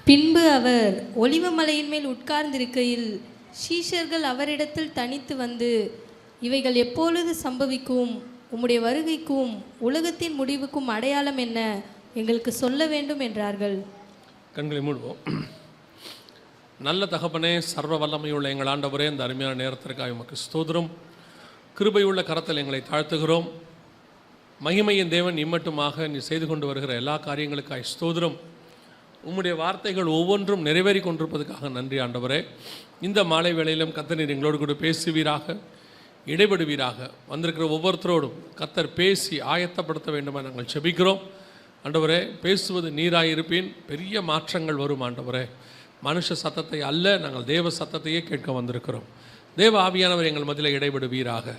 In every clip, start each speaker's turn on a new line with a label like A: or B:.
A: பின்பு அவர் ஒலிவமலையின் மேல் உட்கார்ந்திருக்கையில் சீஷர்கள் அவரிடத்தில் தனித்து வந்து, இவைகள் எப்பொழுது சம்பவிக்கும்? உம்முடைய வருகைக்கும் உலகத்தின் முடிவுக்கும் அடையாளம் என்ன? எங்களுக்கு சொல்ல வேண்டும் என்றார்கள்.
B: கண்களை மூடுவோம். நல்ல தகப்பனே, சர்வ வல்லமையுள்ள எங்கள் ஆண்டவரே, இந்த அருமையான நேரத்திற்காக உமக்கு ஸ்தோத்திரம். கிருபையுள்ள கரத்தில் எங்களை தாழ்த்துகிறோம். மகிமையின் தேவன் இம்மட்டுமாக நீ செய்து கொண்டு வருகிற எல்லா காரியங்களுக்காக ஸ்தோத்திரம். உம்முடைய வார்த்தைகள் ஒவ்வொன்றும் நிறைவேறி கொண்டிருப்பதற்காக நன்றி ஆண்டவரே. இந்த மாலை வேளையிலும் கர்த்தர் நீர் எங்களோடு கூட பேசுவீராக, இடைபடுவீராக. வந்திருக்கிற ஒவ்வொருத்தரோடும் கர்த்தர் பேசி ஆயத்தப்படுத்த வேண்டுமா நாங்கள் செபிக்கிறோம். ஆண்டவரே, பேசுவது நீராயிருப்பேன், பெரிய மாற்றங்கள் வரும் ஆண்டவரே. மனுஷ சத்தத்தை அல்ல, நாங்கள் தேவ சத்தத்தையே கேட்க வந்திருக்கிறோம். தேவ ஆவியானவர் எங்கள் மத்தியில் இடைபடுவீராக.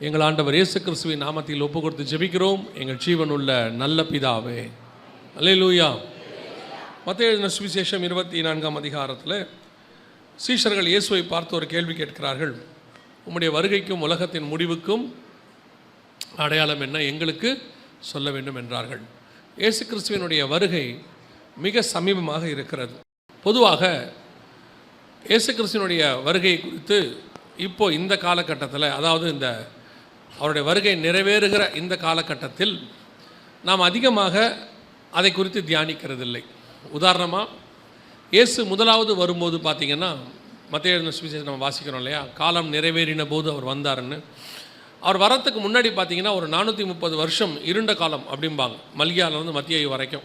B: எங்கள் ஆண்டவர் இயேசு கிறிஸ்துவின் நாமத்தில் ஒப்பு கொடுத்து ஜெபிக்கிறோம் எங்கள் ஜீவனுள்ள நல்ல பிதாவே. அல்லேலூயா. மத்தேயு எழுதின சுவிசேஷம் 24ஆம் அதிகாரத்தில் சீஷர்கள் இயேசுவை பார்த்து ஒரு கேள்வி கேட்கிறார்கள். உம்முடைய வருகைக்கும் உலகத்தின் முடிவுக்கும் அடையாளம் என்ன? எங்களுக்கு சொல்ல வேண்டும் என்றார்கள். இயேசு கிறிஸ்துவினுடைய வருகை மிக சமீபமாக இருக்கிறது. பொதுவாக இயேசு கிறிஸ்துவினுடைய வருகை குறித்து இப்போ இந்த காலகட்டத்தில், அதாவது இந்த அவருடைய வருகை நிறைவேறுகிற இந்த காலகட்டத்தில் நாம் அதிகமாக அதை குறித்து தியானிக்கிறதில்லை. உதாரணமாக இயேசு முதலாவது வரும்போது பார்த்திங்கன்னா, மத்தேயு சுவிசேஷம் நம்ம வாசிக்கிறோம் இல்லையா, காலம் நிறைவேறின போது அவர் வந்தாருன்னு. அவர் வரத்துக்கு முன்னாடி பார்த்திங்கன்னா ஒரு 430 வருஷம் இருண்ட காலம் அப்படிம்பாங்க, மல்கியாவிலிருந்து மத்திய வரைக்கும்.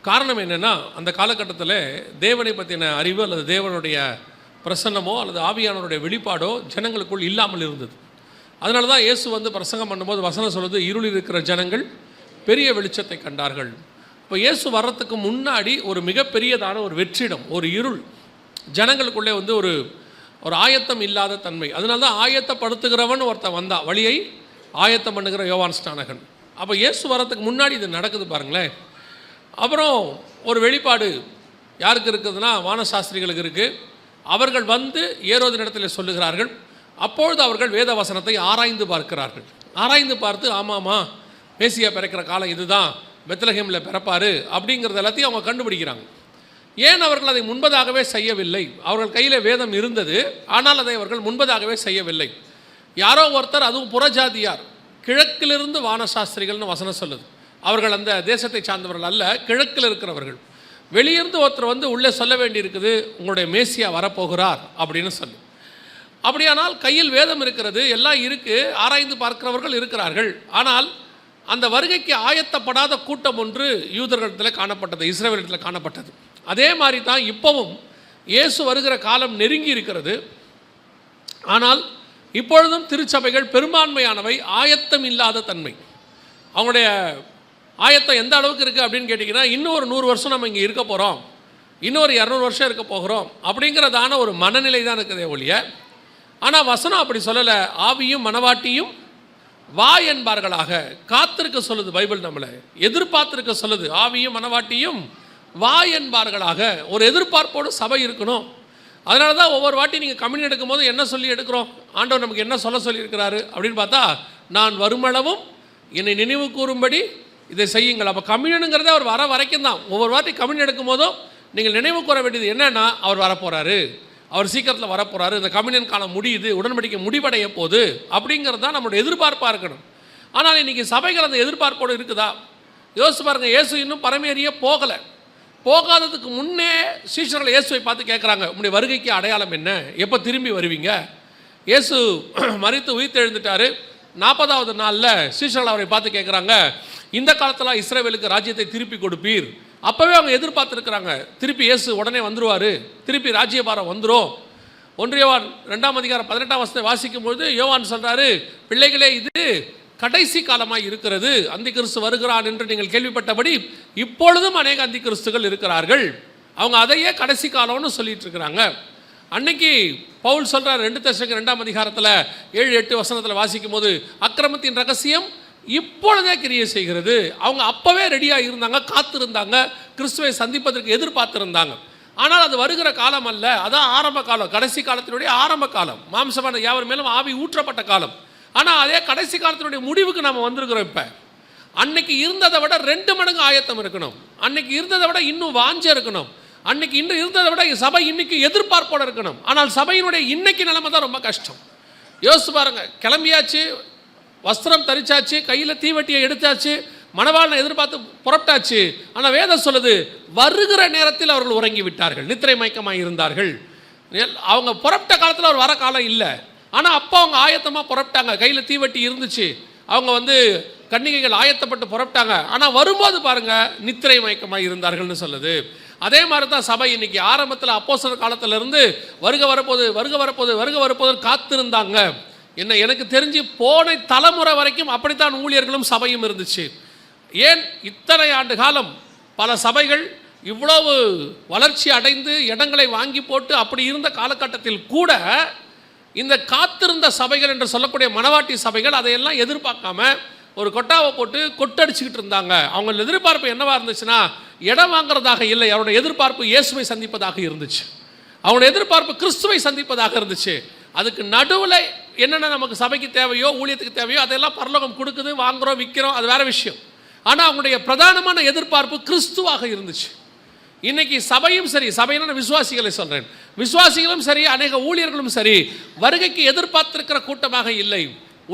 B: காரணம் என்னென்னா, அந்த காலகட்டத்தில் தேவனை பற்றின அறிவு அல்லது தேவனுடைய பிரசன்னமோ அல்லது ஆவியானவருடைய வெளிப்பாடோ ஜனங்களுக்குள் இல்லாமல் இருந்தது. அதனால தான் இயேசு வந்து பிரசங்கம் பண்ணும்போது வசனம் சொல்லுது, இருளில் இருக்கிற ஜனங்கள் பெரிய வெளிச்சத்தை கண்டார்கள். இப்போ இயேசு வர்றதுக்கு முன்னாடி ஒரு மிகப்பெரியதான ஒரு வெற்றிடம், ஒரு இருள் ஜனங்களுக்குள்ளே வந்து ஒரு ஆயத்தம் இல்லாத தன்மை. அதனால தான் ஆயத்தப்படுத்துகிறவன் ஒருத்தன் வந்தா, வழியை ஆயத்தம் பண்ணுகிற யோவான் ஸ்நானகன். அப்போ இயேசு வர்றதுக்கு முன்னாடி இது நடக்குது பாருங்களேன். அப்புறம் ஒரு வெளிப்பாடு யாருக்கு இருக்குதுன்னா, வானசாஸ்திரிகளுக்கு இருக்குது. அவர்கள் வந்து ஏரோதின் இடத்துல சொல்லுகிறார்கள். அப்பொழுது அவர்கள் வேத வசனத்தை ஆராய்ந்து பார்க்கிறார்கள். ஆராய்ந்து பார்த்து, ஆமாம்மா மேசியா பிறக்கிற காலம் இதுதான், பெத்லஹேமில் பிறப்பார் அப்படிங்கிறது எல்லாத்தையும் அவங்க கண்டுபிடிக்கிறாங்க. ஏன் அவர்கள் அதை முன்பதாகவே செய்யவில்லை? அவர்கள் கையில் வேதம் இருந்தது, ஆனால் அதை அவர்கள் முன்பதாகவே செய்யவில்லை. யாரோ ஒருத்தர், அதுவும் புறஜாதியார், கிழக்கிலிருந்து வானசாஸ்திரிகள்னு வசனம் சொல்லுது. அவர்கள் அந்த தேசத்தை சார்ந்தவர்கள் அல்ல, கிழக்கில் இருக்கிறவர்கள். வெளியிருந்து ஒருத்தர் வந்து உள்ளே சொல்ல வேண்டி இருக்குது, உங்களுடைய மேசியா வரப்போகிறார் அப்படின்னு சொல்லி. அப்படியானால் கையில் வேதம் இருக்கிறது, எல்லாம் இருக்குது, ஆராய்ந்து பார்க்கிறவர்கள் இருக்கிறார்கள். ஆனால் அந்த வருகைக்கு ஆயத்தப்படாத கூட்டம் ஒன்று யூதர்களிடத்தில் காணப்பட்டது, இஸ்ரவேலிடத்தில் காணப்பட்டது. அதே மாதிரி தான் இப்போவும் இயேசு வருகிற காலம் நெருங்கி இருக்கிறது. ஆனால் இப்பொழுதும் திருச்சபைகள் பெரும்பான்மையானவை ஆயத்தம் இல்லாத தன்மை. அவங்களுடைய ஆயத்தம் எந்த அளவுக்கு இருக்குது அப்படின்னு கேட்டிங்கன்னா, இன்னும் ஒரு 100 வருஷம் நம்ம இங்கே இருக்க போகிறோம், இன்னொரு 200 வருஷம் இருக்க போகிறோம் அப்படிங்கிறதான ஒரு மனநிலை தான் இருக்குதே ஒழிய. ஆனால் வசனம் அப்படி சொல்லலை. ஆவியும் மனவாட்டியும் வா என்பார்களாக காத்திருக்க சொல்லுது பைபிள், நம்மளை எதிர்பார்த்திருக்க சொல்லுது. ஆவியும் மனவாட்டியும் வா என்பார்களாக ஒரு எதிர்பார்ப்போடு சபை இருக்கணும். அதனால தான் ஒவ்வொரு வாட்டி நீங்கள் கம்யூனியன் எடுக்கும் போது என்ன சொல்லி எடுக்கிறோம், ஆண்டவர் நமக்கு என்ன சொல்லியிருக்கிறாரு அப்படின்னு பார்த்தா, நான் வருமளவும் என்னை நினைவு கூறும்படி இதை செய்யுங்கள். அப்போ கம்யூனியனுங்கிறத அவர் வர வரைக்கும் தான். ஒவ்வொரு வாட்டி கம்யூனியன் எடுக்கும் போதும் நீங்கள் நினைவு கூற வேண்டியது என்னென்னா, அவர் வரப்போகிறாரு, அவர் சீக்கிரத்தில் வரப்போகிறாரு, இந்த கம்யூனியன் காலம் முடியுது, உடன்படிக்கை முடிவடைய போகுது அப்படிங்கிறது தான் நம்மளுடைய எதிர்பார்ப்பாக இருக்கணும். ஆனால் இன்றைக்கி சபைகள் அந்த எதிர்பார்ப்போடு இருக்குதா? யோசிச்சு பாருங்கள். இயேசு இன்னும் பரமேறிய போகலை. போகாததுக்கு முன்னே சீஷர்கள் இயேசுவை பார்த்து கேட்குறாங்க, உங்களுடைய வருகைக்கு அடையாளம் என்ன? எப்போ திரும்பி வருவீங்க? இயேசு மரித்து உயிர்த்தெழுந்துட்டார். 40வது நாளில் சீஷர்கள் அவரை பார்த்து கேட்குறாங்க, இந்த காலத்தில் இஸ்ரவேலுக்கு ராஜ்யத்தை திருப்பி கொடுப்பீர். அப்போவே அவங்க எதிர்பார்த்துருக்குறாங்க, திருப்பி இயேசு உடனே வந்துடுவார், திருப்பி ராஜ்யபாரம் வந்துடும். 1 யோவான் 2ஆம் அதிகாரம் 18ஆம் வசனத்தை வாசிக்கும்போது யோவான் சொல்கிறாரு, பிள்ளைகளே, இது கடைசி காலமாக இருக்கிறது, அந்தி கிறிஸ்து வருகிறான் என்று நீங்கள் கேள்விப்பட்டபடி இப்பொழுதும் அநேக அந்தி கிறிஸ்துகள் இருக்கிறார்கள். அவங்க அதையே கடைசி காலம்னு சொல்லிட்டு இருக்கிறாங்க. அன்னைக்கு பவுல் சொல்கிறார் 2 தெசலோனிக்கேயர் 2ஆம் அதிகாரத்தில் 7-8 வசனத்தில் வாசிக்கும் போது, அக்கிரமத்தின் ரகசியம் இப்பொழுதே கிரியை செய்கிறது. அவங்க அப்போவே ரெடியாக இருந்தாங்க, காத்திருந்தாங்க, கிறிஸ்துவை சந்திப்பதற்கு எதிர்பார்த்திருந்தாங்க. ஆனால் அது வருகிற காலம் அல்ல, அதான் ஆரம்ப காலம், கடைசி காலத்தினுடைய ஆரம்ப காலம், மாம்சமான யாவர் மேலும் ஆவி ஊற்றப்பட்ட காலம். ஆனால் அதே கடைசி காலத்தினுடைய முடிவுக்கு நம்ம வந்திருக்கிறோம். இப்போ அன்னைக்கு இருந்ததை விட 2 மடங்கு ஆயத்தம் இருக்கணும், அன்னைக்கு இருந்ததை விட இன்னும் வாஞ்ச இருக்கணும், அன்னைக்கு இன்று இருந்ததை விட சபை இன்னைக்கு எதிர்பார்ப்போட இருக்கணும். ஆனால் சபையினுடைய இன்னைக்கு நிலைமை தான் ரொம்ப கஷ்டம். யோசிச்சு பாருங்க, கிளம்பியாச்சு, வஸ்திரம் தரிச்சாச்சு, கையில் தீவட்டியை எடுத்தாச்சு, மணவாளனை எதிர்பார்த்து புறப்பட்டாச்சு. ஆனால் வேதம் சொல்லுது, வருகிற நேரத்தில் அவர்கள் உறங்கி விட்டார்கள், நித்திரை மயக்கமாக இருந்தார்கள். அவங்க புறப்பட்ட காலத்தில் அவர் வர காலம் இல்லை. ஆனால் அப்போ அவங்க ஆயத்தமாக புறப்பட்டாங்க, கையில் தீவட்டி இருந்துச்சு, அவங்க கன்னிகைகள் ஆயத்தப்பட்டு புறப்பட்டாங்க. ஆனால் வரும்போது பாருங்க, நித்திரை மயக்கமாக இருந்தார்கள்னு சொல்லுது. அதே மாதிரி தான் சபை இன்னைக்கு ஆரம்பத்தில் அப்போஸ்தலர் காலத்திலிருந்து வருக வரப்போது காத்திருந்தாங்க. எனக்கு தெரிஞ்சு போன தலைமுறை வரைக்கும் அப்படித்தான் ஊழியர்களும் சபையும் இருந்துச்சு. ஏன் இத்தனை ஆண்டு காலம் பல சபைகள் இவ்வளவு வளர்ச்சி அடைந்து இடங்களை வாங்கி போட்டு அப்படி இருந்த காலகட்டத்தில் கூட இந்த காத்திருந்த சபைகள் என்று சொல்லக்கூடிய மணவாட்டி சபைகள் அதையெல்லாம் எதிர்பார்க்காம ஒரு கொட்டாவை போட்டு கொட்டடிச்சுக்கிட்டு இருந்தாங்க. அவங்க எதிர்பார்ப்பு என்னவா இருந்துச்சுன்னா, இடம் வாங்குறதாக இல்லை, அவருடைய எதிர்பார்ப்பு இயேசுவை சந்திப்பதாக இருந்துச்சு, அவங்களுடைய எதிர்பார்ப்பு கிறிஸ்துவை சந்திப்பதாக இருந்துச்சு. அதுக்கு நடுவில் என்னென்ன நமக்கு சபைக்கு தேவையோ ஊழியத்துக்கு தேவையோ அதெல்லாம் பரலோகம் கொடுக்குது, வாங்குகிறோம் விற்கிறோம், அது வேற விஷயம். ஆனால் அவங்களுடைய பிரதானமான எதிர்பார்ப்பு கிறிஸ்துவாக இருந்துச்சு. இன்னைக்கு சபையும் சரி, சபையான விசுவாசிகளை சொல்கிறேன், விசுவாசிகளும் சரி, அநேக ஊழியர்களும் சரி, வருகைக்கு எதிர்பார்த்திருக்கிற கூட்டமாக இல்லை.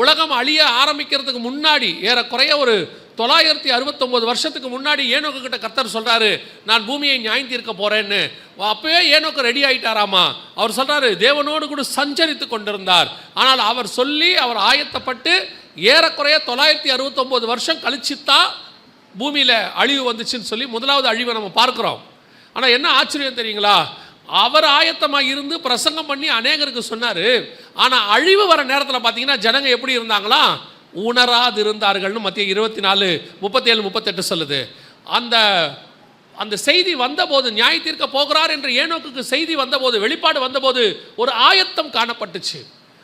B: உலகம் அழிய ஆரம்பிக்கிறதுக்கு முன்னாடி ஏறக்குறைய ஒரு 969 வருஷத்துக்கு முன்னாடி ஏனோக்கு கிட்ட கர்த்தர் சொல்றாரு, நான் பூமியை நியாயம் தீர்க்க போறேன்னு. அப்பவே ஏனோக்கு ரெடி ஆயிட்டாராமா. அவர் சொல்றாரு, தேவனோடு கூட சஞ்சரித்து கொண்டிருந்தார். ஆனால் அவர் சொல்லி அவர் ஆயத்தப்பட்டு ஏறக்குறைய 969 வருஷம் கழிச்சுத்தான் பூமியில அழிவு வந்துச்சுன்னு சொல்லி முதலாவது அழிவை நம்ம பார்க்கிறோம். ஆனால் என்ன ஆச்சரியம் தெரியுங்களா, அவர் ஆயத்தமாக இருந்து பிரசங்கம் பண்ணி அநேகருக்கு சொன்னார். ஆனால் அழிவு வர நேரத்தில் பார்த்தீங்கன்னா ஜனங்க எப்படி இருந்தாங்களா, உணராது இருந்தார்கள்னு மத்திய 24:37-38 சொல்லுது. அந்த செய்தி வந்தபோது, நியாய தீர்க்க போகிறார் என்று ஏனோக்குக்கு செய்தி வந்தபோது, வெளிப்பாடு வந்தபோது ஒரு ஆயத்தம் காணப்பட்டுச்சு.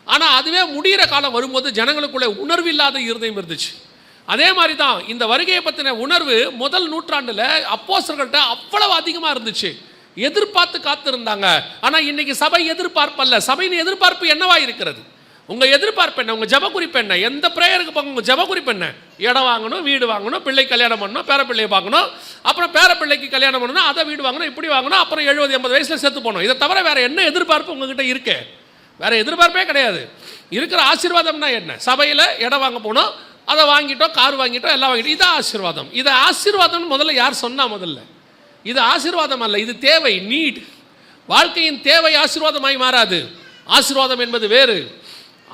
B: ஆனால் அதுவே முடிகிற காலம் வரும்போது ஜனங்களுக்குள்ளே உணர்வில்லாத இருதயம் இருந்துச்சு. அதே மாதிரி தான் இந்த வருகையை பற்றின உணர்வு முதல் நூற்றாண்டில் அப்போஸ்தலர்கள்ட்ட அவ்வளவு அதிகமாக இருந்துச்சு. எதிர்பார்த்து காத்திருந்தாங்க. ஆனால் இன்னைக்கு சபை எதிர்பார்ப்பல்ல. சபையின் எதிர்பார்ப்பு என்னவா இருக்கிறது? உங்கள் எதிர்பார்ப்பு என்ன? உங்கள் ஜப குறிப்பு என்ன? எந்த பிரேயருக்கு போங்க, உங்கள் ஜப குறிப்பு என்ன? இடம் வாங்கணும், வீடு வாங்கணும், பிள்ளை கல்யாணம் பண்ணணும், பேரப்பிள்ளையை பார்க்கணும், அப்புறம் பேரப்பிள்ளைக்கு கல்யாணம் பண்ணணும், அதை வீடு வாங்கணும், இப்படி வாங்கணும், அப்புறம் 70-80 வயசில் செத்து போகணும். இதை தவிர வேற என்ன எதிர்பார்ப்பு உங்ககிட்ட இருக்கு? வேற எதிர்பார்ப்பே கிடையாது. இருக்கிற ஆசீர்வாதம்னா என்ன? சபையில் இடம் வாங்க போனோம், அதை வாங்கிட்டோம், கார் வாங்கிட்டோம், எல்லாம் வாங்கிட்டோம், இதான் ஆசீர்வாதம். இதை ஆசீர்வாதம்னு முதல்ல யார் சொன்னா? முதல்ல இது ஆசீர்வாதம் அல்ல, இது தேவை, நீட். வாழ்க்கையின் தேவை ஆசீர்வாதமாய் மாறாது. ஆசீர்வாதம் என்பது வேறு.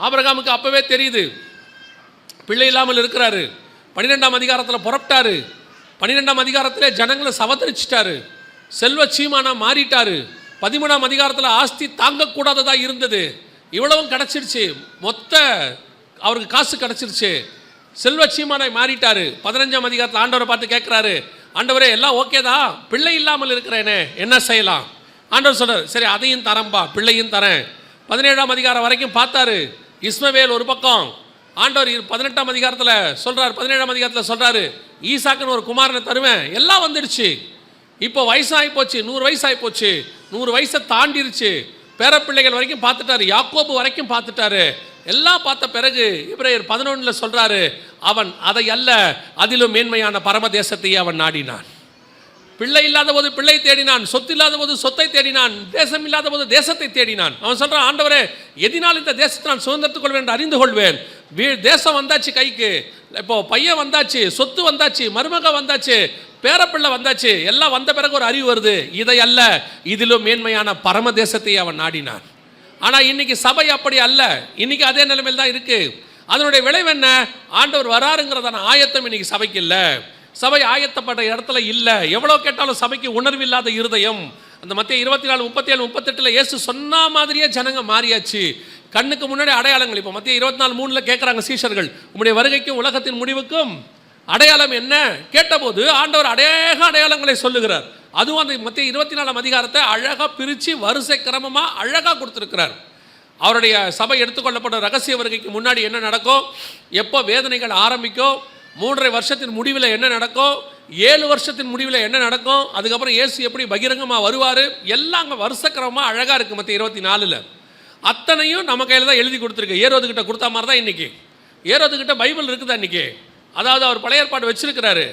B: ஆபிரகாமுக்கு அப்பவே தெரியுது, பிள்ளை இல்லாமல் இருக்கிறாரு. 12ஆம் அதிகாரத்தில் புறப்பட்டாரு. 12ஆம் அதிகாரத்திலே ஜனங்களை சவதரிச்சிட்டாரு, செல்வ சீமானா மாறிட்டாரு. 13ஆம் அதிகாரத்தில் ஆஸ்தி தாங்கக்கூடாததா இருந்தது, இவ்வளவும் கிடச்சிருச்சு, மொத்த அவருக்கு காசு கிடச்சிருச்சு, செல்வ சீமானாய் மாறிட்டாரு. 15ஆம் அதிகாரத்தில் ஆண்டவரை பார்த்து கேட்குறாரு, ஆண்டவரே எல்லாம் ஓகே தான், பிள்ளை இல்லாமல் இருக்கிறேனே, என்ன செய்யலாம்? ஆண்டவர் சொல்றாரு, சரி அதையும் தரேன்பா, பிள்ளையும் தரேன். 17ஆம் அதிகாரம் வரைக்கும் பார்த்தாரு, இஸ்மவேல் ஒரு பக்கம். ஆண்டவர் 18ஆம் அதிகாரத்தில் சொல்றாரு, 17ஆம் அதிகாரத்தில் சொல்றாரு, ஈசாக்குன்னு ஒரு குமாரனை தருவேன். எல்லாம் வந்துடுச்சு. இப்போ வயசாகி போச்சு, 100 வயசாகி போச்சு, 100 வயசை தாண்டிருச்சு. பேரப்பிள்ளைகள் வரைக்கும் பார்த்துட்டாரு, யாக்கோபு வரைக்கும் பார்த்துட்டாரு. எல்லாம் பார்த்த பிறகு எபிரேயர் 11 சொல்றாரு, அவன் அதை அல்ல, அதிலும் மேன்மையான பரமதேசத்தையே அவன் நாடினான். பிள்ளை இல்லாத போது பிள்ளை தேடினான், சொத்து இல்லாத போது சொத்தை தேடினான், தேசம் இல்லாத போது தேசத்தை தேடினான். அவன் சொல்றான், ஆண்டவரே எதினால் இந்த தேசத்தை நான் சுதந்திரத்துக் கொள்வேன் என்று அறிந்து கொள்வேன். தேசம் வந்தாச்சு கைக்கு, இப்போ பையன் வந்தாச்சு, சொத்து வந்தாச்சு, மருமக வந்தாச்சு, பேரப்பிள்ளை வந்தாச்சு, எல்லாம் வந்த பிறகு ஒரு அறிவு வருது, இதை அல்ல, இதிலும் மேன்மையான பரமதேசத்தையே அவன் நாடினான். ஆனால் இன்னைக்கு சபை அப்படி அல்ல. இன்னைக்கு அதே நிலைமையில் தான் இருக்கு. அதனுடைய விளைவு என்ன? ஆண்டவர் வராருங்கிறதான ஆயத்தம் இன்னைக்கு சபைக்கு இல்லை. சபை ஆயத்தப்பட்ட இடத்துல இல்லை. எவ்வளோ கேட்டாலும் சபைக்கு உணர்வில்லாத இருதயம். அந்த மத்திய 24:37-38 இயேசு சொன்ன மாதிரியே ஜனங்க மாறியாச்சு. கண்ணுக்கு முன்னாடி அடையாளங்கள். இப்போ மத்திய 24:3 கேட்குறாங்க சீஷர்கள், உங்களுடைய வருகைக்கும் உலகத்தின் முடிவுக்கும் அடையாளம் என்ன கேட்டபோது ஆண்டவர் அநேக அடையாளங்களை சொல்லுகிறார். அதுவும் அந்த மத்திய 24ஆம் அதிகாரத்தை அழகாக பிரித்து வரிசை கிரமமாக அழகாக கொடுத்துருக்கிறார். அவருடைய சபை எடுத்துக்கொள்ளப்பட்ட ரகசிய வருகைக்கு முன்னாடி என்ன நடக்கும், எப்போ வேதனைகள் ஆரம்பிக்கும், 3.5 வருஷத்தின் முடிவில் என்ன நடக்கும், 7 வருஷத்தின் முடிவில் என்ன நடக்கும், அதுக்கப்புறம் இயேசு எப்படி பகிரங்கமாக வருவார், எல்லாம் அங்கே வருஷக்கிரமமாக அழகாக இருக்குது. மத்திய 24 அத்தனையும் நம்ம கையில் தான் எழுதி கொடுத்துருக்கு. ஏரோதுகிட்ட கொடுத்தா மாதிரி தான் இன்றைக்கி. ஏரோதுகிட்ட பைபிள் இருக்குதா இன்றைக்கி? அதாவது அவர் பழைய ஏற்பாடு வச்சிருக்கிறாரு.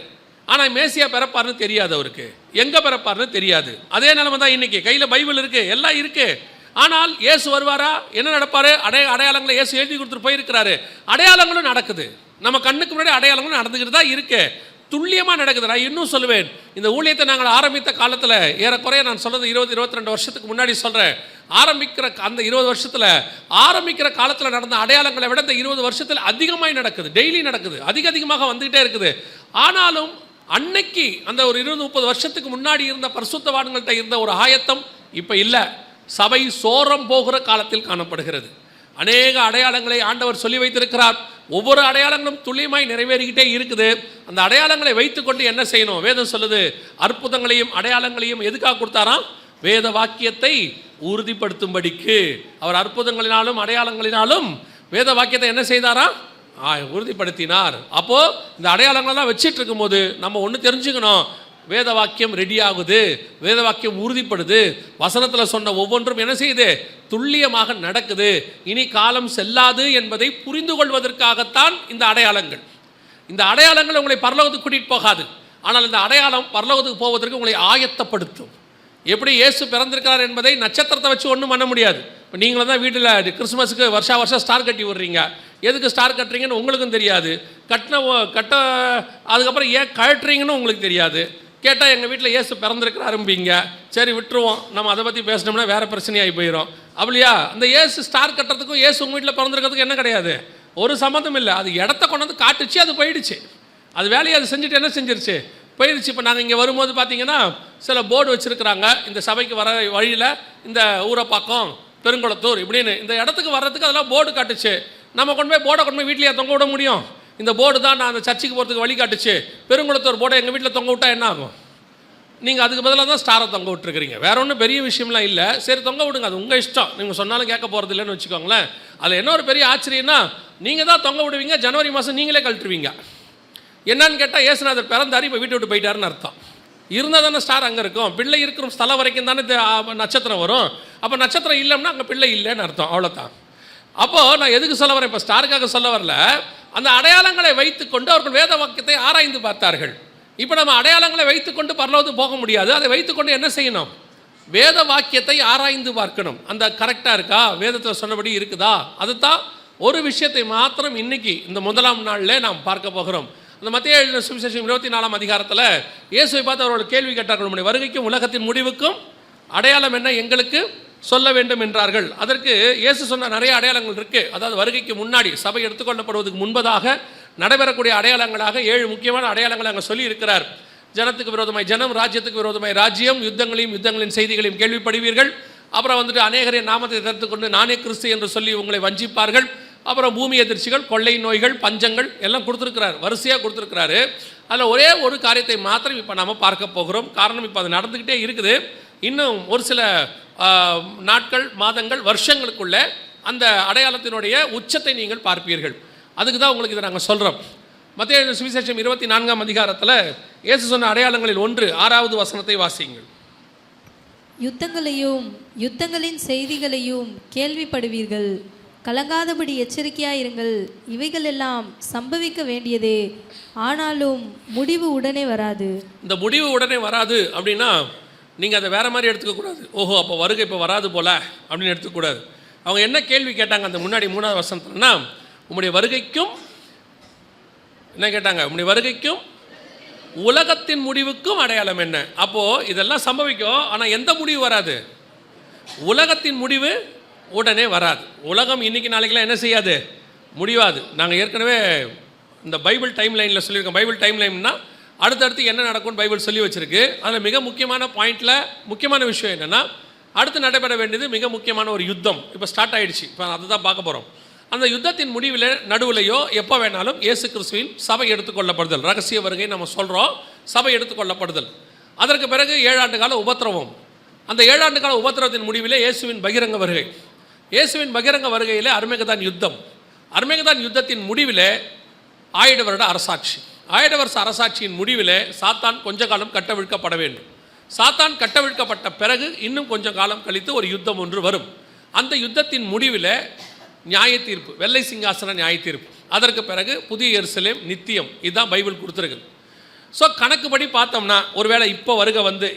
B: ஆனால் மேசியா பிறப்பார்னு தெரியாது, அவருக்கு எங்கே பிறப்பார்னு தெரியாது. அதே நிலைமை தான் இன்னைக்கு. கையில் பைபிள் இருக்குது, எல்லாம் இருக்குது, ஆனால் இயேசு வருவாரா, என்ன நடப்பார், அடையாளங்களை இயேசு எழுதி கொடுத்துட்டு போயிருக்கிறாரு. அடையாளங்களும் நடக்குது, நம்ம கண்ணுக்கு முன்னாடி அடையாளங்களும் நடந்துக்கிட்டு தான் இருக்கு, துல்லியமாக நடக்குது. நான் இன்னும் சொல்லுவேன், இந்த ஊழியத்தை நாங்கள் ஆரம்பித்த காலத்தில் ஏறக்குறைய நான் சொல்கிறது 20-22 வருஷத்துக்கு முன்னாடி சொல்கிறேன், ஆரம்பிக்கிற அந்த 20 வருஷத்தில் ஆரம்பிக்கிற காலத்தில் நடந்த அடையாளங்களை விட இந்த 20 வருஷத்தில் அதிகமாக நடக்குது, டெய்லி நடக்குது, அதிகமாக வந்துக்கிட்டே இருக்குது. ஆனாலும் அன்னைக்கு அந்த ஒரு 20-30 வருஷத்துக்கு முன்னாடி இருந்த பரிசுத்தவான்கள்ட்ட இருந்த ஒரு ஆயத்தம் இப்போ இல்லை. சபை சோரம் போகிற காலத்தில் காணப்படுகிறது. அநேக அடையாளங்களை ஆண்டவர் சொல்லி வைத்திருக்கிறார். ஒவ்வொரு அடையாளங்களும் துல்லியமாய் நிறைவேறிக்கிட்டே இருக்குது. அந்த அடையாளங்களை வைத்துக்கொண்டு என்ன செய்யணும்? வேதம் சொல்லுது, அற்புதங்களையும் அடையாளங்களையும் எதுக்காக கொடுத்தாராம்? வேத வாக்கியத்தை உறுதிப்படுத்தும்படிக்கு. அவர் அற்புதங்களினாலும் அடையாளங்களினாலும் வேத வாக்கியத்தை என்ன செய்தாராம்? உறுதிப்படுத்தினார். அப்போது இந்த அடையாளங்கள்லாம் வச்சிட்டு இருக்கும்போது நம்ம ஒன்று தெரிஞ்சுக்கணும், வேத வாக்கியம் ரெடி ஆகுது, வேத வாக்கியம் உறுதிப்படுது, வசனத்தில் சொன்ன ஒவ்வொன்றும் என்ன செய்யுது? துல்லியமாக நடக்குது. இனி காலம் செல்லாது என்பதை புரிந்து கொள்வதற்காகத்தான் இந்த அடையாளங்கள். இந்த அடையாளங்கள் உங்களை பரலோகத்துக்கு கூட்டிகிட்டு போகாது, ஆனால் இந்த அடையாளம் பரலோகத்துக்கு போவதற்கு உங்களை ஆயத்தப்படுத்தும். எப்படி இயேசு பிறந்திருக்கிறார் என்பதை நட்சத்திரத்தை வச்சு ஒன்றும் பண்ண முடியாது. இப்போ நீங்களும் தான் வீட்டில் கிறிஸ்துமஸுக்கு வருஷம் ஸ்டார் கட்டி விடுறீங்க. எதுக்கு ஸ்டார் கட்டுறீங்கன்னு உங்களுக்கும் தெரியாது, கட்ட அதுக்கப்புறம் ஏன் கழட்டுறீங்கன்னு உங்களுக்கு தெரியாது. கேட்டால் எங்கள் வீட்டில் இயேசு பிறந்திருக்கிறாரும்பீங்க. சரி விட்டுருவோம், நம்ம அதை பற்றி பேசினோம்னா வேறு பிரச்சனையாகி போயிடும். அப்படியா? அந்த இயேசு ஸ்டார் கட்டுறதுக்கும் இயேசு உங்கள் வீட்டில் பிறந்திருக்கிறதுக்கும் என்ன கிடையாது, ஒரு சம்மந்தம் இல்லை. அது இடத்த கொண்டு வந்து காட்டுச்சு, அது போயிடுச்சு, அது வேலையை அது செஞ்சுட்டு என்ன செஞ்சிருச்சு, போயிடுச்சு. இப்போ நாங்கள் இங்கே வரும்போது பார்த்தீங்கன்னா சில போர்டு வச்சுருக்குறாங்க, இந்த சபைக்கு வர வழியில் இந்த ஊரப்பாக்கம் பெருங்குளத்தூர் இப்படின்னு இந்த இடத்துக்கு வர்றதுக்கு அதெல்லாம் போர்டு காட்டுச்சு. நம்ம கொண்டு போய் போர்டை கொண்டு போய் வீட்லேயே தொங்க விட முடியும்? இந்த போர்டு தான் நான் அந்த சர்ச்சுக்கு போகிறதுக்கு வழி காட்டுச்சு. பெருங்குளத்தூர் போர்டை எங்கள் வீட்டில் தொங்க விட்டால் என்ன ஆகும்? நீங்கள் அதுக்கு பதிலாக தான் ஸ்டாரை தொங்க விட்டுருக்கிறீங்க. வேற ஒன்றும் பெரிய விஷயம்லாம் இல்லை. சரி தொங்க விடுங்க, அது உங்கள் இஷ்டம், நீங்கள் சொன்னாலும் கேட்க போகிறது இல்லைன்னு வச்சுக்கோங்களேன். அதில் என்ன ஒரு பெரிய ஆச்சரியம்னா, நீங்கள் தான் தொங்க விடுவீங்க, ஜனவரி மாதம் நீங்களே கழட்டுருவீங்க. என்னன்னு கேட்டால் இயேசுநாதர் பிறந்தார், இப்போ வீட்டை விட்டு போயிட்டாருன்னு அர்த்தம். இருந்தால் தானே ஸ்டார் அங்கே இருக்கும். பிள்ளை இருக்கிற ஸ்தலம் வரைக்கும் தானே நட்சத்திரம் வரும். அப்போ நட்சத்திரம் இல்லைன்னா அங்கே பிள்ளை இல்லைன்னு அர்த்தம், அவ்வளோதான். அப்போது நான் எதுக்கு சொல்ல வரேன், இப்போ ஸ்டாருக்காக சொல்ல வரல. அந்த அடையாளங்களை வைத்துக்கொண்டு அவர்கள் வேத வாக்கியத்தை ஆராய்ந்து பார்த்தார்கள். இப்போ நம்ம அடையாளங்களை வைத்துக்கொண்டு பரலோகத்துக்கு போக முடியாது. அதை வைத்துக்கொண்டு என்ன செய்யணும்? வேத வாக்கியத்தை ஆராய்ந்து பார்க்கணும். அந்த கரெக்டாக இருக்கா, வேதத்தில் சொன்னபடி இருக்குதா? அதுதான் ஒரு விஷயத்தை மாத்திரம் இன்னைக்கு இந்த முதலாம் நாளில் நாம் பார்க்க போகிறோம். அந்த மத்தேயு எழுதின சுவிசேஷம் 24ஆம் அதிகாரத்தில் இயேசுவை பார்த்து அவர்கள் கேள்வி கேட்டார்கள், நம்முடைய வருகைக்கும் உலகத்தின் முடிவுக்கும் அடையாளம் என்ன எங்களுக்கு சொல்ல வேண்டும் என்றார்கள். அதற்கு இயேசு சொன்ன நிறைய அடையாளங்கள் இருக்குது. அதாவது வருகைக்கு முன்னாடி சபை எடுத்துக்கொள்ளப்படுவதற்கு முன்பதாக நடைபெறக்கூடிய அடையாளங்களாக 7 முக்கியமான அடையாளங்களை அங்கே சொல்லி இருக்கிறார். ஜனத்துக்கு விரோதமாய் ஜனம், ராஜ்யத்துக்கு விரோதமாய் ராஜ்யம், யுத்தங்களையும் யுத்தங்களின் செய்திகளையும் கேள்விப்படுவீர்கள். அப்புறம் வந்துட்டு அநேகரின் நாமத்தை தடுத்துக்கொண்டு நானே கிறிஸ்து என்று சொல்லி உங்களை வஞ்சிப்பார்கள். அப்புறம் பூமி எதிர்ச்சிகள், கொள்ளை நோய்கள், பஞ்சங்கள் எல்லாம் கொடுத்துருக்கிறார், வரிசையாக கொடுத்துருக்கிறாரு. அதில் ஒரே ஒரு காரியத்தை மாத்திரம் இப்போ நம்ம பார்க்க போகிறோம். காரணம் இப்போ அது நடந்துக்கிட்டே இருக்குது. இன்னும் ஒரு சில நாட்கள், மாதங்கள், வருஷங்களுக்குள்ள அந்த அடையாளத்தினுடைய உச்சத்தை நீங்கள் பார்ப்பீர்கள். அதுக்கு தான் உங்களுக்கு இதை நாங்கள் சொல்கிறோம். மத்தேயு சுவிசேஷம் 24ஆம் அதிகாரத்தில் இயேசு சொன்ன அடையாளங்களில் 1 6வது வசனத்தை வாசியுங்கள்.
A: யுத்தங்களையும் யுத்தங்களின் செய்திகளையும் கேள்விப்படுவீர்கள், கலங்காதபடி எச்சரிக்கையாயிருங்கள், இவைகள் எல்லாம் சம்பவிக்க வேண்டியதே, ஆனாலும் முடிவு உடனே வராது. இந்த
B: முடிவு உடனே வராது அப்படின்னா நீங்கள் அதை வேறு மாதிரி எடுத்துக்கக்கூடாது. ஓஹோ அப்போ வருகை இப்போ வராது போல அப்படின்னு எடுத்துக்கூடாது. அவங்க என்ன கேள்வி கேட்டாங்க அந்த முன்னாடி 3வது வசனத்துலன்னா, உம்முடைய வருகைக்கும் என்ன கேட்டாங்க? உம்முடைய வருகைக்கும் உலகத்தின் முடிவுக்கும் அடையாளம் என்ன? அப்போது இதெல்லாம் சம்பவிக்கும், ஆனால் எந்த முடிவு வராது? உலகத்தின் முடிவு உடனே வராது. உலகம் இன்றைக்கி நாளைக்கெல்லாம் என்ன செய்யாது, முடிவாது. நாங்கள் ஏற்கனவே இந்த பைபிள் டைம் லைனில் சொல்லியிருக்கோம். பைபிள் டைம் லைன்னா அடுத்தடுத்து என்ன நடக்கும்னு பைபிள் சொல்லி வச்சுருக்கு. அதில் மிக முக்கியமான பாயிண்டில் முக்கியமான விஷயம் என்னென்னா, அடுத்து நடைபெற வேண்டியது மிக முக்கியமான ஒரு யுத்தம் இப்போ ஸ்டார்ட் ஆகிடுச்சு. இப்போ அதை தான் பார்க்க போகிறோம். அந்த யுத்தத்தின் முடிவில் நடுவிலையோ எப்போ வேணாலும் இயேசு கிறிஸ்துவின் சபை எடுத்துக்கொள்ளப்படுதல், ரகசிய வருகை நம்ம சொல்கிறோம், சபை எடுத்துக்கொள்ளப்படுதல். அதற்கு பிறகு 7 ஆண்டு கால உபத்திரவம். அந்த 7 ஆண்டு கால உபத்திரவத்தின் முடிவிலே இயேசுவின் பகிரங்க வருகை. இயேசுவின் பகிரங்க வருகையில் அர்மேகதான் யுத்தம். அர்மேகதான் யுத்தத்தின் முடிவில் 1000 வருட அரசாட்சி. 1000 வருஷ அரசாட்சியின் முடிவில் சாத்தான் கொஞ்ச காலம் கட்டவிழ்க்கப்பட வேண்டும். சாத்தான் கட்டவிழ்க்கப்பட்ட பிறகு இன்னும் கொஞ்சம் காலம் கழித்து ஒரு யுத்தம் ஒன்று வரும். அந்த யுத்தத்தின் முடிவில் நியாய தீர்ப்பு, வெள்ளை சிங்காசன நியாய தீர்ப்பு. அதற்கு பிறகு புதிய எருசலேம் நித்தியம். இதுதான் பைபிள் கொடுத்துருக்கு. ஸோ கணக்குப்படி பார்த்தோம்னா ஒருவேளை இப்போ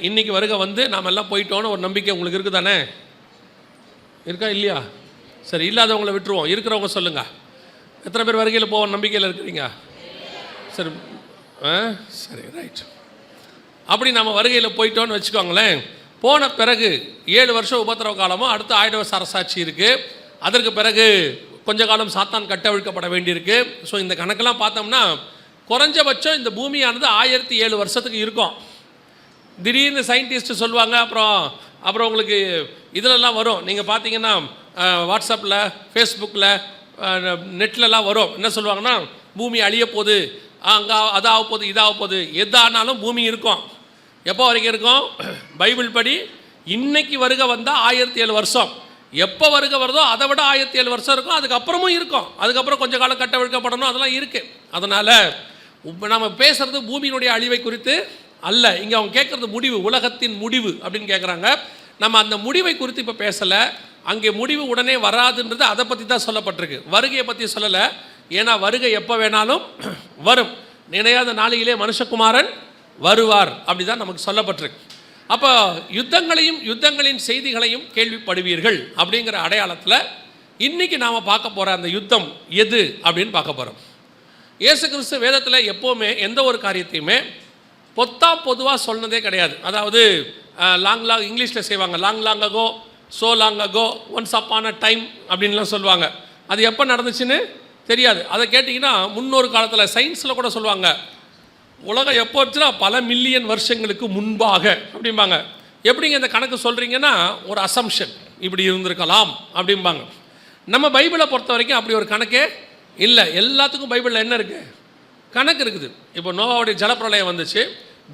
B: இன்னைக்கு வருகை வந்து நாம் எல்லாம் போயிட்டோன்னு ஒரு நம்பிக்கை உங்களுக்கு இருக்குது தானே? இருக்கா இல்லையா? சரி, இல்லாதவங்களை விட்டுருவோம். இருக்கிறவங்க சொல்லுங்கள், எத்தனை பேர் வருகையில் போவோம் நம்பிக்கையில் இருக்கிறீங்க? சரி, சரி, ரைட். அப்படி நம்ம வருகையில் போயிட்டோன்னு வச்சுக்கோங்களேன். போன பிறகு 7 வருஷம் உபத்திரவ காலமும், அடுத்து 1000 வருஷ அரசாட்சி இருக்குது. அதற்கு பிறகு கொஞ்ச காலம் சாத்தான் கட்டவிழ்க்கப்பட வேண்டியிருக்கு. ஸோ இந்த கணக்கெல்லாம் பார்த்தோம்னா குறைஞ்சபட்சம் இந்த பூமியானது 1007 வருஷத்துக்கு இருக்கும். திடீர்னு சயின்டிஸ்ட்டு சொல்லுவாங்க. அப்புறம் உங்களுக்கு இதிலெல்லாம் வரும், நீங்கள் பார்த்தீங்கன்னா வாட்ஸ்அப்பில், ஃபேஸ்புக்கில், நெட்லலாம் வரும். என்ன சொல்லுவாங்கன்னா, பூமி அழிய போகுது, அங்கே அதாக போகுது, இதாக போகுது. எதானாலும் பூமி இருக்கும். எப்போ வரைக்கும் இருக்கும்? பைபிள் படி இன்னைக்கு வருகை வந்தால் 1007 வருஷம். எப்போ வருகை வருதோ அதை விட 1007 வருஷம் இருக்கும். அதுக்கப்புறமும் இருக்கும். அதுக்கப்புறம் கொஞ்சம் காலம் கட்டவிழ்க்கப்படணும், அதெல்லாம் இருக்குது. அதனால் நம்ம பேசுகிறது பூமியினுடைய அழிவை குறித்து அல்ல. இங்கே அவங்க கேட்குறது முடிவு, உலகத்தின் முடிவு அப்படின்னு கேட்குறாங்க. நம்ம அந்த முடிவை குறித்து இப்போ பேசலை. அங்கே முடிவு உடனே வராதுன்றது அதை பற்றி தான் சொல்லப்பட்டிருக்கு, வருகையை பற்றி சொல்லலை. ஏன்னா வருகை எப்போ வேணாலும் வரும். நினையாத நாளிலே மனுஷகுமாரன் வருவார், அப்படி தான் நமக்கு சொல்லப்பட்டிருக்கு. அப்போ யுத்தங்களின் செய்திகளையும் கேள்விப்படுவீர்கள் அப்படிங்கிற அடையாளத்தில் இன்றைக்கி நாம் பார்க்க போகிற அந்த யுத்தம் எது அப்படின்னு பார்க்க போகிறோம். இயேசு கிறிஸ்து வேதத்தில் எப்போவுமே எந்த ஒரு காரியத்தையுமே பொதுவாக சொன்னதே கிடையாது. அதாவது இங்கிலீஷில் செய்வாங்க, long ago, so long ago, once upon a time அப்படின்லாம் சொல்லுவாங்க. அது எப்போ நடந்துச்சுன்னு தெரியாது. அதை கேட்டிங்கன்னா முன்னொரு காலத்தில் சயின்ஸில் கூட சொல்லுவாங்க, உலகம் எப்போ வச்சுன்னா பல மில்லியன் வருஷங்களுக்கு முன்பாக அப்படிம்பாங்க. எப்படிங்க இந்த கணக்கு சொல்கிறீங்கன்னா, ஒரு அசம்ஷன், இப்படி இருந்திருக்கலாம் அப்படிம்பாங்க. நம்ம பைபிளை பொறுத்த வரைக்கும் அப்படி ஒரு கணக்கே இல்லை. எல்லாத்துக்கும் பைபிளில் என்ன இருக்குது? கணக்கு இருக்குது. இப்போ நோவாவுடைய ஜலப்பிரளயம் வந்துச்சு.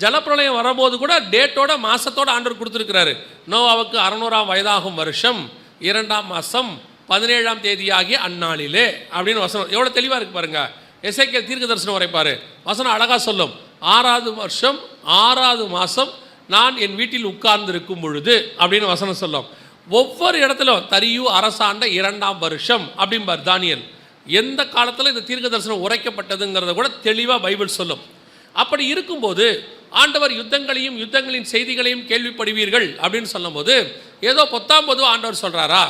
B: ஜலப்பிரளயம் வரும்போது கூட டேட்டோட, மாதத்தோட ஆண்டவர் கொடுத்துருக்கிறாரு. நோவாவுக்கு 600ஆம் வயதாகும் வருஷம் 2ஆம் மாதம் 17ஆம் தேதியாகிய அந்நாளிலே அப்படின்னு வசனம் எவ்வளோ தெளிவாக இருக்குது பாருங்கள். எசேக்கியேல் தீர்க்க தரிசனம் வரைப்பார். வசனம் அழகாக சொல்லும், 6ஆவது வருஷம் 6ஆவது மாதம் நான் என் வீட்டில் உட்கார்ந்திருக்கும் பொழுது அப்படின்னு வசனம் சொல்லும். ஒவ்வொரு இடத்துலையும் தரியு அரசாண்ட 2ஆம் வருஷம் அப்படிம்பார் தானியேல். எந்த காலத்தில் இந்த தீர்க்க தரிசனம் உரைக்கப்பட்டதுங்கிறத கூட தெளிவாக பைபிள் சொல்லும். அப்படி இருக்கும்போது ஆண்டவர் யுத்தங்களின் செய்திகளையும் கேள்விப்படுவீர்கள் அப்படின்னு சொல்லும்போது ஏதோ பொத்தாம் ஆண்டவர் சொல்கிறாரா?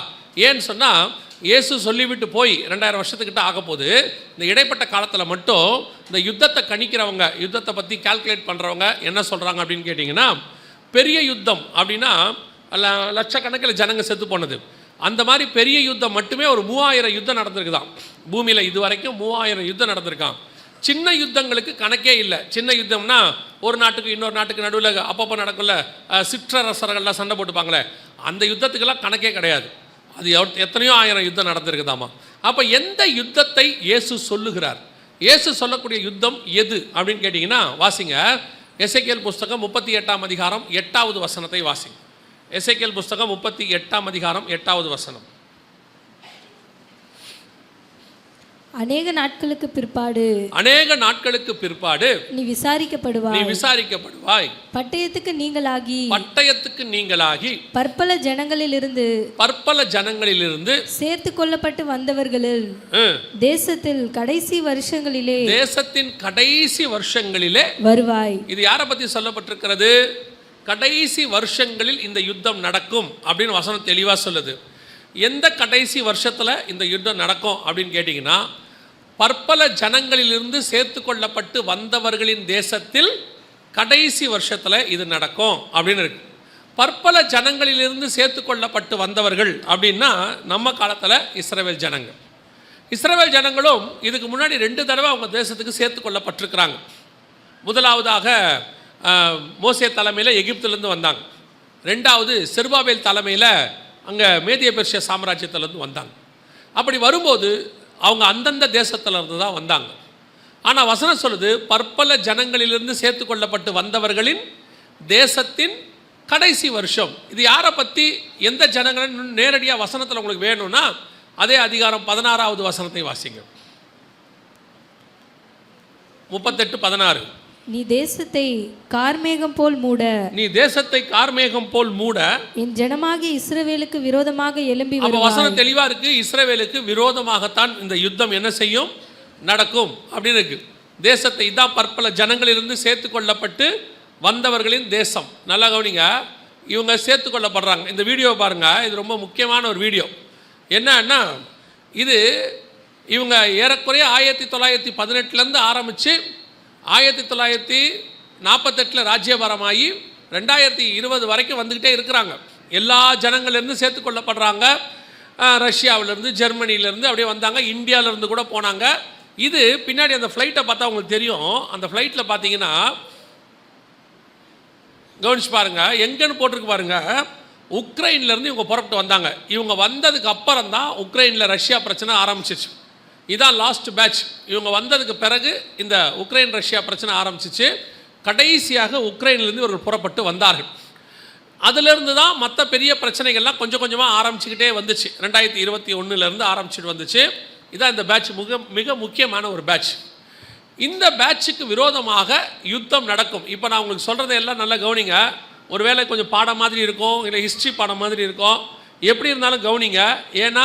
B: ஏன்னு சொன்னால், இயேசு சொல்லிவிட்டு போய் 2000 வருஷத்துக்கிட்ட ஆக போது. இந்த இடைப்பட்ட காலத்தில் மட்டும் இந்த யுத்தத்தை கணிக்கிறவங்க, யுத்தத்தை பற்றி கால்குலேட் பண்ணுறவங்க என்ன சொல்கிறாங்க அப்படின்னு கேட்டிங்கன்னா, பெரிய யுத்தம் அப்படின்னா லட்சக்கணக்கில் ஜனங்க செத்து போனது. அந்த மாதிரி பெரிய யுத்தம் மட்டுமே ஒரு 3000 யுத்தம் நடந்திருக்குதான் பூமியில். இது வரைக்கும் 3000 யுத்தம் நடந்திருக்கான். சின்ன யுத்தங்களுக்கு கணக்கே இல்லை. சின்ன யுத்தம்னா ஒரு நாட்டுக்கு இன்னொரு நாட்டுக்கு நடுவில் அப்பப்போ நடக்கும்ல, சிற்றரசர்கள்லாம் சண்டை போட்டுப்பாங்களே, அந்த யுத்தத்துக்கெல்லாம் கணக்கே கிடையாது. அது எத்தனையோ 1000 யுத்தம் நடந்திருக்குதாமா. அப்போ எந்த யுத்தத்தை இயேசு சொல்லுகிறார்? இயேசு சொல்லக்கூடிய யுத்தம் எது அப்படின்னு கேட்டிங்கன்னா, வாசிங்க எசேக்கியேல் புஸ்தகம் 38ஆம் அதிகாரம் 8வது வசனத்தை வாசிங்க. எசேக்கியேல் புஸ்தகம் 38ஆம் அதிகாரம் 8வது வசனம்.
A: அநேக நாட்களுக்கு பிற்பாடு நீ விசாரிக்கப்படுவாய். பட்டயத்துக்கு நீங்களாகி பற்பல ஜனங்களிலிருந்து சேர்த்து கொள்ளப்பட்டு வந்தவர்களில் தேசத்தின் கடைசி வருஷங்களிலே வருவாய். இது யாரை பத்தி சொல்லப்பட்டிருக்கிறது? கடைசி வருஷங்களில் இந்த யுத்தம் நடக்கும் அப்படின்னு வசனம் தெளிவாக சொல்லுது. எந்த கடைசி வருஷத்தில் இந்த யுத்தம் நடக்கும் அப்படின்னு கேட்டிங்கன்னா, பற்பல ஜனங்களிலிருந்து சேர்த்து கொள்ளப்பட்டு வந்தவர்களின் தேசத்தில் கடைசி வருஷத்தில் இது நடக்கும் அப்படின்னு இருக்கு. பற்பல ஜனங்களிலிருந்து சேர்த்து கொள்ளப்பட்டு வந்தவர்கள் அப்படின்னா நம்ம காலத்தில் இஸ்ரவேல் ஜனங்களும் இதுக்கு முன்னாடி 2 தடவை அவங்க தேசத்துக்கு சேர்த்து கொள்ளப்பட்டிருக்கிறாங்க. முதலாவதாக மோசே தலைமையில் எகிப்திலேருந்து வந்தாங்க. 2வது செருபாபேல் தலைமையில் அங்கே மேதிய பெர்ஷியா சாம்ராஜ்யத்திலேருந்து வந்தாங்க. அப்படி வரும்போது அவங்க அந்தந்த தேசத்திலிருந்து தான் வந்தாங்க. ஆனால் வசனம் சொல்லுது, பற்பல ஜனங்களிலிருந்து சேர்த்து கொள்ளப்பட்டு வந்தவர்களின் தேசத்தின் கடைசி வருஷம். இது யாரை பற்றி, எந்த ஜனங்கள் நேரடியாக வசனத்தில் உங்களுக்கு வேணும்னா அதே அதிகாரம் 16வது வசனத்தை வாசிங்க. 38:16. நீ தேசத்தை கார்மேகம் போல் மூட என் ஜனமாகிய இஸ்ரவேலுக்கு விரோதமாக எழும்பி வருவாய். வசனம் தெளிவா இருக்கு. இஸ்ரவேலுக்கு விரோதமாகத்தான் இந்த யுத்தம் என்ன செய்யும், நடக்கும் அப்படின்னு இருக்கு.
B: தேசத்தை. இதான் பற்பல ஜனங்களிலிருந்து சேர்த்து கொள்ளப்பட்டு வந்தவர்களின் தேசம். நல்லா கவனிங்க, இவங்க சேர்த்து கொள்ளப்படுறாங்க. இந்த வீடியோ பாருங்கள், இது ரொம்ப முக்கியமான ஒரு வீடியோ. என்னன்னா, இது இவங்க ஏறக்குறைய 1918 ஆரம்பித்து 1948 ராஜ்யபாரமாகி 2020 வரைக்கும் வந்துக்கிட்டே இருக்கிறாங்க. எல்லா ஜனங்கள்லேருந்து சேர்த்து கொள்ளப்படுறாங்க. ரஷ்யாவிலேருந்து, ஜெர்மனியிலேருந்து அப்படியே வந்தாங்க, இந்தியாவிலேருந்து கூட போனாங்க. இது பின்னாடி அந்த ஃப்ளைட்டை பார்த்தா உங்களுக்கு தெரியும். அந்த ஃப்ளைட்டில் பார்த்தீங்கன்னா கவனிச்சு பாருங்கள், எங்கன்னு போட்டிருக்கு பாருங்கள். உக்ரைன்லேருந்து இவங்க புறப்பட்டு வந்தாங்க. இவங்க வந்ததுக்கு அப்புறம் தான் உக்ரைனில் ரஷ்யா பிரச்சனை ஆரம்பிச்சிச்சு. இதான் லாஸ்ட் பேட்ச். இவங்க வந்ததுக்கு பிறகு இந்த உக்ரைன் ரஷ்யா பிரச்சனை ஆரம்பிச்சிச்சு. கடைசியாக உக்ரைன்லேருந்து இவர்கள் புறப்பட்டு வந்தார்கள். அதிலிருந்து தான் மற்ற பெரிய பிரச்சனைகள்லாம் கொஞ்சம் கொஞ்சமாக ஆரம்பிச்சுக்கிட்டே வந்துச்சு. 2021 ஆரம்பிச்சுட்டு வந்துச்சு. இதான் இந்த பேட்ச் மிக முக்கியமான ஒரு பேட்ச். இந்த பேட்சுக்கு விரோதமாக யுத்தம் நடக்கும். இப்போ நான் உங்களுக்கு சொல்கிறதையெல்லாம் நல்லா கவனிங்க. ஒருவேளை கொஞ்சம் பாடம் மாதிரி இருக்கும், இல்லை ஹிஸ்ட்ரி பாடம் மாதிரி இருக்கும். எப்படி இருந்தாலும் கவனிங்க. ஏன்னா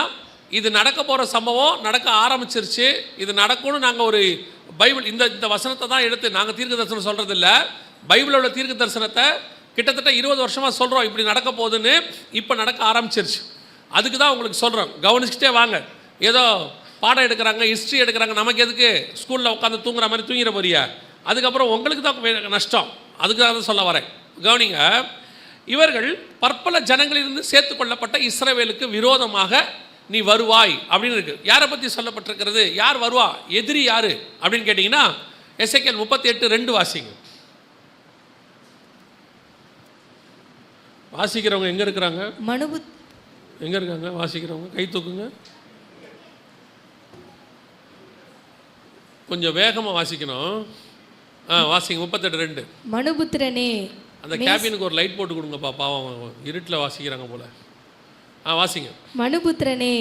B: இது நடக்க போகிற சம்பவம் நடக்க ஆரம்பிச்சிருச்சு. இது நடக்கும்னு நாங்கள் ஒரு பைபிள் இந்த வசனத்தை தான் எடுத்து நாங்கள் தீர்க்க தரிசனம் சொல்கிறதில்ல. பைபிளோட தீர்க்க தரிசனத்தை கிட்டத்தட்ட 20 வருஷமாக சொல்கிறோம் இப்படி நடக்க போகுதுன்னு. இப்போ நடக்க ஆரம்பிச்சிருச்சு. அதுக்கு தான் உங்களுக்கு சொல்கிறோம், கவனிச்சுட்டே வாங்க. ஏதோ பாடம் எடுக்கிறாங்க, ஹிஸ்ட்ரி எடுக்கிறாங்க, நமக்கு எதுக்கு ஸ்கூலில் உட்காந்து தூங்குற மாதிரி தூங்கிட போறியா? அதுக்கப்புறம் உங்களுக்கு தான் நஷ்டம். அதுக்கு தான் சொல்ல வரேன். கவனிங்க, இவர்கள் பற்பல ஜனங்களிலிருந்து சேர்த்து கொள்ளப்பட்ட இஸ்ரவேலுக்கு விரோதமாக நீ வருவாய் அப்படின்னு இருக்கு. யாரை பற்றி சொல்லப்பட்டிருக்கிறது? யார் வருவா? எதிரி யாரு அப்படின்னு கேட்டிங்கன்னா எசேக்கியேல் 38:2 வாசிங்க. வாசிக்கிறவங்க எங்கே இருக்கிறாங்க? எங்கே இருக்காங்க வாசிக்கிறவங்க? கை தூக்குங்க. கொஞ்சம் வேகமாக வாசிக்கணும். வாசிங்க. 38:2.
A: மனுபுத்திரனே,
B: அந்த கேபினுக்கு ஒரு லைட் போட்டு கொடுங்கப்பா, பாவம் இருட்டில் வாசிக்கிறாங்க போல. வாசிங்க.
A: மனுபுத்திரனே,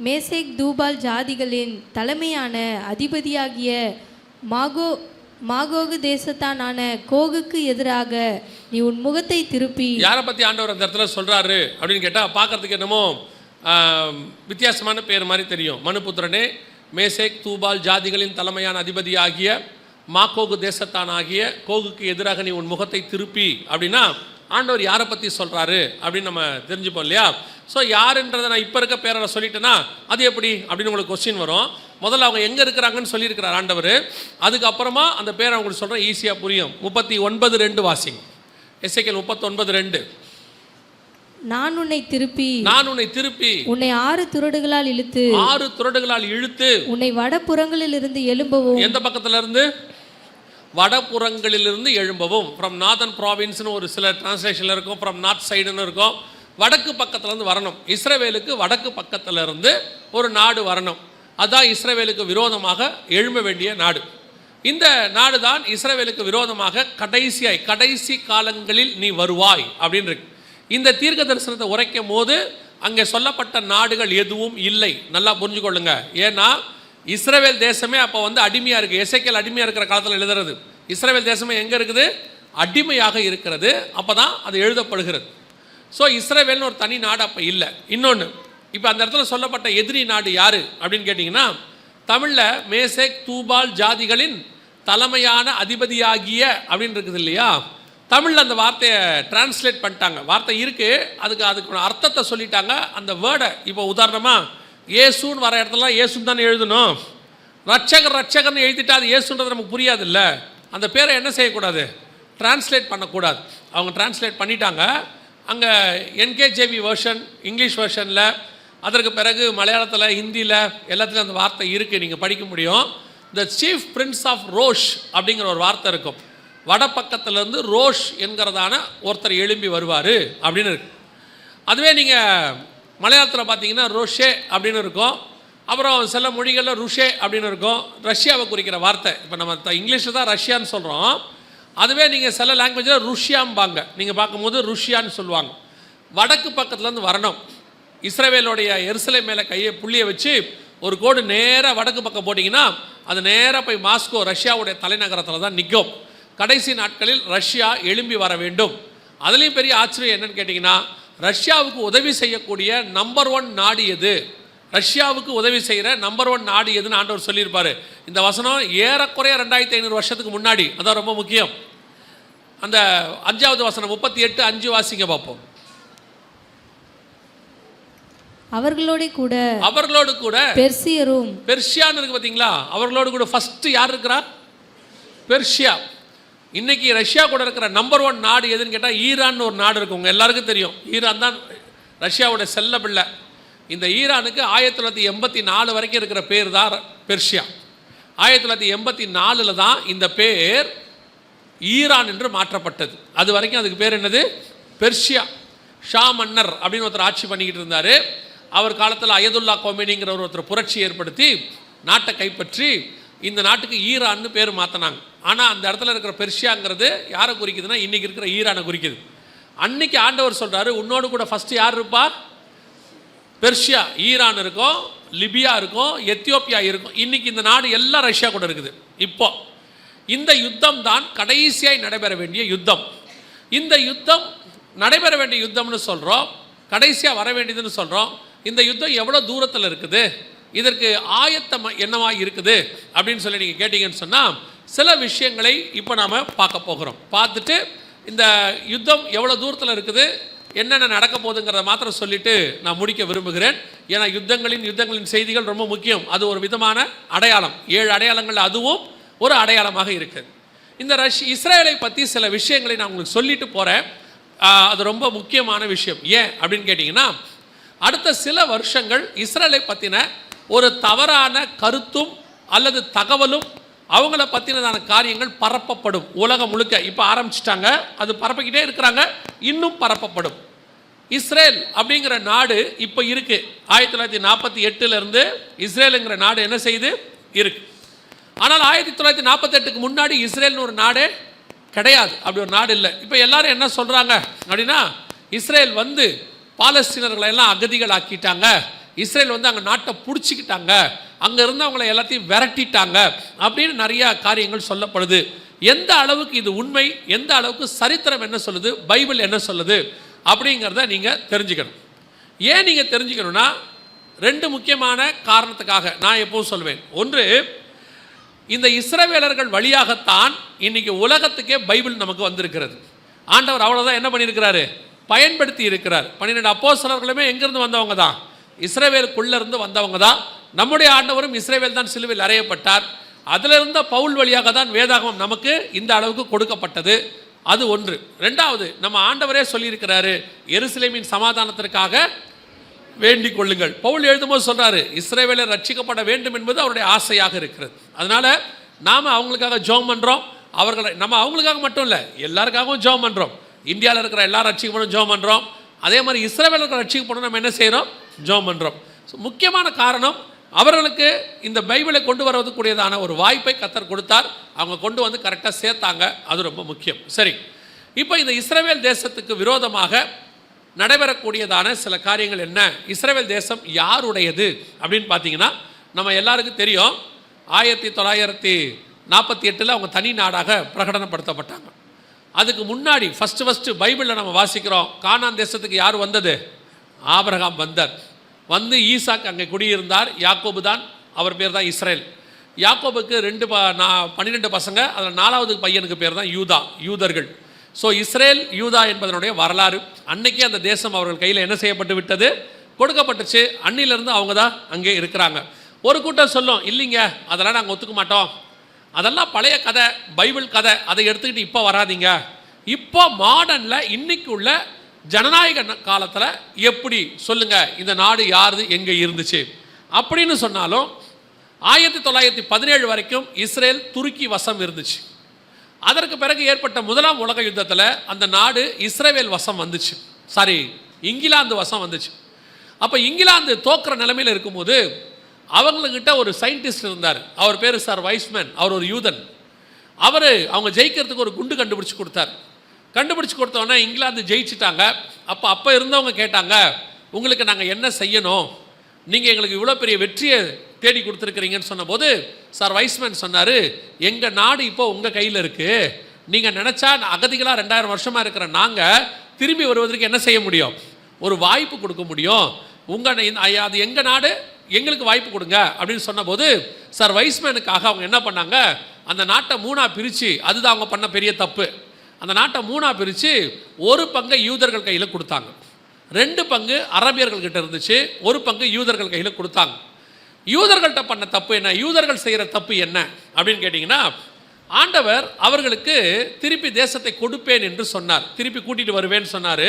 A: மேசேக் தூபால் ஜாதிகளின் தலைமையான அதிபதியாகிய மாகோகு தேசத்தானான கோகுக்கு எதிராக நீ உன் முகத்தை திருப்பி. யாரை பற்றி ஆண்டவர் அந்த இடத்துல சொல்கிறாரு அப்படின்னு கேட்டால் பார்க்கறதுக்கு என்னமோ வித்தியாசமான பேர் மாதிரி தெரியும். மனுபுத்திரனே, மேசேக் தூபால் ஜாதிகளின் தலைமையான அதிபதியாகிய மாகோகு தேசத்தானாகிய கோகுக்கு எதிராக நீ உன் முகத்தை திருப்பி அப்படின்னா ஆண்டவர் யாரை பற்றி சொல்கிறாரு அப்படின்னு நம்ம தெரிஞ்சுப்போம் இல்லையா? ஸோ யாருன்றதை நான் இப்போ இருக்க பேரை சொல்லிட்டேன்னா அது எப்படி அப்படின்னு உங்களுக்கு கொஸ்டின் வரும். முதல்ல அவங்க எங்கே இருக்கிறாங்கன்னு சொல்லியிருக்கிறார் ஆண்டவர். அதுக்கப்புறமா அந்த பேரை அவங்களுக்கு சொல்கிறேன், ஈஸியாக புரியும். 39:2 வாசிங்க. எசேக்கியேல் 39:2. நான் உன்னை திருப்பி
B: உன்னை
A: 6 துறடுகளால் இழுத்து உன்னை வடபுறங்களிலிருந்து எழும்பவும்.
B: எந்த பக்கத்துல இருந்து? வடபுறங்களிலிருந்து எழும்பவும். ஃப்ரம் நார்தன் ப்ராவின்ஸ்னு ஒரு சில டிரான்ஸ்லேஷன்ல இருக்கும், ஃப்ரம் நார்த் சைடுன்னு இருக்கும். வடக்கு பக்கத்துல இருந்து வரணும். இஸ்ரவேலுக்கு வடக்கு பக்கத்துல இருந்து ஒரு நாடு வரணும். அதான் இஸ்ரவேலுக்கு விரோதமாக எழும்ப வேண்டிய நாடு. இந்த நாடு தான் இஸ்ரவேலுக்கு விரோதமாக கடைசி காலங்களில் நீ வருவாய் அப்படின்னு இருக்கு. இந்த தீர்க்க தரிசனத்தை உரைக்கும் போது அங்கே சொல்லப்பட்ட நாடுகள் எதுவும் இல்லை. நல்லா புரிஞ்சுக்கொள்ளுங்க. ஏன்னா இஸ்ரவேல் தேசமே அப்போ அடிமையாக இருக்குது. எசேக்கியேல் அடிமையாக இருக்கிற காலத்தில் எழுதுறது. இஸ்ரவேல் தேசமே எங்கே இருக்குது? அடிமையாக இருக்கிறது. அப்போ தான் அது எழுதப்படுகிறது. ஸோ இஸ்ரவேல்னு ஒரு தனி நாடு அப்போ இல்லை. இன்னொன்று, இப்போ அந்த இடத்துல சொல்லப்பட்ட எதிரி நாடு யார் அப்படின்னு கேட்டிங்கன்னா, தமிழில் மேசேக் தூபால் ஜாதிகளின் தலைமையான அதிபதியாகிய அப்படின்னு இருக்குது இல்லையா? தமிழில் அந்த வார்த்தையை டிரான்ஸ்லேட் பண்ணிட்டாங்க. வார்த்தை இருக்குது, அதுக்கு அர்த்தத்தை சொல்லிட்டாங்க. அந்த வேர்டை இப்போ உதாரணமாக இயேசுன்னு வர இடத்துலலாம் இயேசுன்னு தானே எழுதணும். ரட்சகர்னு எழுதிட்டா அது இயேசுன்றது நமக்கு புரியாது இல்லை. அந்த பேரை என்ன செய்யக்கூடாது? டிரான்ஸ்லேட் பண்ணக்கூடாது. அவங்க டிரான்ஸ்லேட் பண்ணிட்டாங்க. அங்கே என்கேஜேவி வெர்ஷன், இங்கிலீஷ் வெர்ஷனில், அதற்கு பிறகு மலையாளத்தில், ஹிந்தியில் எல்லாத்துலேயும் அந்த வார்த்தை இருக்குது, நீங்கள் படிக்க முடியும். த சீஃப் பிரின்ஸ் ஆஃப் ரோஷ் அப்படிங்கிற ஒரு வார்த்தை இருக்கும். வடப்பக்கத்திலேருந்து ரோஷ் என்கிறதான ஒருத்தர் எழும்பி வருவார் அப்படின்னு இருக்கு. அதுவே நீங்கள் மலையாளத்தில் பார்த்தீங்கன்னா ரோஷே அப்படின்னு இருக்கும். அப்புறம் சில மொழிகளில் ருஷே அப்படின்னு இருக்கும். ரஷ்யாவை குறிக்கிற வார்த்தை. இப்போ நம்ம இங்கிலீஷில் தான் ரஷ்யான்னு சொல்கிறோம். அதுவே நீங்கள் சில லாங்குவேஜில் ருஷ்யாம்பாங்க. நீங்கள் பார்க்கும்போது ருஷ்யான்னு சொல்லுவாங்க. வடக்கு பக்கத்துலேருந்து வரணும். இஸ்ரவேலுடைய எருசலேம் மேலே புள்ளியை வச்சு ஒரு கோடு நேராக வடக்கு பக்கம் போட்டிங்கன்னா அது நேராக போய் மாஸ்கோ, ரஷ்யாவுடைய தலைநகரத்தில் தான் நிற்கும். கடைசி நாட்களில் ரஷ்யா எழும்பி வர வேண்டும். அதுலேயும் பெரிய ஆச்சரியம் என்னன்னு கேட்டிங்கன்னா, ரஷ்யாவுக்கு உதவி செய்யக்கூடிய நம்பர் 1 நாடு எது? ரஷ்யாவுக்கு உதவி செய்கிற நம்பர் 1 நாடு எதுன்னு ஆண்டவர் சொல்லியிருப்பார். இந்த வசனம் ஏறக்குறைய 2500 வருஷத்துக்கு முன்னாடி. அதான் ரொம்ப முக்கியம். அந்த 5வது வசனம் 38:5 வாசிங்க பார்ப்போம். அவர்களோடு கூட
A: பெர்சியரும்,
B: பெர்ஷியான்னு இருக்கு பார்த்தீங்களா, அவர்களோடு கூட ஃபர்ஸ்ட் யார் இருக்கிறா? பெர்ஷியா. இன்னைக்கு ரஷ்யா கூட இருக்கிற நம்பர் 1 நாடு எதுன்னு கேட்டால் ஈரான் ஒரு நாடு இருக்கு. உங்க எல்லாருக்கும் தெரியும், ஈரான் தான் ரஷ்யாவோட செல்ல பிள்ளை. இந்த ஈரானுக்கு 1984 வரைக்கும் இருக்கிற பேர் தான் பெர்ஷியா. 1984 தான் இந்த பேர் ஈரான் என்று மாற்றப்பட்டது. அது வரைக்கும் அதுக்கு பேர் என்னது? பெர்ஷியா. ஷா மன்னர் அப்படின்னு ஒருத்தர் ஆட்சி பண்ணிக்கிட்டு இருந்தார். அவர் காலத்தில் அயதுல்லா கொமேனிங்கிற ஒருத்தர் புரட்சி ஏற்படுத்தி நாட்டை கைப்பற்றி இந்த நாட்டுக்கு ஈரான்னு பேர் மாற்றினாங்க. ஆனால் அந்த இடத்துல இருக்கிற பெர்ஷியாங்கிறது யாரை குறிக்குதுன்னா இன்றைக்கி இருக்கிற ஈரானை குறிக்குது. அன்னைக்கு ஆண்டவர் சொல்கிறாரு, உன்னோடு கூட ஃபஸ்ட்டு யார் இருப்பா? பெர்ஷியா. ஈரான் இருக்கும், லிபியா இருக்கும், எத்தியோப்பியா இருக்கும். இன்றைக்கி இந்த நாடு எல்லாம் ரஷ்யா கூட இருக்குது. இப்போ இந்த யுத்தம் தான் கடைசியாய் நடைபெற வேண்டிய யுத்தம். இந்த யுத்தம் நடைபெற வேண்டிய யுத்தம்னு சொல்கிறோம், கடைசியாக வர வேண்டியதுன்னு சொல்கிறோம். இந்த யுத்தம் எவ்வளோ தூரத்தில் இருக்குது, இதற்கு ஆயத்தம் என்னவாக இருக்குது அப்படின்னு சொல்லி நீங்கள் கேட்டிங்கன்னு சொன்னால் சில விஷயங்களை இப்போ நாம் பார்க்க போகிறோம். பார்த்துட்டு இந்த யுத்தம் எவ்வளோ தூரத்தில் இருக்குது, என்னென்ன நடக்க போகுதுங்கிறத மாத்திரம் சொல்லிவிட்டு நான் முடிக்க விரும்புகிறேன். ஏன்னா யுத்தங்களின் செய்திகள் ரொம்ப முக்கியம். அது ஒரு விதமான அடையாளம். 7 அடையாளங்கள் அதுவும் ஒரு அடையாளமாக இருக்குது. இந்த இஸ்ரேலை பற்றி சில விஷயங்களை நான் உங்களுக்கு சொல்லிட்டு போகிறேன். அது ரொம்ப முக்கியமான விஷயம். ஏன் அப்படின்னு கேட்டிங்கன்னா, அடுத்த சில வருஷங்கள் இஸ்ரேலை பற்றின ஒரு தவறான கருத்தும் அல்லது தகவலும் அவங்கள பற்றினதான காரியங்கள் பரப்பப்படும். உலகம் முழுக்க இப்போ ஆரம்பிச்சிட்டாங்க, அது பரப்பிக்கிட்டே இருக்கிறாங்க, இன்னும் பரப்பப்படும். இஸ்ரேல் அப்படிங்கிற நாடு இப்போ இருக்குது. 1948 இஸ்ரேலுங்கிற நாடு என்ன செய்து இருக்கு. ஆனால் 1948க்கு முன்னாடி இஸ்ரேல்னு ஒரு நாடே கிடையாது. அப்படி ஒரு நாடு இல்லை. இப்போ எல்லாரும் என்ன சொல்கிறாங்க அப்படின்னா, இஸ்ரேல் வந்து பாலஸ்தீனர்களை எல்லாம் அகதிகள் ஆக்கிட்டாங்க, இஸ்ரேல் வந்து அங்கே நாட்டை பிடிச்சிக்கிட்டாங்க, அங்கே இருந்தவங்களை எல்லாத்தையும் விரட்டிட்டாங்க அப்படின்னு நிறையா காரியங்கள் சொல்லப்படுது. எந்த அளவுக்கு இது உண்மை, எந்த அளவுக்கு சரித்திரம் என்ன சொல்லுது, பைபிள் என்ன சொல்லுது அப்படிங்கிறத நீங்கள் தெரிஞ்சுக்கணும். ஏன் நீங்கள் தெரிஞ்சுக்கணும்னா 2 முக்கியமான காரணத்துக்காக நான் எப்போவும் சொல்வேன். ஒன்று, இந்த இஸ்ரவேலர்கள் வழியாகத்தான் இன்னைக்கு உலகத்துக்கே பைபிள் நமக்கு வந்திருக்கிறது. ஆண்டவர் அவ்வளோதான் என்ன பண்ணியிருக்கிறாரு, பயன்படுத்தி இருக்கிறார். 12 அப்போஸ்தலர்களுமே எங்கிருந்து வந்தவங்க தான்? இஸ்ரவேலுக்குள்ளே இருந்து வந்தவங்க தான். நம்முடைய ஆண்டவரும் இஸ்ரவேல் தான் சிலுவையில் அறையப்பட்டார். அதில் இருந்த பவுல் வழியாக தான் வேதாகமம் நமக்கு இந்த அளவுக்கு கொடுக்கப்பட்டது. அது ஒன்று. 2வது, நம்ம ஆண்டவரே சொல்லியிருக்கிறாரு, எருசலேமின் சமாதானத்திற்காக வேண்டிக் கொள்ளுங்கள். பவுல் எழுதும்போது சொல்கிறாரு, இஸ்ரவேலர் ரட்சிக்கப்பட வேண்டும் என்பது அவருடைய ஆசையாக இருக்கிறது. அதனால் நாம் அவங்களுக்காக ஜெபம் பண்ணுறோம். நம்ம அவங்களுக்காக மட்டும் இல்லை, எல்லாருக்காகவும் ஜெபம் பண்ணுறோம். இந்தியாவில் இருக்கிற எல்லாரும் ரட்சிக்கப்படும் ஜெபம் பண்ணுறோம். அதே மாதிரி இஸ்ரவேலர்கள் ரட்சிக்கப்படும் நம்ம என்ன செய்கிறோம், ஜெபம் பண்ணுறோம். ஸோ முக்கியமான காரணம், அவர்களுக்கு இந்த பைபிளை கொண்டு வரதுக்கூடியதான ஒரு வாய்ப்பை கர்த்தர் கொடுத்தார். அவங்க கொண்டு வந்து கரெக்டாக சேர்த்தாங்க. அது ரொம்ப முக்கியம். சரி, இப்போ இந்த இஸ்ரவேல் தேசத்துக்கு விரோதமாக நடைபெறக்கூடியதான சில காரியங்கள் என்ன, இஸ்ரவேல் தேசம் யாருடையது அப்படின்னு பார்த்தீங்கன்னா, நம்ம எல்லாருக்கும் தெரியும், 1948 அவங்க தனி நாடாக பிரகடனப்படுத்தப்பட்டாங்க. அதுக்கு முன்னாடி ஃபஸ்ட்டு பைபிளில் நம்ம வாசிக்கிறோம், கானான் தேசத்துக்கு யார் வந்தது? ஆபிரகாம் வந்தார். வந்து ஈசாக் அங்கே குடியிருந்தார். யாக்கோபு தான் அவர் பேர் தான் இஸ்ரேல். யாக்கோபுக்கு 12 பசங்க, அதில் 4வது பையனுக்கு பேர் தான் யூதர்கள். ஸோ இஸ்ரேல் யூதா என்பதனுடைய வரலாறு. அன்னைக்கே அந்த தேசம் அவர்கள் கையில் என்ன செய்யப்பட்டு விட்டது, கொடுக்கப்பட்டுச்சு. அன்னிலிருந்து அவங்க தான் அங்கே இருக்கிறாங்க. ஒரு கூட்டம் சொல்லும், இல்லைங்க அதெல்லாம் நாங்கள் ஒத்துக்க மாட்டோம், அதெல்லாம் பழைய கதை, பைபிள் கதை, அதை எடுத்துக்கிட்டு இப்போ வராதிங்க. இப்போ மாடர்னில் இன்னைக்கு உள்ள ஜனநாயக காலத்தில் எப்படி சொல்லுங்கள் இந்த நாடு யாருது எங்கே இருந்துச்சு அப்படின்னு சொன்னாலும் 1917 வரைக்கும் இஸ்ரேல் துருக்கி வசம் இருந்துச்சு. அதற்கு பிறகு ஏற்பட்ட 1ஆம் உலக யுத்தத்தில் அந்த நாடு இஸ்ரேல் வசம் வந்துச்சு, இங்கிலாந்து வசம் வந்துச்சு. அப்போ இங்கிலாந்து தோக்குற நிலைமையில் இருக்கும்போது அவங்கக்கிட்ட ஒரு சயின்டிஸ்ட் இருந்தார். அவர் பேர் சார் வைஸ்மேன். அவர் ஒரு யூதன். அவங்க ஜெயிக்கிறதுக்கு ஒரு குண்டு கண்டுபிடிச்சி கொடுத்தோன்னே இங்கிலாந்து ஜெயிச்சிட்டாங்க. அப்போ இருந்தவங்க கேட்டாங்க, உங்களுக்கு நாங்கள் என்ன செய்யணும், நீங்கள் எங்களுக்கு இவ்வளோ பெரிய வெற்றியை தேடி கொடுத்துருக்குறீங்கன்னு சொன்னபோது சார் வைஸ்மேன் சொன்னார், எங்கள் நாடு இப்போ உங்கள் கையில் இருக்குது, நீங்கள் நினச்சா அகதிகளாக 2000 வருஷமாக இருக்கிற நாங்கள் திரும்பி வருவதற்கு என்ன செய்ய முடியும், ஒரு வாய்ப்பு கொடுக்க முடியும். அது எங்கள் நாடு, எங்களுக்கு வாய்ப்பு கொடுங்க அப்படின்னு சொன்னபோது சார் வைஸ்மேனுக்காக அவங்க என்ன பண்ணாங்க, அந்த நாட்டை 3ஆக பிரித்து, அதுதான் அவங்க பண்ண பெரிய தப்பு, அந்த நாட்டை 3ஆக பிரித்து ஒரு பங்கை யூதர்கள் கையில் கொடுத்தாங்க, 2 பங்கு அரபியர்கள் கிட்ட இருந்துச்சு, ஒரு பங்கு யூதர்கள் கையில் கொடுத்தாங்க. யூதர்கள்ட்ட பண்ண தப்பு என்ன, யூதர்கள் செய்கிற தப்பு என்ன அப்படின்னு கேட்டிங்கன்னா, ஆண்டவர் அவர்களுக்கு திருப்பி தேசத்தை கொடுப்பேன் என்று சொன்னார், திருப்பி கூட்டிகிட்டு வருவேன்னு சொன்னார்.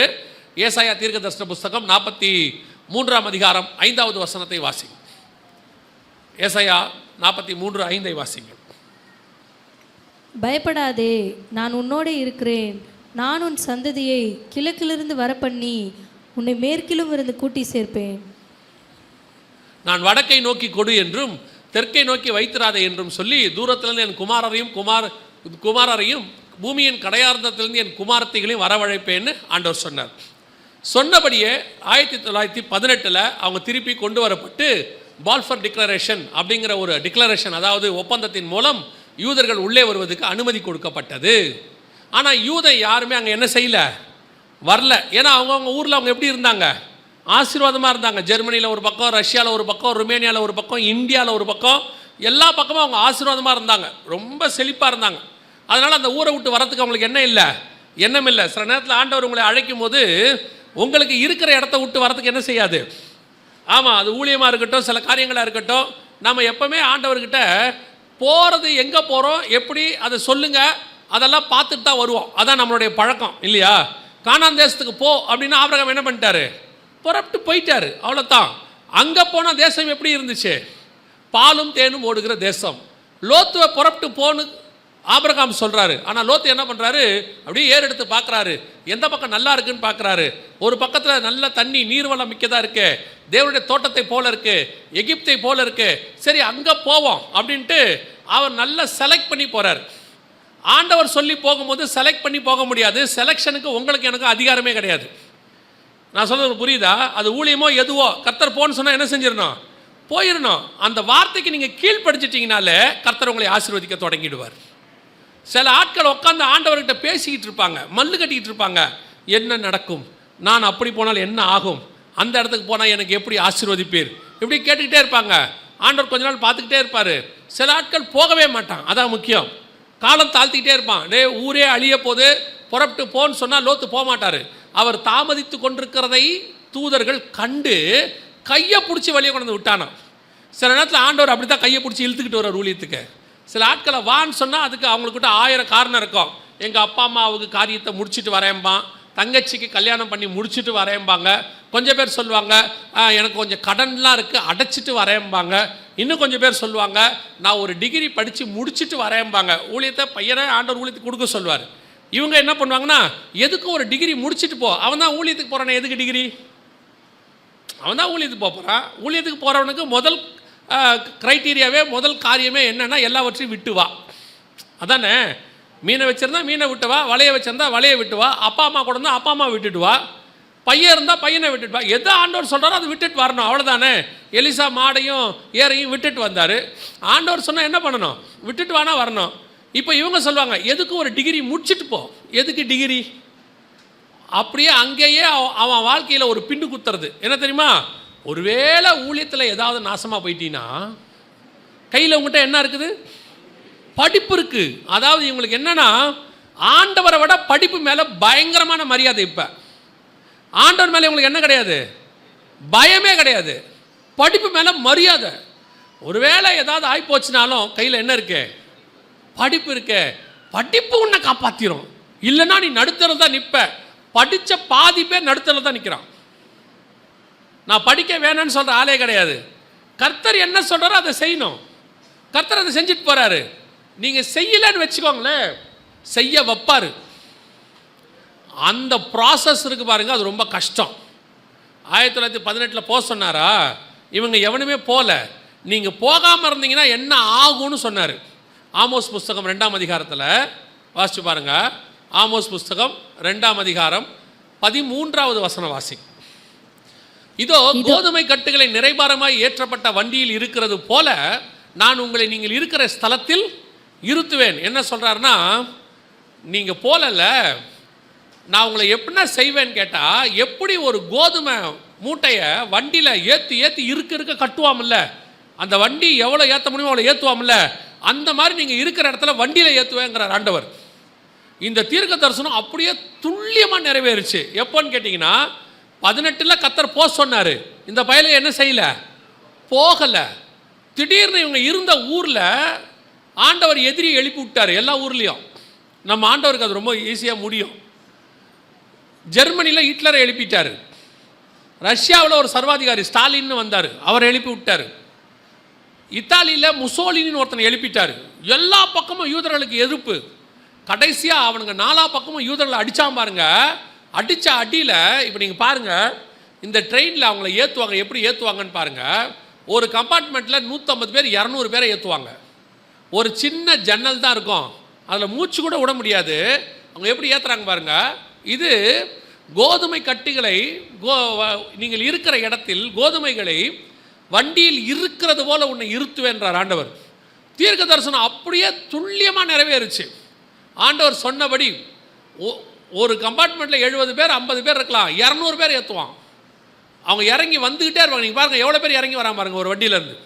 B: ஏசாயா தீர்க்கதரிசன புஸ்தகம் 43ஆம் அதிகாரம் 5வது வசனத்தை வாசிங்க. ஏசாயா 43:5 வாசிங்க.
A: பயப்படாதே, நான் உன்னோடு இருக்கிறேன், நான் உன் சந்ததியை கிழக்கிலிருந்து வரப்பண்ணி உன்னை மேற்கிலும் இருந்து கூட்டி சேர்ப்பேன்.
B: நான் வடக்கை நோக்கி கொடு என்றும் தெற்கை நோக்கி வைத்திராதே என்றும் சொல்லி, தூரத்திலிருந்து என் குமாரரையும் பூமியின் கடையார்ந்தத்திலிருந்து என் குமாரத்திகளையும் வரவழைப்பேன்னு ஆண்டவர் சொன்னார். சொன்னபடியே 1918 அவங்க திருப்பி கொண்டு வரப்பட்டு பால்ஃபர் டிக்ளரேஷன் அப்படிங்கிற ஒரு டிக்ளரேஷன், அதாவது ஒப்பந்தத்தின் மூலம் யூதர்கள் உள்ளே வருவதற்கு அனுமதி கொடுக்கப்பட்டது. ஆனால் யூதன் யாருமே அங்கே என்ன செய்யல, வரல. ஏன்னா அவங்கவுங்க ஊரில் அவங்க எப்படி இருந்தாங்க, ஆசீர்வாதமாக இருந்தாங்க. ஜெர்மனியில் ஒரு பக்கம், ரஷ்யாவில் ஒரு பக்கம், ருமேனியாவில் ஒரு பக்கம், இந்தியாவில் ஒரு பக்கம், எல்லா பக்கமும் அவங்க ஆசீர்வாதமாக இருந்தாங்க, ரொம்ப செழிப்பாக இருந்தாங்க. அதனால் அந்த ஊரை விட்டு வரத்துக்கு அவங்களுக்கு என்ன இல்லை, எண்ணம் இல்லை. சில நேரத்தில் ஆண்டவர் உங்களை அழைக்கும் போது உங்களுக்கு இருக்கிற இடத்த விட்டு வரத்துக்கு என்ன செய்யாது. ஆமாம், அது ஊழியமாக இருக்கட்டும், சில காரியங்களாக இருக்கட்டும், நம்ம எப்போவுமே ஆண்டவர்கிட்ட போகிறது, எங்கே போகிறோம், எப்படி, அதை சொல்லுங்கள், அதெல்லாம் பார்த்துட்டு தான் வருவோம். அதான் நம்மளுடைய பழக்கம் இல்லையா. கானான் தேசத்துக்கு போ அப்படின்னா ஆபிரகாம் என்ன பண்ணிட்டாரு, புறப்பட்டு போயிட்டாரு, அவ்வளோதான். அங்கே போனால் தேசம் எப்படி இருந்துச்சு, பாலும் தேனும் ஓடுகிற தேசம். லோத்துவை புறப்பட்டு போன்னு ஆபிரகாம் சொல்கிறாரு. ஆனால் லோத்து என்ன பண்ணுறாரு, அப்படியே ஏறு எடுத்து பார்க்குறாரு, எந்த பக்கம் நல்லா இருக்குன்னு பார்க்குறாரு. ஒரு பக்கத்தில் நல்ல தண்ணி, நீர்வளம் மிக்கதாக இருக்கு, தேவனுடைய தோட்டத்தை போல இருக்கு, எகிப்தை போல இருக்கு, சரி அங்கே போவோம் அப்படின்ட்டு அவர் நல்லா செலக்ட் பண்ணி போகிறார். ஆண்டவர் சொல்லி போகும்போது செலக்ட் பண்ணி போக முடியாது. செலெக்ஷனுக்கு உங்களுக்கு எனக்கு அதிகாரமே கிடையாது. நான் சொல்கிறது புரியுதா? அது ஊழியமோ எதுவோ, கர்த்தர் போன்னு சொன்னால் என்ன செஞ்சிடணும், போயிடணும். அந்த வார்த்தைக்கு நீங்கள் கீழ்ப்படுத்திட்டீங்கனாலே கர்த்தர் உங்களை ஆசீர்வதிக்க தொடங்கிடுவார். சில ஆட்கள் உட்காந்து ஆண்டவர்கிட்ட பேசிக்கிட்டு இருப்பாங்க, மல்லு கட்டிக்கிட்டு இருப்பாங்க, என்ன நடக்கும், நான் அப்படி போனால் என்ன ஆகும், அந்த இடத்துக்கு போனால் எனக்கு எப்படி ஆசீர்வதிப்பீர், இப்படி கேட்டுக்கிட்டே இருப்பாங்க. ஆண்டவர் கொஞ்ச நாள் பார்த்துக்கிட்டே இருப்பார். சில ஆட்கள் போகவே மாட்டான், அதான் முக்கியம். காலம் தாழ்த்திக்கிட்டே இருப்பான். ஊரே அழிய போது புறப்பட்டு போன்னு சொன்னால் லோத்து போக மாட்டார். அவர் தாமதித்து கொண்டிருக்கிறதை தூதர்கள் கண்டு கையை பிடிச்சி வழியை கொண்டு வந்து விட்டானோ. சில நேரத்தில் ஆண்டவர் அப்படி தான் கையை பிடிச்சி இழுத்துக்கிட்டு வர்றார் ஊழியத்துக்கு. சில ஆட்களை வான்னு சொன்னால் அதுக்கு அவங்கக்கிட்ட 1000 காரணம் இருக்கும். எங்கள் அப்பா அம்மாவுக்கு காரியத்தை முடிச்சுட்டு வரேன்பான், தங்கச்சிக்கு கல்யாணம் பண்ணி முடிச்சுட்டு வரேன்பாங்க. கொஞ்சம் பேர் சொல்லுவாங்க எனக்கு கொஞ்சம் கடன்லாம் இருக்குது அடைச்சிட்டு வரேன்பாங்க. இன்னும் கொஞ்சம் பேர் சொல்லுவாங்க நான் ஒரு டிகிரி படித்து முடிச்சுட்டு வரேன்பாங்க. ஊழியத்தை பையனை ஆண்டவர் ஊழியத்துக்கு கொடுக்க சொல்லுவார். இவங்க என்ன பண்ணுவாங்கன்னா, எதுக்கு ஒரு டிகிரி முடிச்சுட்டு போ, அவன் தான் ஊழியத்துக்கு போகிறானே, எதுக்கு டிகிரி, அவன் தான் ஊழியத்துக்கு போகிறான். ஊழியத்துக்கு போகிறவனுக்கு முதல் க்ரைட்டீரியாவே, முதல் காரியமே என்னென்னா எல்லாவற்றையும் விட்டு வா. அதானே, மீனை வச்சுருந்தா மீனை விட்டு வா, வலையை வச்சுருந்தா வலையை விட்டு வா, அப்பா அம்மா கூட இருந்தால் அப்பா அம்மா விட்டுட்டு வா, பையன் இருந்தால் பையனை விட்டுட்டு வா. எதை ஆண்டவர் சொல்கிறாரோ அதை விட்டுட்டு வரணும், அவ்வளோதானே. எலிசா மாடையும் ஏரையும் விட்டுட்டு வந்தார். ஆண்டவர் சொன்னால் என்ன பண்ணணும், விட்டுட்டு வானா வரணும். இப்போ இவங்க சொல்லுவாங்க எதுக்கு ஒரு டிகிரி முடிச்சுட்டு போ, எதுக்கு டிகிரி, அப்படியே அங்கேயே அவன் வாழ்க்கையில் ஒரு பின்னு குத்துறது. என்ன தெரியுமா, ஒருவேளை ஊழியத்தில் ஏதாவது நாசமாக போயிட்டீங்கன்னா கையில் உங்கள்கிட்ட என்ன இருக்குது, படிப்பு இருக்குது. அதாவது இவங்களுக்கு என்னென்னா, ஆண்டவரை விட படிப்பு மேலே பயங்கரமான மரியாதை. இப்போ ஆண்டவர் மேலே இவங்களுக்கு என்ன கிடையாது, பயமே கிடையாது, படிப்பு மேலே மரியாதை. ஒருவேளை ஏதாவது ஆகிப்போச்சுனாலும் கையில் என்ன இருக்கு, படிப்பு இருக்கு. படிப்பு உன்னை காப்பாற்றிடும், இல்லைன்னா நீ நடுத்தரம் தான் நிற்ப. படித்த பாதி பேர் நடுத்தரம் தான் நிற்கிறான். நான் படிக்க வேணும்னு சொல்கிற ஆளே கிடையாது. கர்த்தர் என்ன சொல்கிறாரோ அதை செய்யணும். கர்த்தர் அதை செஞ்சுட்டு போகிறாரு. நீங்கள் செய்யலைன்னு வச்சுக்கோங்களேன், செய்ய வைப்பார். அந்த ப்ராசஸ் இருக்குது பாருங்கள், அது ரொம்ப கஷ்டம். 1918 போக சொன்னாரா, இவங்க எவனுமே போகல. நீங்கள் போகாமல் இருந்தீங்கன்னா என்ன ஆகும்னு சொன்னார். ஆமோஸ் புஸ்தகம் 2ஆம் அதிகாரத்தில் வாசிச்சு பாருங்கள். ஆமோஸ் புஸ்தகம் 2ஆம் அதிகாரம் 13வது வசனம் வாசி. இதோ கோதுமை கட்டுகளை நிறைபாரமாய் ஏற்றப்பட்ட வண்டியில் இருக்கிறது போல நான் உங்களை நீங்கள் இருக்கிற ஸ்தலத்தில் இருத்துவேன். என்ன சொல்கிறாருன்னா, நீங்கள் போலல்ல, நான் உங்களை எப்படின்னா செய்வேன்னு கேட்டால், எப்படி ஒரு கோதுமை மூட்டையை வண்டியில் ஏற்றி ஏற்றி இருக்க கட்டுவாமல்ல, அந்த வண்டி எவ்வளோ ஏற்ற முடியுமோ அவ்வளோ ஏற்றுவாமல்ல, அந்த மாதிரி நீங்கள் இருக்கிற இடத்துல வண்டியில் ஏற்றுவேங்கிறார் ஆண்டவர். இந்த தீர்க்க தரிசனம் அப்படியே துல்லியமாக நிறைவேறுச்சு. எப்போன்னு கேட்டிங்கன்னா 18 கர்த்தர் போக சொன்னார். இந்த பயலை என்ன செய்யலை, போகலை. திடீர்னு இவங்க இருந்த ஊரில் ஆண்டவர் எதிரி எழுப்பி விட்டார். எல்லா ஊர்லேயும் நம்ம ஆண்டவருக்கு அது ரொம்ப ஈஸியாக முடியும். ஜெர்மனியில் ஹிட்லரை எழுப்பிட்டார். ரஷ்யாவில் ஒரு சர்வாதிகாரி ஸ்டாலின்னு வந்தார், அவரை எழுப்பி விட்டார். இத்தாலியில் முசோலினின்னு ஒருத்தனை எழுப்பிட்டார். எல்லா பக்கமும் யூதர்களுக்கு எதிர்ப்பு. கடைசியாக அவனுங்க 4 பக்கமும் யூதர்களை அடித்தான் பாருங்க. அடித்த அடியில் இப்போ நீங்கள் பாருங்கள், இந்த ட்ரெயினில் அவங்கள ஏற்றுவாங்க, எப்படி ஏற்றுவாங்கன்னு பாருங்கள். ஒரு கம்பார்ட்மெண்ட்டில் 150 பேர் 200 பேரை ஏற்றுவாங்க. ஒரு சின்ன ஜன்னல் தான் இருக்கும், அதில் மூச்சு கூட விட முடியாது. அவங்க எப்படி ஏற்றுறாங்க பாருங்கள். இது கோதுமை கட்டிகளை நீங்கள் இருக்கிற இடத்தில் கோதுமைகளை வண்டியில் இருக்கிறது போல உன்னை இருத்துவேன்றார் ஆண்டவர். தீர்க்க தரிசனம் அப்படியே துல்லியமாக நிறைவேறுச்சு. ஆண்டவர் சொன்னபடி ஒரு கம்பார்ட்மெண்ட்டில் 70 பேர் 50 பேர் இருக்கலாம், 200 பேர் ஏற்றுவான். அவங்க இறங்கி வந்துக்கிட்டே இருப்பாங்க. நீங்கள் பாருங்கள் எவ்வளோ பேர் இறங்கி வரான் பாருங்கள் ஒரு வண்டியிலேருந்து.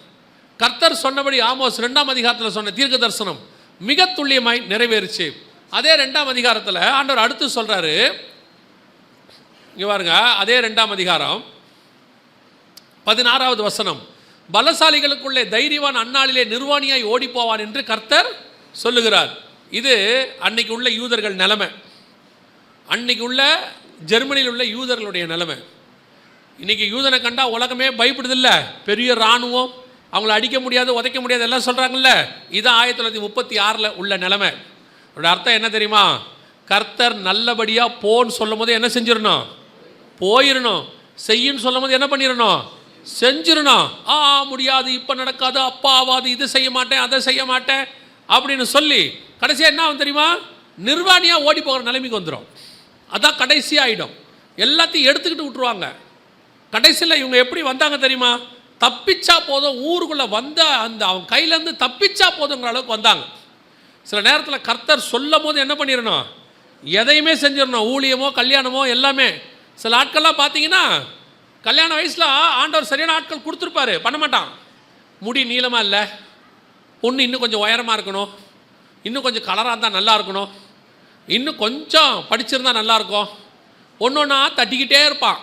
B: கர்த்தர் சொன்னபடி ஆமோஸ் 2ஆம் அதிகாரத்தில் சொன்ன தீர்க்க தரிசனம் மிக துல்லியமாய் நிறைவேறுச்சு. அதே 2ஆம் அதிகாரத்தில் ஆண்டவர் அடுத்து சொல்கிறாரு, இங்கே பாருங்க, அதே 2ஆம் அதிகாரம் 16வது வசனம், பலசாலிகளுக்குள்ளே தைரியவான் அந்நாளிலே நிர்வாணியாய் ஓடி போவான் என்று கர்த்தர் சொல்லுகிறார். இது அன்னைக்கு உள்ள யூதர்கள் நிலைமை, அன்னைக்கு உள்ள ஜெர்மனியில் உள்ள யூதர்களுடைய நிலைமை. இன்னைக்கு யூதனை கண்டா உலகமே பயப்படுதில்ல, பெரிய இராணுவம், அவங்கள அடிக்க முடியாது உதைக்க முடியாது எல்லாம் சொல்கிறாங்கல்ல. இதுதான் 1936 உள்ள நிலைமை. அதோட அர்த்தம் என்ன தெரியுமா? கர்த்தர் நல்லபடியாக போன்னு சொல்லும் போது என்ன செஞ்சிடணும், போயிடணும். செய்யுன்னு சொல்லும் போது என்ன பண்ணிடணும், செஞ்சிடணும். முடியாது, இப்போ நடக்காது, அப்பா ஆவாது, இது செய்ய மாட்டேன் அதை செய்ய மாட்டேன் அப்படின்னு சொல்லி கடைசியாக என்ன ஆகும் தெரியுமா, நிர்வாணியாக ஓடி போகிற நிலைமைக்கு வந்துடும். அதான் கடைசியாக ஆகிடும். எல்லாத்தையும் எடுத்துக்கிட்டு விட்டுருவாங்க. கடைசியில் இவங்க எப்படி வந்தாங்க தெரியுமா, தப்பிச்சா போதும், ஊருக்குள்ளே வந்த அந்த அவங்க கையிலேருந்து தப்பிச்சா போதுங்கிற அளவுக்கு வந்தாங்க. சில நேரத்தில் கர்த்தர் சொல்லும் போது என்ன பண்ணிடணும், எதையுமே செஞ்சிடணும். ஊழியமோ கல்யாணமோ எல்லாமே. சில ஆட்கள்லாம் பார்த்தீங்கன்னா கல்யாண வயசில் ஆண்டவர் சரியான ஆட்கள் கொடுத்துருப்பாரு, பண்ண மாட்டான். முடி நீளமாக இல்லை, பொண்ணு இன்னும் கொஞ்சம் உயரமாக இருக்கணும், இன்னும் கொஞ்சம் கலராக இருந்தால் நல்லா இருக்கணும், இன்னும் கொஞ்சம் படிச்சிருந்தா நல்லாயிருக்கும், ஒன்று ஒன்றா தட்டிக்கிட்டே இருப்பான்.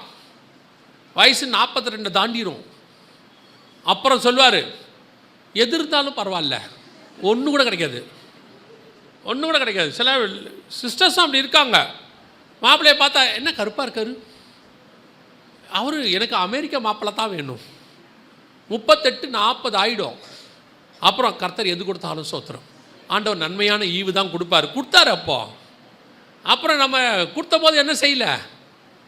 B: வயசு 42 தாண்டிடும். அப்புறம் சொல்லுவார், எது இருந்தாலும் பரவாயில்ல, ஒன்று கூட கிடைக்காது, ஒன்று கூட கிடைக்காது. சில சிஸ்டர்ஸும் அப்படி இருக்காங்க. மாப்பிள்ளையை பார்த்தா என்ன கருப்பாக இருக்காரு, அவர் எனக்கு அமெரிக்க மாப்பிள்ளை தான் வேணும். 38-40 ஆகிடும். அப்புறம் கர்த்தர் எது கொடுத்தாலும் சோத்திரம், ஆண்டவர் நன்மையான ஈவு தான் கொடுப்பார், கொடுத்தாரு. அப்புறம் நம்ம கொடுத்த போது என்ன செய்யலை,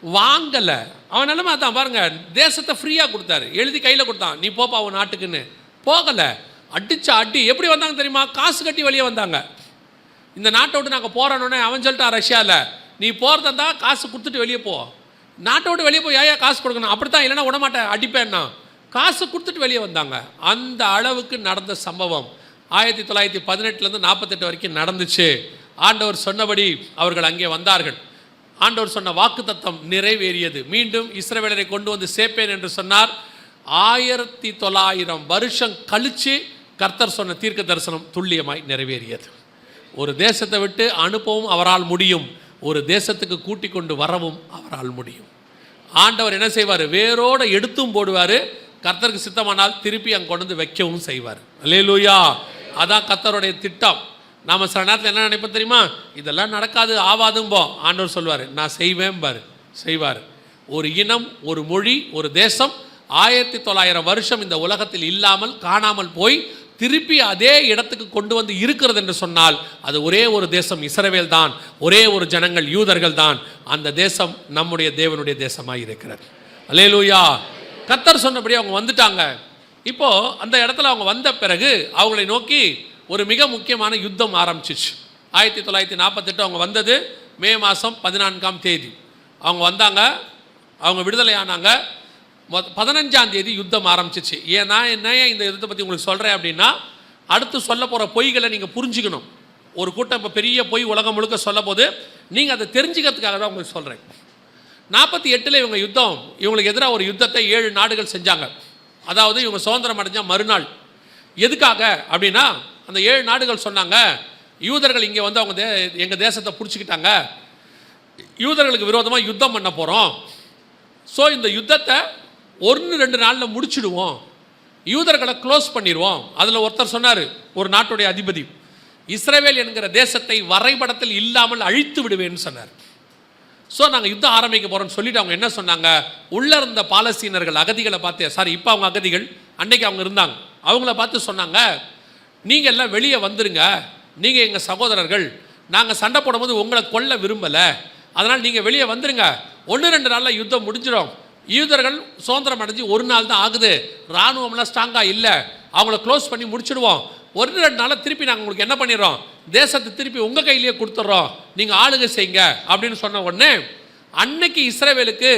B: வாங்கலை. அவன் நிலைமை அதான் பாருங்கள். தேசத்தை ஃப்ரீயாக கொடுத்தாரு, எழுதி கையில் கொடுத்தான், நீ போப்பா அவன் நாட்டுக்குன்னு. போகலை, அடிச்சா அடி. எப்படி வந்தாங்க தெரியுமா, காசு கட்டி வெளியே வந்தாங்க. இந்த நாட்டை விட்டு நாங்கள் போகிறோன்னே அவன் சொல்லிட்டான் ரஷ்யாவில், நீ போகிறதா இருந்தால் காசு கொடுத்துட்டு வெளியே போ. நாட்டை விட்டு வெளியே போய் ஏன் காசு கொடுக்கணும், அப்படி தான், இல்லைன்னா விடமாட்டேன் அடிப்பேன்னா. காசு கொடுத்துட்டு வெளியே வந்தாங்க. அந்த அளவுக்கு நடந்த சம்பவம் 1918 48 வரைக்கும் நடந்துச்சு. ஆண்டவர் சொன்னபடி அவர்கள் அங்கே வந்தார்கள். ஆண்டவர் சொன்ன வாக்குத்தத்தம் நிறைவேறியது. மீண்டும் இஸ்ரவேலரை கொண்டு வந்து சேர்ப்பேன் என்று சொன்னார். 1900 வருஷம் கழித்து கர்த்தர் சொன்ன தீர்க்க தரிசனம் துல்லியமாய் நிறைவேறியது. ஒரு தேசத்தை விட்டு அனுப்பவும் அவரால் முடியும், ஒரு தேசத்துக்கு கூட்டிக் கொண்டு வரவும் அவரால் முடியும். ஆண்டவர் என்ன செய்வார், வேரோடு எடுத்தும் போடுவார், கர்த்தருக்கு சித்தமானால் திருப்பி அங்கே கொண்டு வந்து வைக்கவும் செய்வார். அல்லேலூயா. அதான் கர்த்தருடைய திட்டம். நாம் சில நேரத்தில் என்ன நினைப்போம் தெரியுமா, இதெல்லாம் நடக்காது ஆவாதும்போ. ஆண்டவர் சொல்வார், நான் செய்வேன் பாரு, செய்வார். ஒரு இனம், ஒரு மொழி, ஒரு தேசம் 1900 வருஷம் இந்த உலகத்தில் இல்லாமல் காணாமல் போய் திருப்பி அதே இடத்துக்கு கொண்டு வந்து இருக்கிறது என்று சொன்னால் அது ஒரே ஒரு தேசம், இஸ்ரவேல் தான். ஒரே ஒரு ஜனங்கள், யூதர்கள் தான். அந்த தேசம் நம்முடைய தேவனுடைய தேசமாக இருக்கிறது. அல்லேலூயா. கர்த்தர் சொன்னபடி அவங்க வந்துட்டாங்க. இப்போது அந்த இடத்துல அவங்க வந்த பிறகு அவங்களை நோக்கி ஒரு மிக முக்கியமான யுத்தம் ஆரம்பிச்சிச்சு. 1948 அவங்க வந்தது மே மாதம் 14ஆம் தேதி அவங்க வந்தாங்க. அவங்க விடுதலை ஆனாங்க. 15ஆம் தேதி யுத்தம் ஆரம்பிச்சிச்சு. ஏன்னா என்ன இந்த யுத்தத்தை பற்றி உங்களுக்கு சொல்கிறேன் அப்படின்னா, அடுத்து சொல்ல போகிற பொய்களை நீங்கள் புரிஞ்சுக்கணும். ஒரு கூட்டம் இப்போ பெரிய பொய் உலகம் முழுக்க சொல்ல போது நீங்கள் அதை தெரிஞ்சுக்கிறதுக்காக தான் உங்களுக்கு சொல்கிறேன். 48 இவங்க யுத்தம், இவங்களுக்கு எதிராக ஒரு யுத்தத்தை 7 நாடுகள் செஞ்சாங்க. அதாவது இவங்க சுதந்திரம் அடைஞ்ச மறுநாள். எதுக்காக அப்படின்னா, அந்த 7 நாடுகள் சொன்னாங்க, யூதர்கள் இங்கே வந்து அவங்க எங்கள் தேசத்தை பிடிச்சிக்கிட்டாங்க, யூதர்களுக்கு விரோதமாக யுத்தம் பண்ண போகிறோம். ஸோ இந்த யுத்தத்தை 1-2 நாளில் முடிச்சுடுவோம், யூதர்களை க்ளோஸ் பண்ணிடுவோம். அதில் ஒருத்தர் சொன்னார், ஒரு நாட்டுடைய அதிபதி, இஸ்ரவேல் என்கிற தேசத்தை வரைபடத்தில் இல்லாமல் அழித்து விடுவேன்னு சொன்னார். ஸோ நாங்கள் யுத்தம் ஆரம்பிக்க போகிறோம்னு சொல்லிட்டு அவங்க என்ன சொன்னாங்க, உள்ளே இருந்த பாலஸ்தீனர்கள் அகதிகளை பார்த்து, சாரி இப்போ அவங்க அகதிகள், அன்னைக்கு அவங்க இருந்தாங்க, அவங்கள பார்த்து சொன்னாங்க, நீங்கள் எல்லாம் வெளியே வந்துருங்க, நீங்கள் எங்கள் சகோதரர்கள், நாங்கள் சண்டை போடும்போது உங்களை கொல்ல விரும்பலை, அதனால் நீங்கள் வெளியே வந்துருங்க, 1-2 நாளில் யுத்தம் முடிஞ்சிடும், யூதர்கள் சுதந்திரம் அடைஞ்சு 1 நாள் தான் ஆகுது, இராணுவம்லாம் ஸ்ட்ராங்காக இல்லை, அவங்கள க்ளோஸ் பண்ணி முடிச்சிடுவோம், 1-2 நாளில் திருப்பி நாங்கள் உங்களுக்கு என்ன பண்ணிடுறோம், தேசத்தை திருப்பி உங்கள் கையிலேயே கொடுத்துட்றோம், நீங்கள் ஆளுகை செய்யுங்க அப்படின்னு சொன்ன உடனே, அன்னைக்கு இஸ்ரவேலுக்கு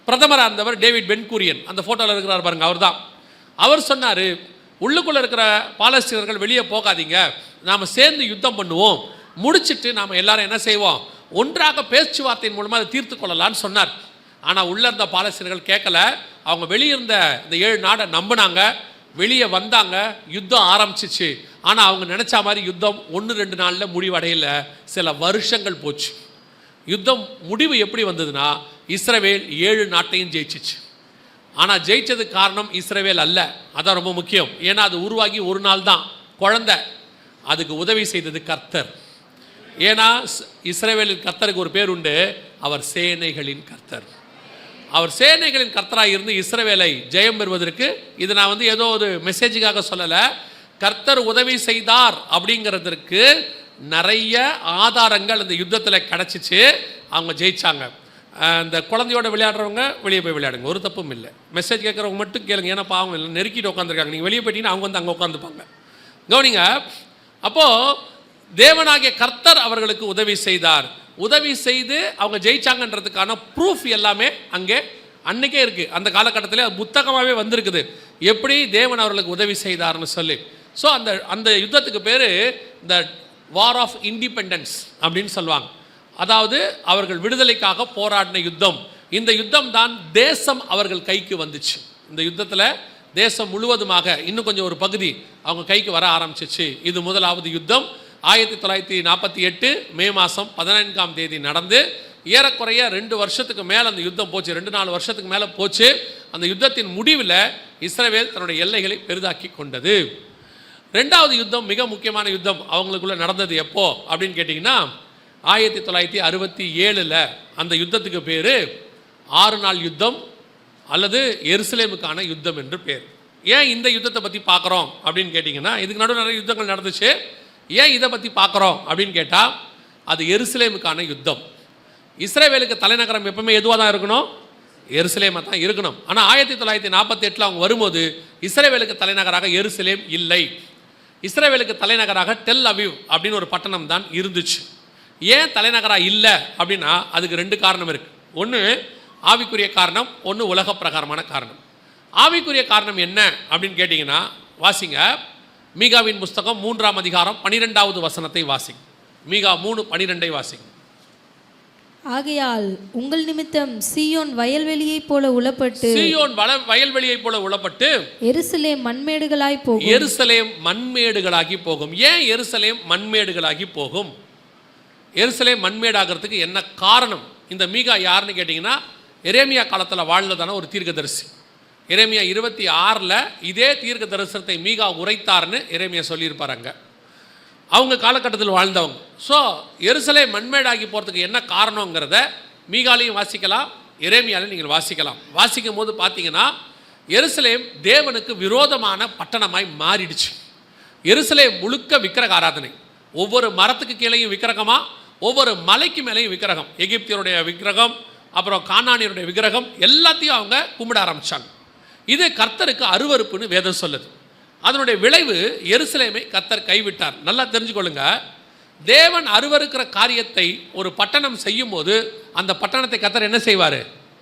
B: பிரதமராக இருந்தவர் டேவிட் பென்கூரியன், அந்த ஃபோட்டோவில் இருக்கிறார் பாருங்க, அவர் தான். அவர் சொன்னார், உள்ளுக்குள்ளே இருக்கிற பாலஸ்தீனர்கள் வெளியே போகாதீங்க, நாம் சேர்ந்து யுத்தம் பண்ணுவோம், முடிச்சுட்டு நாம் எல்லாரும் என்ன செய்வோம், ஒன்றாக பேச்சுவார்த்தையின் மூலமாக அதை தீர்த்து கொள்ளலான்னு சொன்னார். ஆனால் உள்ளே இருந்த பாலஸ்தீனர்கள் கேட்கல, அவங்க வெளியே இருந்த இந்த 7 நாடை நம்பினாங்க, வெளியே வந்தாங்க, யுத்தம் ஆரம்பிச்சிச்சு. ஆனால் அவங்க நினச்ச மாதிரி யுத்தம் 1-2 நாளில் முடிவடையில் சில வருஷங்கள் போச்சு. யுத்தம் முடிவு எப்படி வந்ததுன்னா, இஸ்ரவேல் 7 நாட்டையும் ஜெயிச்சிச்சு. ஆனால் ஜெயிச்சதுக்கு காரணம் இஸ்ரவேல் அல்ல, அதான் ரொம்ப முக்கியம். ஏன்னா அது உருவாகி 1 நாள் தான் குழந்தை, அதுக்கு உதவி செய்தது கர்த்தர். ஏன்னா இஸ்ரவேலின் கர்த்தருக்கு ஒரு பேர் உண்டு, அவர் சேனைகளின் கர்த்தர். அவர் சேனைகளின் கர்த்தராக இருந்து இஸ்ரவேலை ஜெயம் பெறுவதற்கு, இது நான் வந்து ஏதோ ஒரு மெசேஜுக்காக சொல்லலை, கர்த்தர் உதவி செய்தார் அப்படிங்கிறதுக்கு நிறைய ஆதாரங்கள் இந்த யுத்தத்தில் கிடச்சிச்சு. அவங்க ஜெயிச்சாங்க. இந்த குழந்தையோட விளையாடுறவங்க வெளியே போய் விளையாடுங்க, ஒரு தப்பும் இல்லை. மெசேஜ் கேட்குறவங்க மட்டும் கேளுங்க, ஏன்னா பாவம் இல்லை, நெருக்கிட்டு உட்காந்துருக்காங்க. நீங்கள் வெளியே போயிட்டீங்கன்னா அவங்க வந்து அங்கே உட்காந்துப்பாங்க. கவனிங்க, அப்போது தேவனாகிய கர்த்தர் அவர்களுக்கு உதவி செய்தார். உதவி செய்து அவங்க ஜெயிச்சாங்கன்றதுக்கான ப்ரூஃப் எல்லாமே அங்கே அன்னைக்கே இருக்குது. அந்த காலகட்டத்தில் அது புத்தகமாகவே வந்திருக்குது, எப்படி தேவன் அவர்களுக்கு உதவி செய்தார்னு சொல்லி. ஸோ அந்த யுத்தத்துக்கு பேர் த வார் ஆஃப் இண்டிபெண்டன்ஸ் அப்படின்னு சொல்லுவாங்க. அதாவது அவர்கள் விடுதலைக்காக போராடின யுத்தம். இந்த யுத்தம் தான் தேசம் அவர்கள் கைக்கு வந்துச்சு. இந்த யுத்தத்தில் தேசம் முழுவதுமாக இன்னும் கொஞ்சம் ஒரு பகுதி அவங்க கைக்கு வர ஆரம்பிச்சிச்சு. இது முதலாவது யுத்தம் 1948 மே மாதம் 14ஆம் தேதி நடந்து ஏறக்குறைய 2 வருஷத்துக்கு மேலே அந்த யுத்தம் போச்சு, 2-4 வருஷத்துக்கு மேலே போச்சு. அந்த யுத்தத்தின் முடிவில் இஸ்ரவேல் தன்னுடைய எல்லைகளை பெரிதாக்கி கொண்டது. 2வது யுத்தம் மிக முக்கியமான யுத்தம் அவங்களுக்குள்ள நடந்தது எப்போ அப்படின்னு கேட்டிங்கன்னா, 1967 அந்த யுத்தத்துக்கு பேர் 6 நாள் யுத்தம் அல்லது எருசலேமுக்கான யுத்தம் என்று பேர். ஏன் இந்த யுத்தத்தை பற்றி பார்க்குறோம் அப்படின்னு கேட்டிங்கன்னா, இதுக்கு நடுவில் நிறைய யுத்தங்கள் நடந்துச்சு, ஏன் இதை பற்றி பார்க்குறோம் அப்படின்னு கேட்டால், அது எருசலேமுக்கான யுத்தம். இஸ்ரவேலுக்கு தலைநகரம் எப்பவுமே எதுவாக தான் இருக்கணும், எருசலேமாக தான் இருக்கணும். ஆனால் 1948 அவங்க வரும்போது இஸ்ரவேலுக்கு தலைநகராக எருசலேம் இல்லை, இஸ்ரவேலுக்கு தலைநகராக டெல் அவிவ் அப்படின்னு ஒரு பட்டணம் தான் இருந்துச்சு. ஏன் தலைநகராக இல்லை அப்படின்னா, அதுக்கு 2 காரணம் இருக்குது. ஒன்று ஆவிக்குரிய காரணம், ஒன்று உலக பிரகாரமான காரணம். ஆவிக்குரிய காரணம் என்ன அப்படின்னு கேட்டிங்கன்னா, வாசிங்க மீகாவின் புஸ்தகம் 3ஆம் அதிகாரம் 12வது வசனத்தை வாசிங்க. மீகா 3:12 வாசிங்க.
A: ஆகையால் உங்கள் நிமித்தம் சீயோன் வயல்வெளியைப் போல உளப்பட்டு,
B: சீயோன் வயல்வெளியைப் போல உளப்பட்டு
A: எருசலேம் மண்மேடுகளாய் போகும்.
B: எருசலேம் மண்மேடுகளாகி போகும். ஏன் எருசலேம் மண்மேடுகளாகி போகும்? எருசலேம் மண்மேடாகிறதுக்கு என்ன காரணம்? இந்த மீகா யாருன்னு கேட்டிங்கன்னா, எரேமியா காலத்தில் வாழ்ந்ததான ஒரு தீர்க்கதரிசி. எரேமியா 26 இதே தீர்க்க தரிசனத்தை மீகா உரைத்தார்னு எரேமியா சொல்லியிருப்பாருங்க. அவங்க காலகட்டத்தில் வாழ்ந்தவங்க. ஸோ எருசலேம் மண்மேடாகி போகிறதுக்கு என்ன காரணங்கிறத மீகாலையும் வாசிக்கலாம், எரேமியாலையும் நீங்கள் வாசிக்கலாம். வாசிக்கும் போது பார்த்தீங்கன்னா, எருசலேம் தேவனுக்கு விரோதமான பட்டணமாய் மாறிடுச்சு. எருசலேம் முழுக்க விக்கிரக ஆராதனை, ஒவ்வொரு மரத்துக்கு கீழேயும் விக்கிரகமா, ஒவ்வொரு மலைக்கு மேலேயும் விக்கிரகம். எகிப்தியருடைய விக்கிரகம், அப்புறம் கானானியருடைய விக்கிரகம், எல்லாத்தையும் அவங்க கும்பிட ஆரம்பித்தாங்க. இது கர்த்தருக்கு அருவருப்புன்னு வேதம் சொல்லுது. அதனுடைய விளைவு எருசலேமை கர்த்தர் கைவிட்டார். நல்லா தெரிஞ்சுக்கொள்ளுங்க, தேவன் அருவருக்கிற காரியத்தை ஒரு பட்டணம் செய்யும் போது அந்த பட்டணத்தை கர்த்தர் என்ன செய்வார்?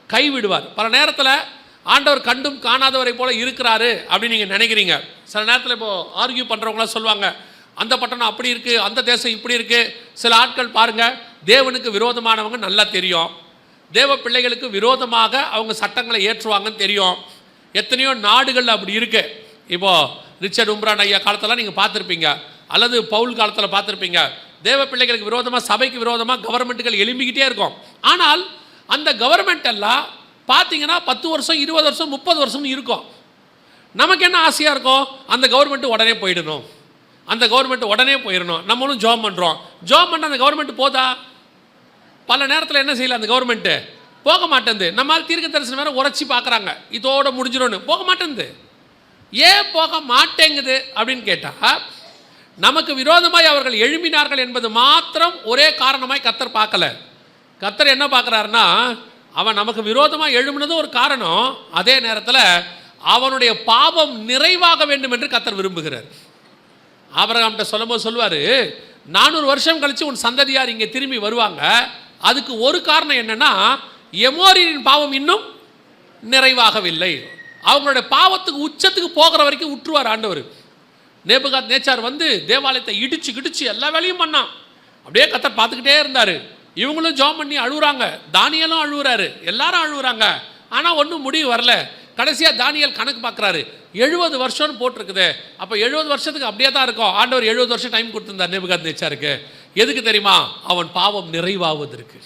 B: கைவிடுவார். பல நேரத்தில் ஆண்டவர் கண்டும் காணாதவரை போல இருக்கிறாரு அப்படின்னு நீங்கள் நினைக்கிறீங்க. சில நேரத்தில் இப்போது ஆர்கியூ பண்ணுறவங்களாம் சொல்லுவாங்க, அந்த பட்டணம் அப்படி இருக்குது, அந்த தேசம் இப்படி இருக்குது. சில ஆட்கள் பாருங்கள், தேவனுக்கு விரோதமானவங்க நல்லா தெரியும், தேவ பிள்ளைகளுக்கு விரோதமாக அவங்க சட்டங்களை ஏற்றுவாங்கன்னு தெரியும். எத்தனையோ நாடுகள் அப்படி இருக்கு. இப்போது ரிச்சர்ட் உம்ரான் ஐயா காலத்தெல்லாம் நீங்கள் பார்த்துருப்பீங்க, அல்லது பவுல் காலத்தில் பார்த்துருப்பீங்க. தேவ பிள்ளைகளுக்கு விரோதமாக, சபைக்கு விரோதமாக கவர்மெண்ட்டுகள் எழும்பிக்கிட்டே இருக்கும். ஆனால் அந்த கவர்மெண்ட் எல்லாம் பார்த்தீங்கன்னா 10 வருஷம் 20 வருஷம் 30 வருஷம் இருக்கும். நமக்கு என்ன ஆசையாக இருக்கும்? அந்த கவர்மெண்ட்டு உடனே போயிடணும், அந்த கவர்மெண்ட் உடனே போயிடணும். நம்மளும் ஜாப் பண்ணுறோம். ஜாப் பண்ண அந்த கவர்மெண்ட் போதா? பல நேரத்தில் என்ன செய்யல, அந்த கவர்மெண்ட்டு போக மாட்டேங்குது. நம்மால் தீர்க்க தரிசனம் வேறு உரைச்சி பார்க்குறாங்க, இதோட முடிஞ்சிடும்னு. போக மாட்டேங்குது. ஏன் போக மாட்டேங்குது அப்படின்னு கேட்டால், நமக்கு விரோதமாய் அவர்கள் எழும்பினார்கள் என்பது மாத்திரம் ஒரே காரணமாய் கர்த்தர் பார்க்கல. கர்த்தர் என்ன பார்க்குறாருன்னா, அவன் நமக்கு விரோதமாக எழும்பினதும் ஒரு காரணம், அதே நேரத்தில் அவனுடைய பாவம் நிறைவாக வேண்டும் என்று கர்த்தர் விரும்புகிறார். ஆபிரகாம்கிட்ட சொல்லும்போது சொல்லுவார், 400 வருஷம் கழித்து உன் சந்ததியார் இங்கே திரும்பி வருவாங்க. அதுக்கு ஒரு காரணம் என்னன்னா, எமோரியரின் பாவம் இன்னும் நிறைவாகவில்லை. அவங்களுடைய பாவத்துக்கு உச்சத்துக்கு போகிற வரைக்கும் விட்டுருவார் ஆண்டவர். நேபுகாத் நேச்சார் வந்து தேவாலயத்தை இடிச்சு கிடிச்சு எல்லா வேலையும் பண்ணான். அப்படியே கர்த்தர் பார்த்துக்கிட்டே இருந்தார். இவங்களும் ஜெபம் பண்ணி அழுகுறாங்க, தானியேலும் அழுகுறாரு, எல்லாரும் அழுகுறாங்க. ஆனால் ஒன்றும் முடிவு வரல. கடைசியாக தானியேல் கணக்கு பார்க்குறாரு, 70 வருஷம்னு போட்டிருக்குது. அப்போ 70 வருஷத்துக்கு அப்படியே தான் இருக்கும். ஆண்டவர் 70 வருஷம் டைம் கொடுத்துருந்தார் நேபுகாத் நேச்சாருக்கு. எதுக்கு தெரியுமா? அவன் பாவம் நிறைவாவதற்கு.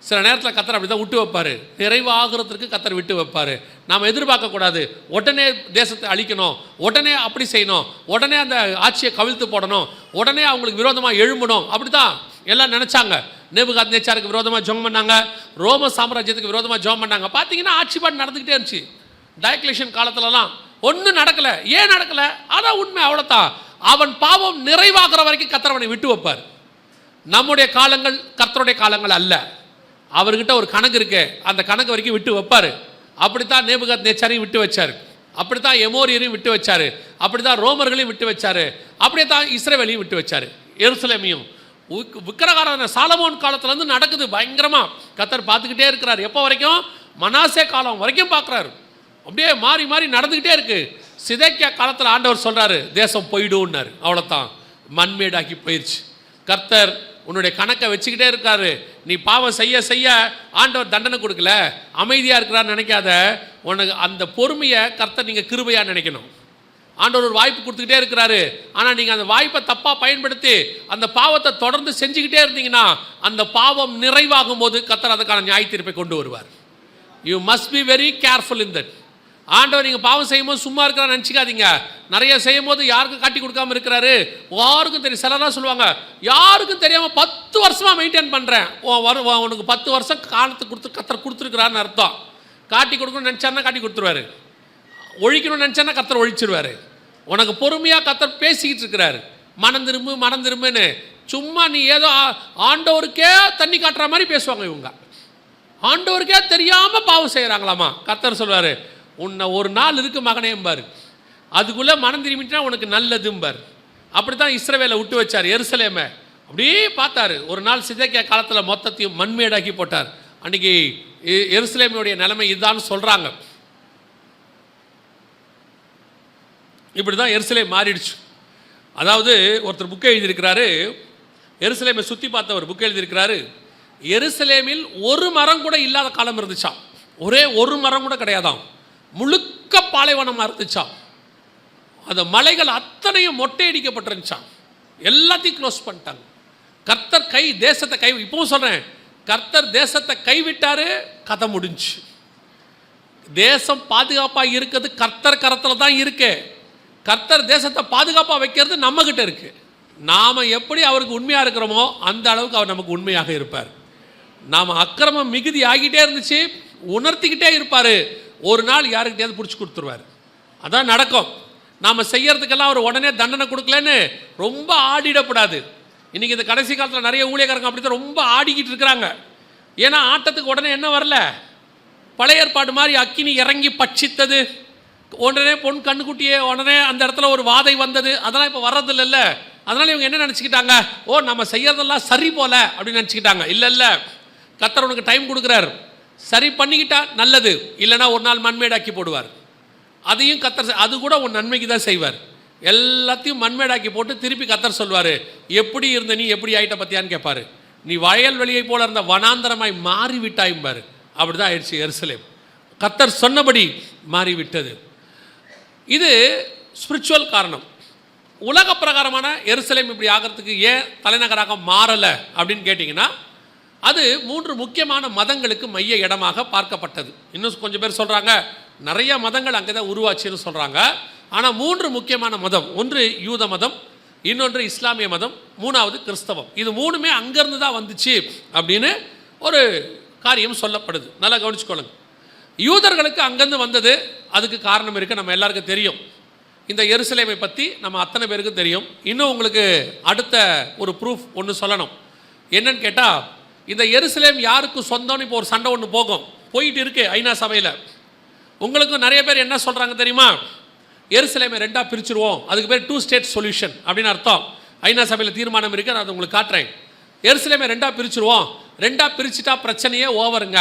B: சில நேரத்தில் கர்த்தர் அப்படி தான் விட்டு வைப்பார், நிறைவாகிறதுக்கு கர்த்தர் விட்டு வைப்பார். நாம் எதிர்பார்க்கக்கூடாது உடனே தேசத்தை அழிக்கணும், உடனே அப்படி செய்யணும், உடனே அந்த ஆட்சியை கவிழ்த்து போடணும், உடனே அவங்களுக்கு விரோதமாக எழும்பணும். அப்படி தான் எல்லாம் நினச்சாங்க. நேபுகாத் நேச்சாருக்கு விரோதமாக ஜெபம் பண்ணாங்க, ரோம சாம்ராஜ்யத்துக்கு விரோதமாக ஜெபம் பண்ணாங்க. பார்த்தீங்கன்னா ஆட்சிப்பாடு நடந்துக்கிட்டே இருந்துச்சு. டயக்லேஷன் காலத்துலலாம் ஒன்றும் நடக்கலை. ஏன் நடக்கலை? அதான் உண்மை, அவ்வளோதான். அவன் பாவம் நிறைவாகிற வரைக்கும் கர்த்தர் அவனை விட்டு வைப்பார். நம்முடைய காலங்கள் கர்த்தருடைய காலங்கள் அல்ல. அவர்கிட்ட ஒரு கணக்கு இருக்கு, அந்த கணக்கு வரைக்கும் விட்டு வைப்பார். அப்படித்தான் நேபுகாத் நேச்சாரையும் விட்டு வச்சார், அப்படித்தான் எமோரியரையும் விட்டு வச்சார், அப்படித்தான் ரோமர்களையும் விட்டு வச்சார், அப்படியே தான் இஸ்ரவேலையும் விட்டு வச்சார். எருசலேமையும் விக்கிரகாராதனை சாலமோன் காலத்துலேருந்து நடக்குது பயங்கரமாக. கர்த்தர் பார்த்துக்கிட்டே இருக்கிறார். எப்போ வரைக்கும்? மனாசே காலம் வரைக்கும் பார்க்குறாரு. அப்படியே மாறி மாறி நடந்துக்கிட்டே இருக்கு. சிதேக்கியா காலத்தில் ஆண்டவர் சொல்கிறாரு, தேசம் போயிடும்னாரு. அவ்வளோதான், மண்மேடாக்கி போயிடுச்சு. கர்த்தர் உன்னுடைய கணக்கை வச்சுக்கிட்டே இருக்காரு. நீ பாவம் செய்ய செய்ய ஆண்டவர் தண்டனை கொடுக்கல, அமைதியாக இருக்கிறான்னு நினைக்காத. உனக்கு அந்த பொறுமையை கர்த்தர் நீங்கள் கிருபையாக நினைக்கணும். ஆண்டவர் ஒரு வாய்ப்பு கொடுத்துக்கிட்டே இருக்கிறாரு. ஆனால் நீங்கள் அந்த வாய்ப்பை தப்பாக பயன்படுத்தி அந்த பாவத்தை தொடர்ந்து செஞ்சுக்கிட்டே இருந்தீங்கன்னா, அந்த பாவம் நிறைவாகும் போது கர்த்தர் அதுக்கான நியாய தீர்ப்பை கொண்டு வருவார். You must be very careful in that. ஆண்டவர் நீங்கள் பாவம் செய்யும் போது சும்மா இருக்கிறான்னு நினச்சிக்காதீங்க. நிறைய செய்யும் போது யாருக்கும் காட்டி கொடுக்காம இருக்கிறாரு, யாருக்கும் தெரியும். சிலராக சொல்லுவாங்க, யாருக்கும் தெரியாமல் 10 வருஷமாக மெயின்டைன் பண்ணுறேன். உனக்கு 10 வருஷம் காலத்துக்கு கர்த்தர் கொடுத்துருக்குறான்னு அர்த்தம். காட்டி கொடுக்கணும்னு நினச்சாருன்னா காட்டி கொடுத்துருவாரு, ஒழிக்கணும்னு நினச்சாருன்னா கர்த்தர் ஒழிச்சிருவாரு. உனக்கு பொறுமையாக கர்த்தர் பேசிக்கிட்டு இருக்கிறாரு, மனம் திரும்பு மனம் திரும்புன்னு. சும்மா நீ ஏதோ ஆண்டவருக்கே தண்ணி காட்டுற மாதிரி பேசுவாங்க இவங்க. ஆண்டவருக்கே தெரியாமல் பாவம் செய்கிறாங்களாமா. கர்த்தர் சொல்வார், உன்னை ஒரு நாள் இருக்கு மகனேம்பார், அதுக்குள்ளே மனம் திரும்பிட்டா உனக்கு நல்லதும்பார். அப்படி தான் இஸ்ரவேலை விட்டு வச்சார், எருசலேமை அப்படியே பார்த்தாரு. ஒரு நாள் சிதேக்கியா காலத்தில் மொத்தத்தையும் மண்மேடாக்கி போட்டார். அன்றைக்கி எருசலேமுடைய நிலைமை இதுதான் சொல்கிறாங்க. இப்படி தான் எருசலேம் மாறிடுச்சு. அதாவது ஒருத்தர் புக்கை எழுதியிருக்கிறாரு, எருசலேமை சுற்றி பார்த்தவர் புக்கை எழுதியிருக்கிறாரு. எருசலேமில் ஒரு மரம் கூட இல்லாத காலம் இருந்துச்சாம். ஒரே ஒரு மரம் கூட கிடையாதாம். முழுக்க பாலைவனமாக இருந்துச்சாம். அந்த மலைகள் அத்தனையும் மொட்டையடிக்கப்பட்டிருந்துச்சான். எல்லாத்தையும் க்ளோஸ் பண்ணிட்டாங்க. கர்த்தர் தேசத்தை இப்பவும் சொல்கிறேன், கர்த்தர் தேசத்தை கைவிட்டாரு, கதை முடிஞ்சு. தேசம் பாதுகாப்பாக இருக்கிறது கர்த்தர் கரத்தில் தான் இருக்கு. கர்த்தர் தேசத்தை பாதுகாப்பாக வைக்கிறது நம்மக்கிட்ட இருக்கு. நாம் எப்படி அவருக்கு உண்மையாக இருக்கிறோமோ அந்த அளவுக்கு அவர் நமக்கு உண்மையாக இருப்பார். நாம் அக்கிரமம் மிகுதி ஆகிட்டே இருந்துச்சு, உணர்த்திக்கிட்டே இருப்பார். ஒரு நாள் யாருக்கிட்டையாவது பிடிச்சி கொடுத்துருவார். அதான் நடக்கும். நாம் செய்யறதுக்கெல்லாம் அவர் உடனே தண்டனை கொடுக்கலன்னு ரொம்ப ஆடிடக்கூடாது. இன்றைக்கி இந்த கடைசி காலத்தில் நிறைய ஊழியக்காரங்க அப்படி தான் ரொம்ப ஆடிக்கிட்டு இருக்கிறாங்க. ஏன்னா ஆட்டத்துக்கு உடனே என்ன வரல, பழைய ஏற்பாடு மாதிரி அக்கினி இறங்கி பட்சித்தது, உடனே பொன் கண்ணுக்குட்டியே உடனே அந்த இடத்துல ஒரு வாதை வந்தது, அதெல்லாம் இப்போ வர்றதில்ல. அதனால் இவங்க என்ன நினச்சிக்கிட்டாங்க, ஓ நம்ம செய்யறதெல்லாம் சரி போல அப்படின்னு நினச்சிக்கிட்டாங்க. இல்லை, கர்த்தர் உனக்கு டைம் கொடுக்குறாரு, சரி பண்ணிக்கிட்டா நல்லது, இல்லைனா ஒரு நாள் மண்மேடாக்கி போடுவார். அதையும் கர்த்தர் அது கூட உன் நன்மைக்கு தான் செய்வார். எல்லாத்தையும் மண்மேடாக்கி போட்டு திருப்பி கர்த்தர் சொல்வார், எப்படி இருந்த நீ எப்படி ஆகிட்ட பற்றியான்னு கேட்பார். நீ வயல்வெளியை போல இருந்த வனாந்தரமாய் மாறிவிட்டாயும்பாரு. அப்படி தான் ஆயிடுச்சு எருசலேம். கர்த்தர் சொன்னபடி மாறிவிட்டது. இது ஸ்பிரிச்சுவல் காரணம். உலக பிரகாரமான எருசலேம் இப்படி ஆகிறதுக்கு ஏன் தலைநகராக மாறலை அப்படின்னு கேட்டிங்கன்னா, அது 3 முக்கியமான மதங்களுக்கு மைய இடமாக பார்க்கப்பட்டது. இன்னும் கொஞ்சம் பேர் சொல்கிறாங்க நிறைய மதங்கள் அங்கே தான் உருவாச்சுன்னு சொல்கிறாங்க. ஆனால் 3 முக்கியமான மதம், ஒன்று யூத மதம், இன்னொன்று இஸ்லாமிய மதம், 3வது கிறிஸ்தவம். இது 3மே அங்கேருந்து தான் வந்துச்சு அப்படின்னு ஒரு காரியம் சொல்லப்படுது. நல்லா கவனிச்சுக்கொள்ளுங்க. யூதர்களுக்கு அங்கேருந்து வந்தது, அதுக்கு காரணம் இருக்குது, நம்ம எல்லாருக்கும் தெரியும். இந்த எருசலேமை பற்றி நம்ம அத்தனை பேருக்கும் தெரியும். இன்னும் உங்களுக்கு அடுத்த ஒரு ப்ரூஃப் ஒன்று சொல்லணும். என்னன்னு கேட்டால், இந்த எருசலேம் யாருக்கு சொந்தம்னு இப்போ ஒரு சண்டை ஒன்று போயிட்டு இருக்கு ஐநா சபையில். உங்களுக்கும் நிறைய பேர் என்ன சொல்கிறாங்க தெரியுமா? எருசலேமை 2ஆக பிரிச்சுருவோம், அதுக்கு பேர் 2 ஸ்டேட் சொல்யூஷன் அப்படின்னு அர்த்தம். ஐநா சபையில் தீர்மானம் இருக்குது, நான் அதை உங்களுக்கு காட்டுறேன். எருசலேமை 2ஆக பிரிச்சுருவோம், 2ஆக பிரிச்சுட்டா பிரச்சனையே ஓவருங்க,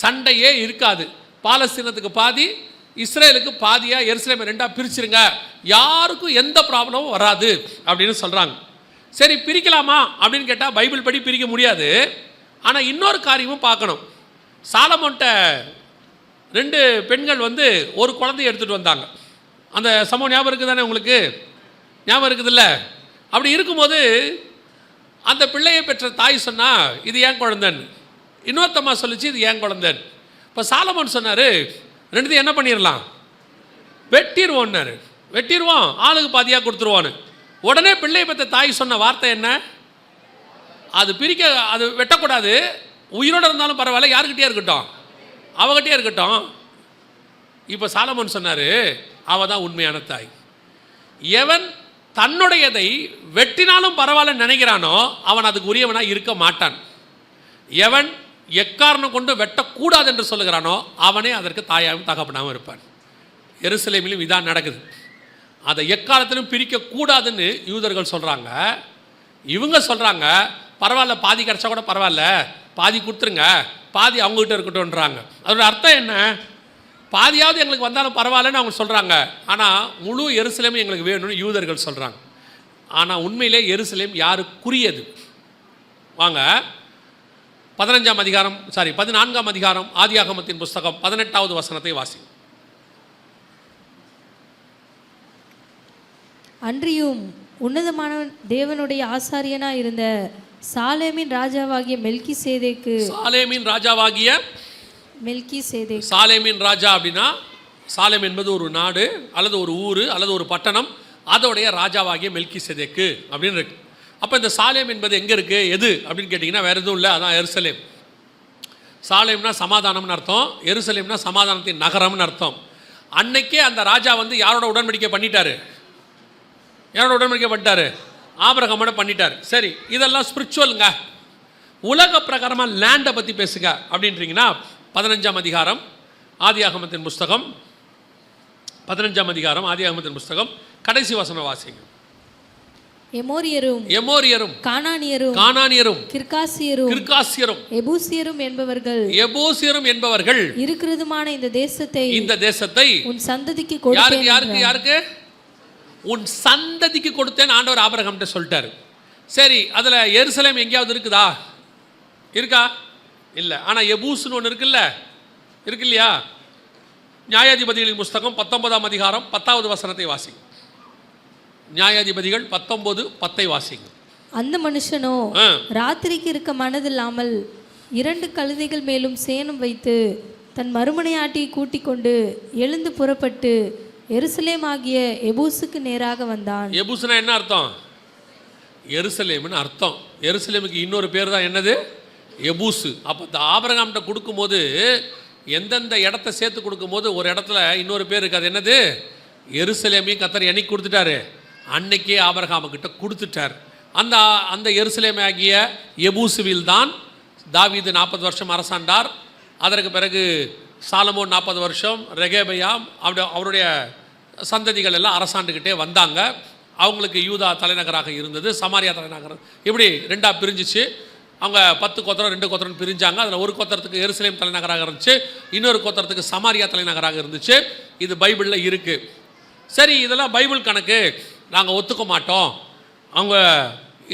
B: சண்டையே இருக்காது. பாலஸ்தீனத்துக்கு பாதி, இஸ்ரேலுக்கு பாதியாக எருசலேமை 2ஆக பிரிச்சுருங்க, யாருக்கும் எந்த ப்ராப்ளமும் வராது அப்படின்னு சொல்கிறாங்க. சரி, பிரிக்கலாமா அப்படின்னு கேட்டால் பைபிள் படி பிரிக்க முடியாது. ஆனால் இன்னொரு காரியமும் பார்க்கணும். சாலமோன்ட்ட 2 பெண்கள் ஒரு குழந்தைய எடுத்துகிட்டு வந்தாங்க. அந்த சம்பவம் ஞாபகம் இருக்குது தானே உங்களுக்கு? ஞாபகம் இருக்குதுல்ல? அப்படி இருக்கும்போது அந்த பிள்ளையை பெற்ற தாய் சொன்னால் இது ஏன் குழந்தைன்னு, இன்னொருத்தம்மா சொல்லிச்சு இது ஏன் குழந்தைன்னு. இப்போ சாலமோன் சொன்னார் 2 என்ன பண்ணிடலாம், வெட்டிடுவோன்னாரு. வெட்டிடுவோம், ஆளுக்கு பாதியாக கொடுத்துருவோன்னு. உடனே பிள்ளையை பெற்ற தாய் சொன்ன வார்த்தை என்ன? அது பிரிக்க, அது வெட்டக்கூடாது, உயிரோடு இருந்தாலும் பரவாயில்ல, யாருக்கிட்டே இருக்கட்டும், அவகிட்டே இருக்கட்டும். இப்போ சாலமோன் சொன்னார், அவள் தான் உண்மையான தாய். எவன் தன்னுடையதை வெட்டினாலும் பரவாயில்ல நினைக்கிறானோ அவன் அதுக்கு உரியவனாக இருக்க மாட்டான். எவன் எக்காரணம் கொண்டு வெட்டக்கூடாது என்று சொல்லுகிறானோ அவனே அதற்கு தாயாகவும் தகப்பனாகவும் இருப்பான். எருசலேமிலும் இதான் நடக்குது. அதை எக்காலத்திலும் பிரிக்கக்கூடாதுன்னு யூதர்கள் சொல்கிறாங்க. இவங்க சொல்கிறாங்க பரவாயில்ல, பாதி கிடச்சா கூட பரவாயில்ல, பாதி கொடுத்துருங்க, பாதி அவங்ககிட்ட இருக்கட்டும்ன்றாங்க. அதோட அர்த்தம் என்ன? பாதியாவது எங்களுக்கு வந்தாலும் பரவாயில்லன்னு அவங்க சொல்கிறாங்க. ஆனால் முழு எருசலேமும் எங்களுக்கு வேணும்னு யூதர்கள் சொல்கிறாங்க. ஆனால் உண்மையிலே எருசலேம் யாருக்குரியது? வாங்க 14ஆம் அதிகாரம் ஆதியாகமத்தின் புஸ்தகம் 18வது வசனத்தை வாசி.
A: அன்றியும் உன்னதமான தேவனுடைய ஆசாரியனா இருந்த சாலேமின் ராஜாவாகிய மெல்கிசேதேக்கு. சாலேமின்
B: ராஜா அப்படின்னா, சாலேம் என்பது ஒரு நாடு அல்லது ஒரு ஊர் அல்லது ஒரு பட்டணம், அதோடைய ராஜாவாகிய மெல்கிசேதேக்கு அப்படின்னு இருக்கு. அப்போ இந்த சாலேம் என்பது எங்கே இருக்குது, எது அப்படின்னு கேட்டிங்கன்னா வேறு எதுவும் இல்லை, அதான் எருசலேம். சாலேம்னா சமாதானம்னு அர்த்தம், எருசலேம்னா சமாதானத்தின் நகரம்னு அர்த்தம். அன்னைக்கே அந்த ராஜா யாரோட உடன்படிக்கை பண்ணிட்டாரு? ஆபிரகாமோட பண்ணிட்டார். சரி, இதெல்லாம் ஸ்பிரிச்சுவலுங்க. உலக பிரகாரமாக லேண்டை பற்றி பேசுங்க அப்படின்றீங்கன்னா 15ஆம் அதிகாரம் ஆதியாகமத்தின் புஸ்தகம், 15ஆம் அதிகாரம் ஆதியாகமத்தின் புஸ்தகம் கடைசி வசனம் வாசிங்க. எமோரியரும் கானானியரும் கிர்காசியரும்
A: எபூசியரும் என்பவர்கள் இருக்கிறதுமான இந்த தேசத்தை உன் சந்ததிக்கு கொடுத்தேன்.
B: யாருக்கு? உன் சந்ததிக்கு கொடுத்தேன் ஆண்டவர் ஆபிரகாம்கிட்ட சொல்லிட்டாரு. சரி, அதில் எருசலேம் எங்கேயாவது இருக்கா? இல்லை. ஆனால் எபூஸ்னு ஒன்று இருக்கு இல்லையா? நியாயாதிபதிகளின் புஸ்தகம் 19ஆம் அதிகாரம் 10வது வசனத்தை வாசிங்க. நியாயாதிபதிகள் 19:10 வாசிங்க.
A: அந்த மனுஷனோ ராத்திரிக்கு இருக்க மனதில்லாமல் 2 கழுதைகள் மேலும் சேணம் வைத்து தன் மறுமனையாட்டியை கூட்டிக் கொண்டு எழுந்து புறப்பட்டு எருசலேம் ஆகிய எபூசுக்கு நேராக வந்தான்.
B: எபூசுனா என்ன அர்த்தம்? எருசலேம்னு அர்த்தம். எருசலேமுக்கு இன்னொரு பேர் தான் என்னது? எபூசு. அப்போ இந்த ஆபிரகாம்கிட்ட கொடுக்கும்போது எந்தெந்த இடத்த சேர்த்து கொடுக்கும்போது ஒரு இடத்துல இன்னொரு பேர் இருக்குது, அது என்னது? எருசலேமையும் கர்த்தர் என்னைக்கு கொடுத்துட்டாரு? அன்னைக்கே ஆபிரகாமுக்கிட்ட கொடுத்துட்டார். அந்த எருசலேம் ஆகிய எபூசுவில் தான் தாவீது 40 வருஷம் அரசாண்டார். அதற்கு பிறகு சாலமோன் 40 வருஷம், ரெகேபயாம் அவருடைய சந்ததிகள் எல்லாம் அரசாண்டுக்கிட்டே வந்தாங்க. அவங்களுக்கு யூதா தலைநகராக இருந்தது, சமாரியா தலைநகரம். இப்படி 2ஆக பிரிஞ்சிச்சு. அவங்க 10 கோத்திரம் 2 கோத்திரம் பிரிஞ்சாங்க. அதில் ஒரு கோத்திரத்துக்கு எருசலேம் தலைநகராக இருந்துச்சு, இன்னொரு கோத்திரத்துக்கு சமாரியா தலைநகராக இருந்துச்சு. இது பைபிளில் இருக்குது. சரி, இதெல்லாம் பைபிள் கணக்கு, நாங்கள் ஒத்துக்க மாட்டோம், அவங்க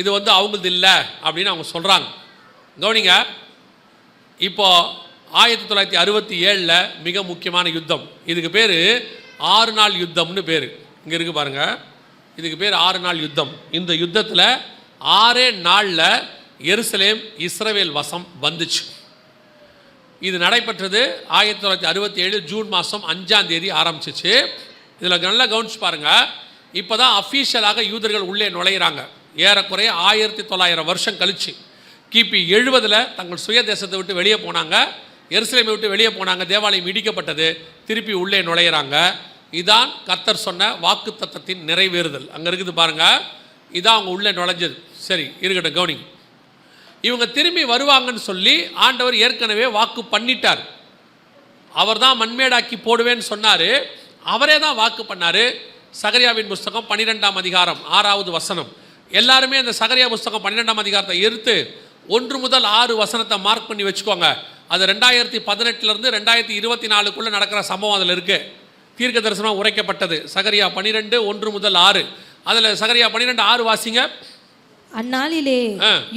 B: இது அவங்களது இல்லை அப்படின்னு அவங்க சொல்கிறாங்க. கவனிங்க, இப்போ 1967 மிக முக்கியமான யுத்தம். இதுக்கு பேர் 6 நாள் யுத்தம்னு பேர். இங்கே இருக்கு பாருங்க, இதுக்கு பேர் 6 நாள் யுத்தம். இந்த யுத்தத்தில் 6 நாளில் எருசலேம் இஸ்ரவேல் வசம் வந்துச்சு. இது நடைபெற்றது 1967 ஜூன் மாதம் 5ஆம் தேதி ஆரம்பிச்சிச்சு. இதில் நல்லா கவனிச்சு பாருங்க, இப்போ தான் அஃபீஷியலாக யூதர்கள் உள்ளே நுழையிறாங்க. ஏறக்குறைய 1900 வருஷம் கழிச்சு கிபி 70 தங்கள் சுய தேசத்தை விட்டு வெளியே போனாங்க, எருசலேமை விட்டு வெளியே போனாங்க, தேவாலயம் இடிக்கப்பட்டது, திருப்பி உள்ளே நுழையிறாங்க. இதான் கர்த்தர் சொன்ன வாக்கு தத்தத்தின் நிறைவேறுதல். அங்கே இருக்குது பாருங்க, இதான் அவங்க உள்ளே நுழைஞ்சது. சரி இருக்கட்டும், கவனி. இவங்க திரும்பி வருவாங்கன்னு சொல்லி ஆண்டவர் ஏற்கனவே வாக்கு பண்ணிட்டார். அவர் தான் மண்மேடாக்கி போடுவேன்னு சொன்னார், அவரே தான் வாக்கு பண்ணார். சகரியாவின் புஸ்தகம் 12ஆம் அதிகாரம் 6வது வசனம். எல்லாருமே அந்த சகரியா புஸ்தகம் 12ஆம் அதிகாரத்தை எடுத்து 1 முதல் 6 வசனத்தை மார்க் பண்ணி வச்சுக்கோங்க. அது 2018 2024 நடக்கிற சம்பவம் அதில் இருக்குது. தீர்க்க தரிசனம் உரைக்கப்பட்டது. சகரியா 12 1 முதல் 6. அதில் சகரியா 12:6 வாசிங்க.
A: அந்நாளிலே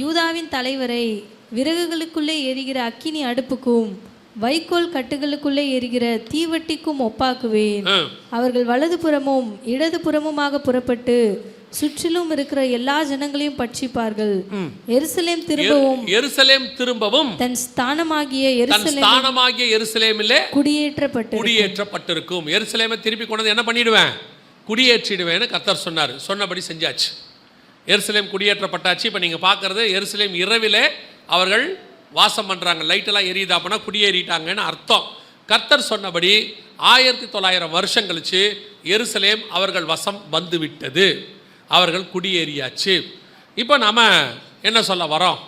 A: யூதாவின் தலைவரை விறகுகளுக்குள்ளே எரிகிற அக்கினி அடுப்புக்கும் வைக்கோல் கட்டுகளுக்குள்ளே எரிகிற தீவட்டிக்கும் ஒப்பாக்குவேன். அவர்கள் வலதுபுறமும் இடதுபுறமுமாக புறப்பட்டு சுற்றிலும் இருக்கிற எல்லா ஜனங்களையும் பட்சிப்பார்கள். எருசலேம் திரும்பவும் தன் ஸ்தானமாகிய எருசலேமிலே குடியேற்றப்பட்டிருக்கும். எருசலேமை திருப்பி கொண்டு என்ன பண்ணிடுவேன்? குடியேற்றிடுவேன்னு கர்த்தர் சொன்னார். சொன்னபடி செஞ்சாச்சு. எருசலேம் குடியேற்றப்பட்டாச்சு. இப்போ நீங்கள் பார்க்குறது எருசலேம் இரவிலே அவர்கள் வாசம் பண்ணுறாங்க. லைட்டெல்லாம் எரியுதா அப்படின்னா குடியேறிட்டாங்கன்னு அர்த்தம். கர்த்தர் சொன்னபடி 1900 வருஷம் கழிச்சு எருசலேம் அவர்கள் வசம் வந்து விட்டது. அவர்கள் குடியேறியாச்சு. இப்போ நாம் என்ன சொல்ல வரோம்?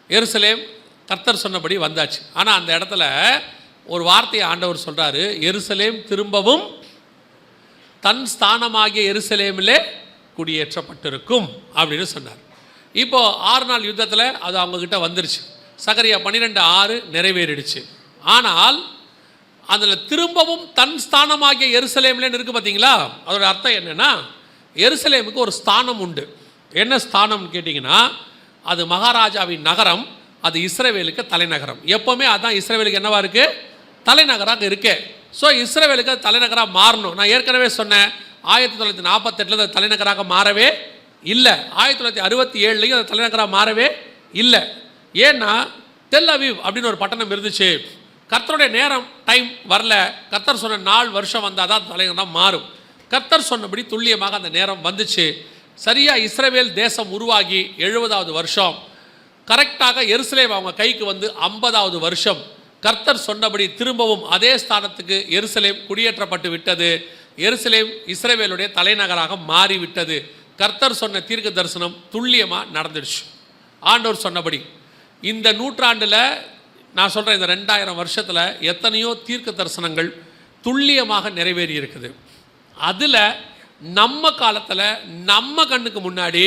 A: எருசலேம் கர்த்தர் சொன்னபடி வந்தாச்சு. ஆனால் அந்த இடத்துல ஒரு வார்த்தையை ஆண்டவர் சொல்கிறாரு, எருசலேம் திரும்பவும் தன் ஸ்தானமாகிய எருசலேமிலே குடியேற்றப்பட்டிருக்கும் அப்படின்னு சொன்னார். இப்போது 6 நாள் யுத்தத்தில் அது அவங்கக்கிட்ட வந்துருச்சு. சகரியா 12:6 நிறைவேறிடுச்சு. ஆனால் அதில் திரும்பவும் தன் ஸ்தானமாகிய எருசலேம்லேன்னு இருக்குது பார்த்தீங்களா? அதோட அர்த்தம் என்னென்னா, எருசலேமுக்கு ஒரு ஸ்தானம் உண்டு. என்ன ஸ்தானம்னு கேட்டிங்கன்னா, அது மகாராஜாவின் நகரம், அது இஸ்ரவேலுக்கு தலைநகரம். எப்போவுமே அதுதான் இஸ்ரவேலுக்கு என்னவா இருக்குது? தலைநகராக இருக்கு. ஸோ இஸ்ரவேலுக்கு அது தலைநகராக மாறணும். நான் ஏற்கனவே சொன்னேன், 1948 அது தலைநகராக மாறவே இல்லை. 1967 அது தலைநகராக மாறவே இல்லை. ஏன்னா டெல் அவீவ் அப்படின்னு ஒரு பட்டணம் இருந்துச்சு. கர்த்தருடைய நேரம் டைம் வரல. கர்த்தர் சொன்ன நாள் வருஷம் வந்தால் தான் தலைநகராக மாறும். கர்த்தர் சொன்னபடி துல்லியமாக அந்த நேரம் வந்துச்சு. சரியாக இஸ்ரவேல் தேசம் உருவாகி 70வது வருஷம், கரெக்டாக எருசலேம் அவங்க கைக்கு வந்து 50வது வருஷம், கர்த்தர் சொன்னபடி திரும்பவும் அதே ஸ்தானத்துக்கு எருசலேம் குடியேற்றப்பட்டு விட்டது. எருசலேம் இஸ்ரவேலுடைய தலைநகராக மாறிவிட்டது. கர்த்தர் சொன்ன தீர்க்க தரிசனம் துல்லியமாக நடந்துடுச்சு. ஆண்டவர் சொன்னபடி இந்த நூற்றாண்டில் நான் சொல்கிறேன், இந்த 2000 வருஷத்தில் எத்தனையோ தீர்க்க தரிசனங்கள் துல்லியமாக நிறைவேறி இருக்குது. அதில் நம்ம காலத்தில் நம்ம கண்ணுக்கு முன்னாடி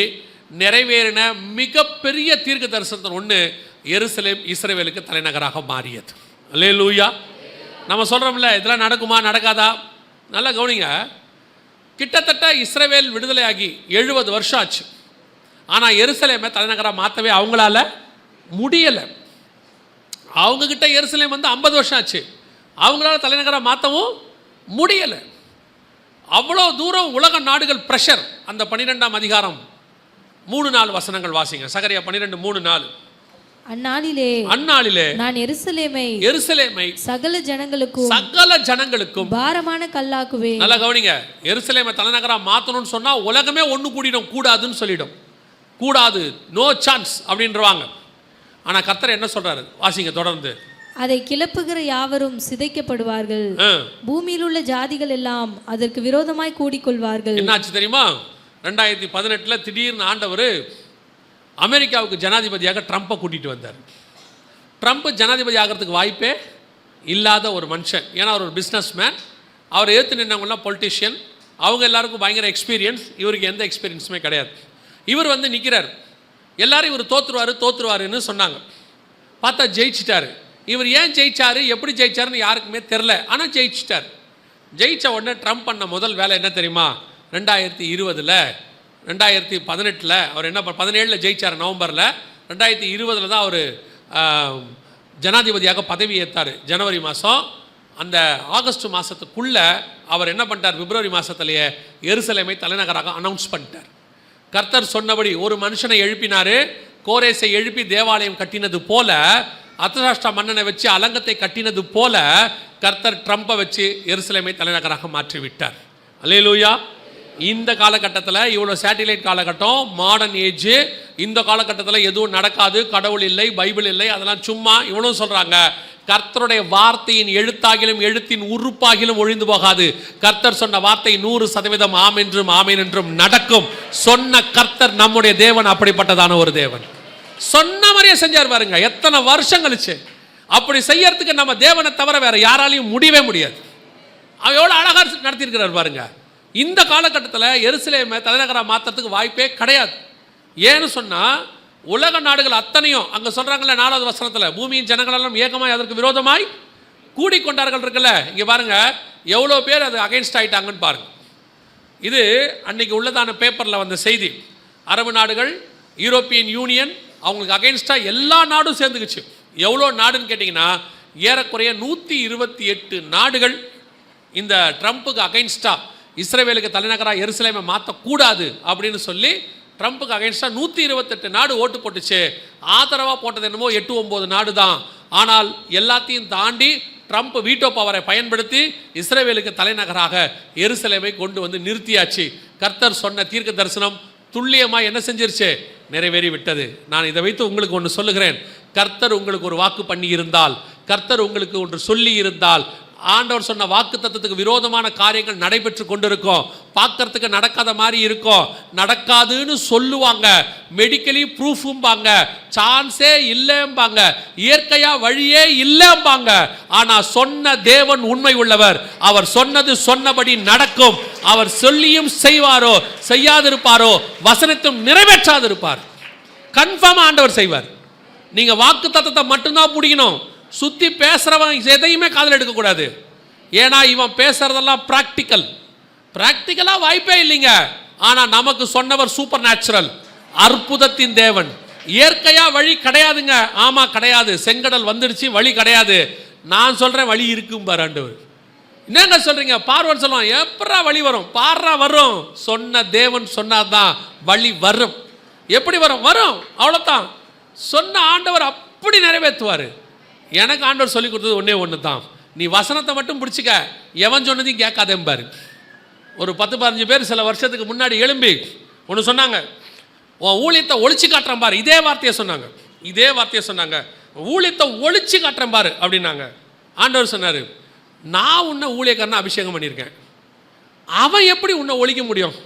A: நிறைவேறின மிகப்பெரிய தீர்க்க தரிசனத்தின் ஒன்று எருசலேம் இஸ்ரவேலுக்கு தலைநகராக மாறியது. அல்லேலூயா. நம்ம சொல்கிறோம்ல, இதெல்லாம் நடக்குமா நடக்காதா? நல்லா கவனிங்க. கிட்டத்தட்ட இஸ்ரவேல் விடுதலையாகி 70 வருஷம் ஆச்சு. ஆனால் எருசலேமை தலைநகராக மாற்றவே அவங்களால முடியலை. அவங்கக்கிட்ட எருசலேம் வந்து 50 வருஷம் ஆச்சு, அவங்களால தலைநகராக மாற்றவும் முடியலை. அவ்வளோ தூரம் உலக நாடுகள் ப்ரெஷர். அந்த 12ஆம் அதிகாரம் 3-4 வசனங்கள் வாசிங்க. சகரியா 12:3-4. அந்நாளிலே நான் எருசலேமை சகல ஜனங்களுக்கும் பாரமான கல்லாக்குவேன். நல்லா கவனிங்க. எருசலேமை தலைநகரா மாத்தணும்னு சொன்னா உலகமே ஒண்ணு கூடிடும். கூடாதுன்னு சொல்லிடும். கூடாது, நோ சான்ஸ் அப்படின்றவாங்க. ஆனா கர்த்தர் என்ன சொல்றாரு? வாசிங்க தொடர்ந்து. அதை கிளப்புகிற யாவரும் சிதைக்கப்படுவார்கள், பூமியில் உள்ள ஜாதிகள் எல்லாம் அதற்கு விரோதமாய் கூடிக்கொள்வார்கள். என்னாச்சு தெரியுமா? 2018 திடீர்னு ஆண்டவர் அமெரிக்காவுக்கு ஜனாதிபதியாக ட்ரம்ப்பை கூட்டிகிட்டு வந்தார். ட்ரம்ப் ஜனாதிபதி ஆகிறதுக்கு வாய்ப்பே இல்லாத ஒரு மனுஷன். ஏன்னா அவர் ஒரு பிஸ்னஸ் மேன். அவர் ஏற்று நின்றவங்களாம் பொலிட்டிஷியன். அவங்க எல்லாருக்கும் பயங்கர எக்ஸ்பீரியன்ஸ். இவருக்கு எந்த எக்ஸ்பீரியன்ஸுமே கிடையாது. இவர் வந்து நிற்கிறார். எல்லாரும் இவர் தோற்றுருவாருன்னு சொன்னாங்க. பார்த்தா ஜெயிச்சிட்டாரு. இவர் ஏன் ஜெயிச்சாரு, எப்படி ஜெயிச்சாருன்னு யாருக்குமே தெரில. ஆனால் ஜெயிச்சிட்டார். ஜெயிச்ச உடனே ட்ரம்ப் பண்ண முதல் வேலை என்ன தெரியுமா? 2018 அவர் என்ன 17 ஜெயிச்சார் நவம்பரில். 2020 தான் அவர்
B: ஜனாதிபதியாக பதவி ஏற்றார் ஜனவரி மாதம். அந்த ஆகஸ்ட் மாதத்துக்குள்ளே அவர் என்ன பண்ணிட்டார், பிப்ரவரி மாதத்துலேயே எருசலேமை தலைநகராக அனௌன்ஸ் பண்ணிட்டார். கர்த்தர் சொன்னபடி ஒரு மனுஷனை எழுப்பினார். கோரேசை எழுப்பி தேவாலயம் கட்டினது போல, அர்தசாஷ்டா மன்னனை வச்சு அலங்கத்தை கட்டினது போல கர்த்தர் ட்ரம்பை வச்சு எருசலேமை தலைநகராக மாற்றி விட்டார். அல்லேலூயா. இந்த காலகட்டத்தில் இவ்வளோ சேட்டிலைட் காலகட்டம், மாடர்ன் ஏஜ், இந்த காலகட்டத்தில் எதுவும் நடக்காது, கடவுள் இல்லை, பைபிள் இல்லை, அதெல்லாம் சும்மா இவ்வளோ சொல்கிறாங்க. கர்த்தருடைய வார்த்தையின் எழுத்தாகிலும் எழுத்தின் உறுப்பாகிலும் ஒழிந்து போகாது. கர்த்தர் சொன்ன வார்த்தை 100% ஆம் என்றும் ஆமேன் என்றும் நடக்கும். சொன்ன கர்த்தர் நம்முடைய தேவன் அப்படிப்பட்டதான ஒரு தேவன். சொன்ன மாதிரியே செஞ்சார் பாருங்க. எத்தனை வருஷம் கழிச்சு அப்படி செய்யறதுக்கு நம்ம தேவனை தவிர வேற யாராலையும் முடியவே முடியாது. அவர் எவ்வளோ அழகா நடத்தியிருக்கிறார் பாருங்க. இந்த காலகட்டத்தில் எருசலேமை தலைநகராக மாற்றுறதுக்கு வாய்ப்பே கிடையாது. ஏன்னு சொன்னால் உலக நாடுகள் அத்தனையும் அங்கே சொல்கிறாங்கல்ல 4வது வசனத்தில், பூமியின் ஜனங்களெல்லாம் ஏகமாய் அதற்கு விரோதமாய் கூடிக்கொண்டார்கள் இருக்குல்ல. இங்கே பாருங்கள் எவ்வளோ பேர் அது அகைன்ஸ்ட் ஆகிட்டாங்கன்னு பாருங்கள். இது அன்னைக்கு உள்ளதான பேப்பரில் வந்த செய்தி. அரபு நாடுகள், யூரோப்பியன் யூனியன், அவங்களுக்கு அகைன்ஸ்டாக எல்லா நாடும் சேர்ந்துக்குச்சு. எவ்வளோ நாடுன்னு கேட்டிங்கன்னா ஏறக்குறைய 128 நாடுகள் இந்த ட்ரம்ப்புக்கு அகைன்ஸ்டாக இஸ்ரேவேலுக்கு தலைநகராக எருசலேமை மாற்றக்கூடாது அப்படின்னு சொல்லி ட்ரம்ப்புக்கு அகைன்ஸ்டாக 128 நாடு ஓட்டு போட்டுச்சு. ஆதரவாக போட்டது என்னமோ 8-9 நாடு தான். ஆனால் எல்லாத்தையும் தாண்டி ட்ரம்ப் வீட்டோ பவரை பயன்படுத்தி இஸ்ரேவேலுக்கு தலைநகராக எருசலேமை கொண்டு வந்து நிறுத்தியாச்சு. கர்த்தர் சொன்ன தீர்க்க தரிசனம் துல்லியமாக என்ன செஞ்சிருச்சு, நிறைவேறி விட்டது. நான் இதை வைத்து உங்களுக்கு ஒன்று சொல்லுகிறேன். கர்த்தர் உங்களுக்கு ஒரு வாக்கு பண்ணி இருந்தால், கர்த்தர் உங்களுக்கு ஒன்று சொல்லி இருந்தால், ஆண்டவர் சொன்ன வாக்கு தத்துவத்துக்கு விரோதமான காரியங்கள் நடைபெற்று கொண்டிருக்கும். பார்க்கறதுக்கு நடக்காத மாதிரி இருக்கும், நடக்காதுன்னு சொல்லுவாங்க, மெடிக்கலி ப்ரூஃபும்பாங்க, சான்ஸே இல்லைம்பாங்க, இயற்கையா வழியே இல்லைம்பாங்க. ஆனா சொன்ன தேவன் உண்மை உள்ளவர். அவர் சொன்னது சொன்னபடி நடக்கும். அவர் சொல்லியும் செய்வாரோ செய்யாதிருப்பாரோ, வசனத்தும் நிறைவேற்றாதிருப்பார். கன்ஃபார்மா ஆண்டவர் செய்வார். நீங்க வாக்கு தத்தத்தை மட்டும்தான் பிடிக்கணும். சுத்தி பேசுறவன் எதையுமே காதல் எடுக்கக்கூடாது. ஏன்னா இவன் பேசுறதெல்லாம் பிராக்டிக்கலா வாய்ப்பே இல்லைங்க. ஆனா நமக்கு சொன்னவர் சூப்பர் நேச்சுரல், அற்புதத்தின் தேவன். இயற்கையா வழி கிடையாதுங்க. ஆமா கிடையாது. செங்கடல் வந்துடுச்சு, வழி கிடையாது. நான் சொல்றேன் வழி இருக்கும் பாரு ஆண்டவர். என்னங்க சொல்றீங்க? பார்வன் சொல்லுவான், எப்படா வழி வரும்? பாரா வரும். சொன்ன தேவன் சொன்னாதான் வழி வரும். எப்படி வரும்? வரும், அவ்வளவுதான். சொன்ன ஆண்டவர் அப்படி நிறைவேற்றுவாரு. எனக்கு ஆண்டவர் சொல்லி கொடுத்தது ஒன்று தான், நீ வசனத்தை மட்டும் பிடிச்சிக்க, எவன் சொன்னதையும் கேட்காதேம்பாரு. ஒரு 10-15 பேர் சில வருஷத்துக்கு முன்னாடி எழும்பி ஒன்று சொன்னாங்க, உன் ஊழியத்தை ஒழிச்சு காட்டுறேன் பாரு. இதே வார்த்தையை சொன்னாங்க, ஊழியத்தை ஒழிச்சு காட்டுறேன் பாரு அப்படின்னாங்க. ஆண்டவர் சொன்னார், நான் உன்னை ஊழியக்காரனை அபிஷேகம் பண்ணியிருக்கேன், அவன் எப்படி உன்னை ஒழிக்க முடியும்?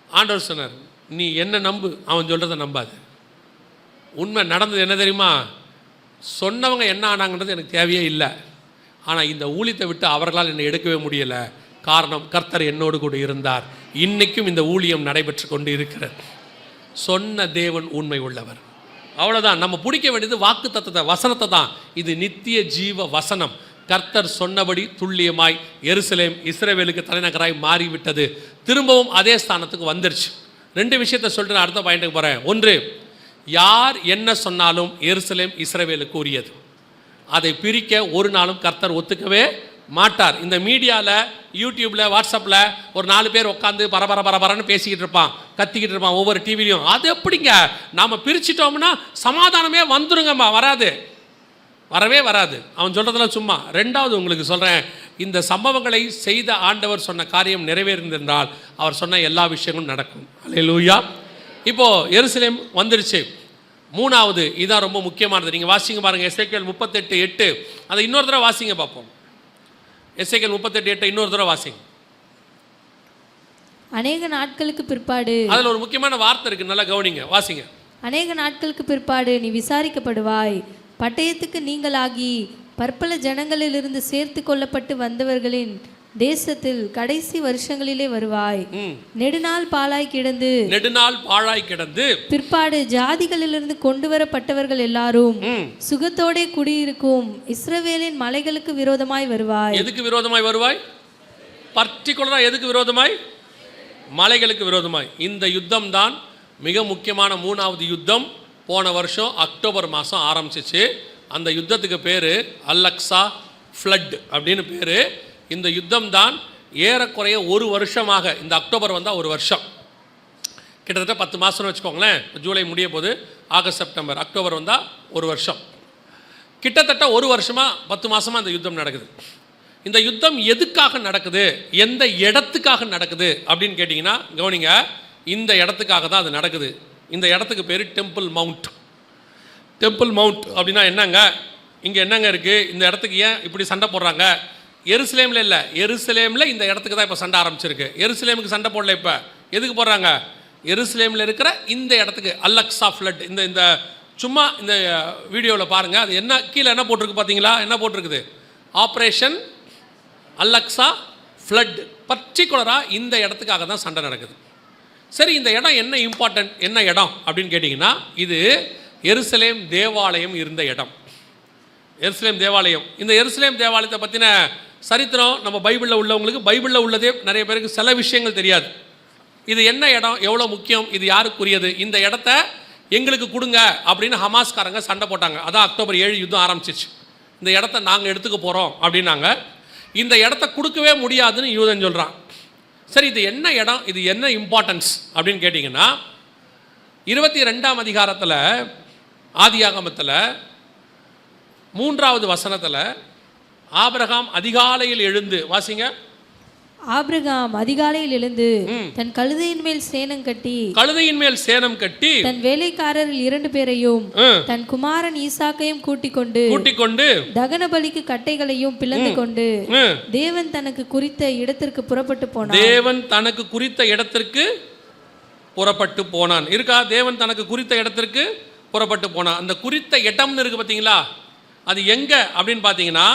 B: ஆண்டவர் சொன்னார், நீ என்ன நம்பு, அவன் சொல்கிறத நம்பாது. உண்மை நடந்தது என்ன தெரியுமா? சொன்னவங்க என்ன ஆனாங்கன்றது எனக்கு தேவையே இல்லை. ஆனால் இந்த ஊழியத்தை விட்டு அவர்களால் என்னை எடுக்கவே முடியலை. காரணம், கர்த்தர் என்னோடு கூட இருந்தார். இன்னைக்கும் இந்த ஊழியம் நடைபெற்று கொண்டு இருக்கிறது. சொன்ன தேவன் உண்மை உள்ளவர். அவ்வளோதான். நம்ம பிடிக்க வேண்டியது வாக்கு தத்தத்தை, வசனத்தை தான். இது நித்திய ஜீவ வசனம். கர்த்தர் சொன்னபடி துல்லியமாய் எருசலேம் இஸ்ரவேலுக்கு தலைநகராய் மாறிவிட்டது. திரும்பவும் அதே ஸ்தானத்துக்கு வந்துருச்சு. 2 விஷயத்தை சொல்லிட்டு அடுத்த பாயிண்ட்டுக்கு போகிறேன். ஒன்று, யார் என்ன சொன்னாலும் எருசலேம் இஸ்ரவேலுக்கு உரியது. அதை பிரிக்க ஒரு நாளும் கர்த்தர் ஒத்துக்கவே மாட்டார். இந்த மீடியாவில், யூடியூப்பில், வாட்ஸ்அப்பில் ஒரு 4 பேர் உட்காந்து பரபரன்னு பேசிக்கிட்டு இருப்பான், கத்திக்கிட்டு இருப்பான் ஒவ்வொரு டிவிலையும். அது எப்படிங்க? நாம் பிரிச்சிட்டோம்னா சமாதானமே வந்துருங்கம்மா. வரவே வராது. அவன் சொல்கிறதெல்லாம் சும்மா. 2வது உங்களுக்கு சொல்கிறேன், இந்த சம்பவங்களை செய்த ஆண்டவர் சொன்ன காரியம் நிறைவேறியிருந்தால் அவர் சொன்ன எல்லா விஷயங்களும் நடக்கும். அல்லேலூயா. இப்போது எருசலேம் வந்துருச்சு. 3வது, இதுதான் ரொம்ப முக்கியமானது. நீங்கள் வாசிங்க பாருங்கள், எசேக்கியேல் 38:8. அதை இன்னொரு தடவை வாசிங்க பார்ப்போம். எசேக்கியேல் 38:8 இன்னொரு தடவை வாசிங்க.
A: அநேக நாட்களுக்கு பிற்பாடு,
B: அதில் ஒரு முக்கியமான வார்த்தை இருக்குது, நல்லா கவனிங்க, வாசிங்க.
A: அநேக நாட்களுக்கு பிற்பாடு நீ விசாரிக்கப்படுவாய், பட்டயத்துக்கு நீங்களாகி பற்பல ஜனங்களிலிருந்து சேர்த்து கொள்ளப்பட்டு வந்தவர்களின் தேசத்தில் கடைசி வருஷங்களிலே வருவாய். நெடுநாள் பாழாய் கிடந்து பிற்பாடு ஜாதிகளிலிருந்து கொண்டு வரப்பட்டவர்கள் எல்லாரும் சுகத்தோட குடியிருக்கும் இஸ்ரவேலின் மலைகளுக்கு விரோதமாய் வருவாய்.
B: எதுக்கு விரோதமாய் வருவாய்? பர்டிகுலரா எதுக்கு விரோதமாய்? மலைகளுக்கு விரோதமாய். இந்த யுத்தம் தான் மிக முக்கியமான 3வது யுத்தம். போன வருஷம் அக்டோபர் மாதம் ஆரம்பிச்சிச்சு. அந்த யுத்தத்துக்கு பேர் அல்-அக்ஸா ஃப்ளட் அப்படின்னு பேர். இந்த யுத்தம் தான் ஏறக்குறைய ஒரு வருஷமாக, இந்த அக்டோபர் வந்தால் ஒரு வருஷம், கிட்டத்தட்ட 10 மாதம்னு வச்சுக்கோங்களேன். ஜூலை முடிய போது, ஆகஸ்ட் செப்டம்பர் அக்டோபர் வந்தால் ஒரு வருஷம். கிட்டத்தட்ட ஒரு வருஷமாக 10 மாதமாக இந்த யுத்தம் நடக்குது. இந்த யுத்தம் எதுக்காக நடக்குது, எந்த இடத்துக்காக நடக்குது அப்படின்னு கேட்டிங்கன்னா கவனிங்க, இந்த இடத்துக்காக தான் அது நடக்குது. இந்த இடத்துக்கு பேர் டெம்பிள் மவுண்ட். டெம்பிள் மவுண்ட் அப்படின்னா என்னங்க, இங்கே என்னங்க இருக்குது, இந்த இடத்துக்கு ஏன் இப்படி சண்டை போடுறாங்க? எருசலேமில் இல்லை, எருசலேமில் இந்த இடத்துக்கு தான் இப்போ சண்டை ஆரம்பிச்சிருக்கு. எருசலேமுக்கு சண்டை போடல. இப்போ எதுக்கு போடுறாங்க? எருசலேமில் இருக்கிற இந்த இடத்துக்கு அல்-அக்ஸா ஃப்ளட். இந்த சும்மா இந்த வீடியோவில் பாருங்கள், அது என்ன கீழே என்ன போட்டிருக்கு பார்த்தீங்களா? என்ன போட்டிருக்குது? Operation Al-Aqsa flood. பர்டிகுலராக இந்த இடத்துக்காக தான் சண்டை நடக்குது. சரி, இந்த இடம் என்ன இம்பார்ட்டன்ட், என்ன இடம் அப்படின்னு கேட்டிங்கன்னா, இது எருசலேம் தேவாலயம் இருந்த இடம். எருசலேம் தேவாலயம். இந்த எருசலேம் தேவாலயத்தை பற்றின சரித்திரம் நம்ம பைபிளில் உள்ளவங்களுக்கு, பைபிளில் உள்ளதே நிறைய பேருக்கு சில விஷயங்கள் தெரியாது. இது என்ன இடம், எவ்வளோ முக்கியம், இது யாருக்குரியது, இந்த இடத்த எங்களுக்கு கொடுங்க அப்படின்னு ஹமாஸ்காரங்க சண்டை போட்டாங்க. அதான் அக்டோபர் 7 யுத்தம் ஆரம்பிச்சிச்சு. இந்த இடத்த நாங்கள் எடுத்துக்க போகிறோம் அப்படின்னாங்க. இந்த இடத்த கொடுக்கவே முடியாதுன்னு யூதன் சொல்கிறான். சரி, இது என்ன இடம், இது என்ன இம்பார்ட்டன்ஸ் அப்படின்னு கேட்டிங்கன்னா, 22ஆம் அதிகாரத்தில் ஆதியாகமத்தில் 3வது வசனத்தில் ஆபிரகாம் அதிகாலையில் எழுந்து, வாசிங்க.
A: ஆபிரகாம் அதிகாலையில் எழுந்து தன் கழுதையின் மேல் சேணம் கட்டி தன் வேலைக்காரரில் 2 பேரையும் தன் குமாரன் ஈசாக்கையும் கூட்டிக் கொண்டு தகன பலிக்கு கட்டைகளையும் பிளந்து கொண்டு தேவன் தனக்கு குறித்த இடத்திற்கு புறப்பட்டு போனான். இருக்கா? தேவன் தனக்கு குறித்த இடத்திற்கு புறப்பட்டு போனான். அந்த குறித்த இடம்னு இருக்கு பார்த்தீங்களா? அது எங்க அப்படின்னு பார்த்தீங்கன்னா,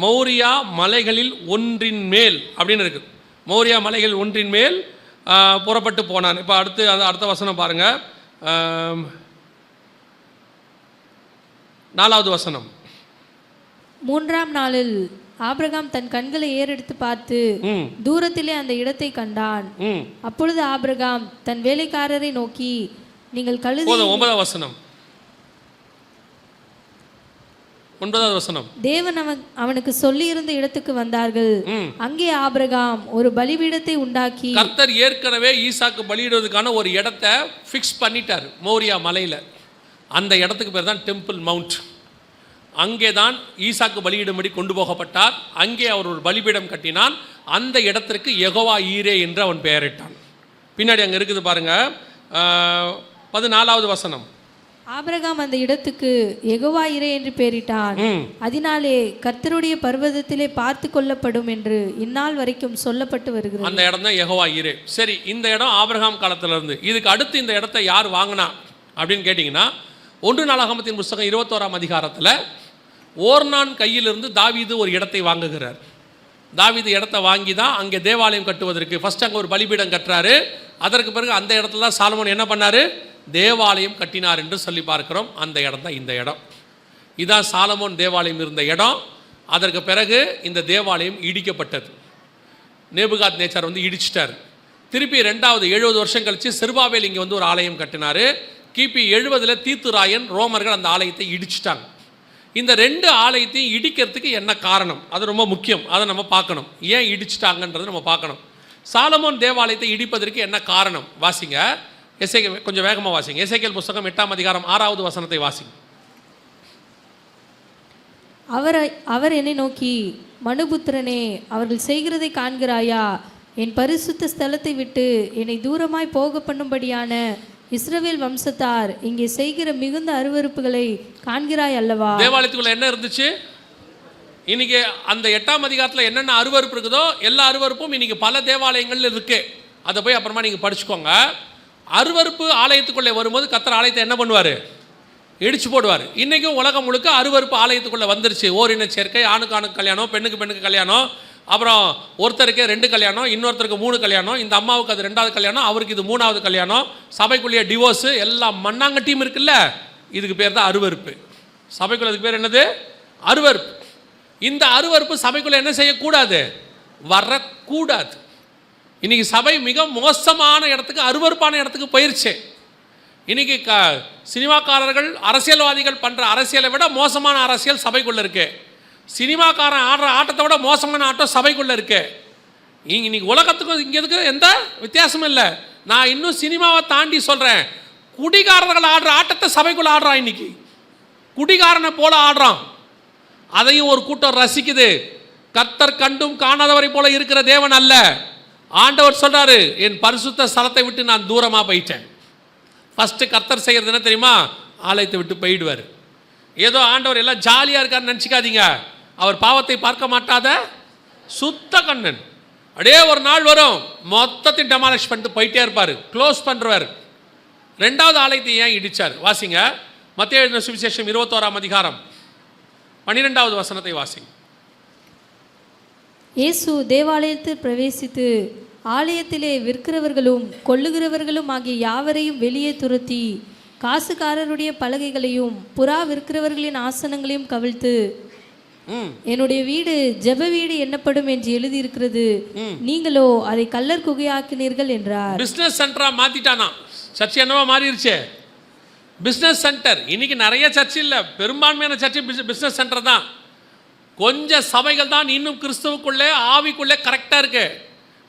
A: மோரியா மலைகளில் ஒன்றின் மேல் அப்படின்னு இருக்கு. மோரியா மலைகள் ஒன்றின் மேல் புறப்பட்டு போனான். இப்போ அடுத்த வசனம் பாருங்க, 4வது வசனம். 3ஆம் நாளில் ஆபிரகாம் தன் கண்களை ஏறெடுத்து பார்த்து தூரத்திலே அந்த இடத்தை கண்டான். அப்பொழுது ஆபிரகாம் தன் வேலைக்காரரை நோக்கி, நீங்கள் கழுதை.
B: 9வது வசனம். 9வது வசனம்.
A: தேவன் அவனுக்கு சொல்லி இருந்த இடத்துக்கு வந்தார்கள். அங்கே ஆபிரகாம் ஒரு பலிபீடத்தை உண்டாக்கி,
B: கர்த்தர் ஏற்கனவே ஈசாக்கு பலியிடுவதற்கான ஒரு இடத்தை ஃபிக்ஸ் பண்ணிட்டார் மோரியா மலையில். அந்த இடத்துக்கு பேர் தான் டெம்பிள் மவுண்ட். அங்கே தான் ஈசாக்கு பலியிடும்படி கொண்டு போகப்பட்டார். அங்கே அவர் ஒரு பலிபீடம் கட்டினான். அந்த இடத்திற்கு யெகோவா ஈரே என்று அவன் பெயரிட்டான். பின்னாடி அங்கே இருக்குது பாருங்க, 14வது வசனம்.
A: ஆபிரகாம் அந்த இடத்துக்கு யெகோவா ஈரே என்று பெயரிட்டான். அதனாலே கர்த்தருடைய பர்வதத்திலே பார்த்து கொள்ளப்படும் என்று இந்நாள் வரைக்கும் சொல்லப்பட்டு வருகிறது.
B: அந்த இடம் தான் யெகோவா ஈரே. சரி, இந்த இடம் ஆபிரகாம் காலத்துல இருந்து. இதுக்கு அடுத்து இந்த இடத்தை யார் வாங்கினா அப்படின்னு கேட்டிங்கன்னா, 1 நாளாகமத்தின் புத்தகம் 21ஆம் அதிகாரத்தில் ஓர்னான் கையிலிருந்து தாவீது ஒரு இடத்தை வாங்குகிறார். தாவீது இடத்தை வாங்கி தான் அங்கே தேவாலயம் கட்டுவதற்கு ஃபர்ஸ்ட் அங்கே ஒரு பலிபீடம் கட்டுறாரு. அதற்கு பிறகு அந்த இடத்துல தான் சாலமோன் என்ன பண்ணார், தேவாலயம் கட்டினார் என்று சொல்லி பார்க்கிறோம். அந்த இடம் தான் இந்த இடம். இதான் சாலமோன் தேவாலயம் இருந்த இடம். அதற்கு பிறகு இந்த தேவாலயம் இடிக்கப்பட்டது. நேபுகாத் நேச்சார் வந்து இடிச்சிட்டார். திருப்பி 2வது 70 வருஷம் கழிச்சு செருபாபேல் இங்கே வந்து ஒரு ஆலயம் கட்டினார். கிபி 70 தீத்துராயன் ரோமர்கள் அந்த ஆலயத்தை இடிச்சிட்டாங்க. இந்த 2 ஆலயத்தையும் இடிக்கிறதுக்கு என்ன காரணம், அது ரொம்ப முக்கியம். அதை நம்ம பார்க்கணும். ஏன் இடிச்சிட்டாங்கன்றது நம்ம பார்க்கணும். சாலமோன் தேவாலயத்தை இடிப்பதற்கு என்ன காரணம், வாசிங்க. எசேக்கியேல் கொஞ்சம் வேகமாக வாசிங்க. எசேக்கியேல் புத்தகம் 8ஆம் அதிகாரம் 6வது வசனத்தை வாசிங்க.
A: அவர் என்னை நோக்கி, மனுபுத்திரனே, அவர்கள் செய்கிறதை காண்கிறாயா? என் பரிசுத்த ஸ்தலத்தை விட்டு என்னை தூரமாய் போக பண்ணும்படியான இஸ்ரவேல் வம்சத்தார் இங்கே செய்கிற மிகுந்த அருவருப்புகளை காண்கிறாய் அல்லவா? தேவாலயத்துக்குள்ள என்ன இருந்துச்சு? இன்னைக்கு அந்த 8ஆம் அதிகாரத்தில் என்னென்ன அருவருப்பு இருக்குதோ எல்லா அருவருப்பும் இன்னைக்கு பல தேவாலயங்கள்ல இருக்கு. அதை போய் அப்புறமா நீங்க படிச்சுக்கோங்க. அருவருப்பு ஆலயத்துக்குள்ளே வரும்போது கர்த்தர் ஆலயத்தை என்ன பண்ணுவார், இடிச்சு போடுவார். இன்றைக்கும் உலகம் முழுக்க அருவருப்பு ஆலயத்துக்குள்ளே வந்துருச்சு. ஓரின சேர்க்கை, ஆணுக்கு ஆணுக்கு கல்யாணம், பெண்ணுக்கு பெண்ணுக்கு கல்யாணம், அப்புறம் ஒருத்தருக்கு 2 கல்யாணம், இன்னொருத்தருக்கு 3 கல்யாணம், இந்த அம்மாவுக்கு அது 2வது கல்யாணம், அவருக்கு இது 3வது கல்யாணம், சபைக்குள்ளேயே டிவோர்ஸு, எல்லாம் மண்ணாங்கட்டியும் இருக்குல்ல. இதுக்கு பேர் தான் அருவருப்பு. சபைக்குள்ள அதுக்கு பேர் என்னது, அருவருப்பு. இந்த அருவருப்பு சபைக்குள்ளே என்ன செய்யக்கூடாது, வரக்கூடாது. இன்னைக்கு சபை மிக மோசமான இடத்துக்கு, அருவருப்பான இடத்துக்கு போயிருச்சு.
B: இன்னைக்கு சினிமாக்காரர்கள் அரசியல்வாதிகள் பண்ணுற அரசியலை விட மோசமான அரசியல் சபைக்குள்ளே இருக்கு. சினிமாக்காரன் ஆடுற ஆட்டத்தை விட மோசமான ஆட்டம் சபைக்குள்ளே இருக்கு. இன்னைக்கு உலகத்துக்கும் இங்கே இதுக்கு எந்த வித்தியாசமும் இல்லை. நான் இன்னும் சினிமாவை தாண்டி சொல்கிறேன், குடிகாரர்கள் ஆடுற ஆட்டத்தை சபைக்குள்ளே ஆடுறான். இன்னைக்கு குடிகாரனை போல ஆடுறான். அதையும் ஒரு கூட்டம் ரசிக்குது. கர்த்தர் கண்டும் காணாதவரை போல இருக்கிற தேவன் அல்ல. ஆண்டவர் சொல்றாரு, என் பரிசுத்த ஸ்தலத்தை விட்டு நான் தூரமாக போயிட்டேன். ஃபஸ்ட்டு கர்த்தர் செய்கிறது என்ன தெரியுமா? ஆலயத்தை விட்டு போயிடுவார். ஏதோ ஆண்டவர் எல்லாம் ஜாலியாக இருக்காருன்னு நினச்சிக்காதீங்க. அவர் பாவத்தை பார்க்க மாட்டாத சுத்த கண்ணன். அப்படியே ஒரு நாள் வரும், மொத்தத்தையும் டெமாலிஷ் பண்ணிட்டு போயிட்டே இருப்பார், க்ளோஸ் பண்ணுறவர். ரெண்டாவது ஆலயத்தை ஏன் இடித்தார்? வாசிங்க, மத்தேயு எழுதின சுவிசேஷம் 21ஆம் அதிகாரம் 12வது வசனத்தை வாசிங்க.
A: இயேசு தேவாலயத்தில் பிரவேசித்து ஆலயத்திலே விற்கிறவர்களும் கொள்ளுகிறவர்களும் ஆகிய யாவரையும் வெளியே துரத்தி காசுக்காரருடைய பலகைகளையும் புறா விற்கிறவர்களின் ஆசனங்களையும் கவிழ்த்து, என்னுடைய வீடு ஜெப வீடு என்னப்படும் என்று எழுதியிருக்கிறது, நீங்களோ அதை கல்லர் குகையாக்கினீர்கள் என்றார்.
B: பிசினஸ் சென்டரா மாத்திட்டானா? சர்ச் என்னவா மாறிடுச்சு? Business centre. இன்னைக்கு நிறைய சர்ச் இல்லை, பெரும்பான்மையான சர்ச் பிசினஸ் சென்டர் தான். கொஞ்சம் சபைகள் தான் இன்னும் கிறிஸ்துவுக்குள்ளே ஆவிக்குள்ளே கரெக்டாக இருக்கு.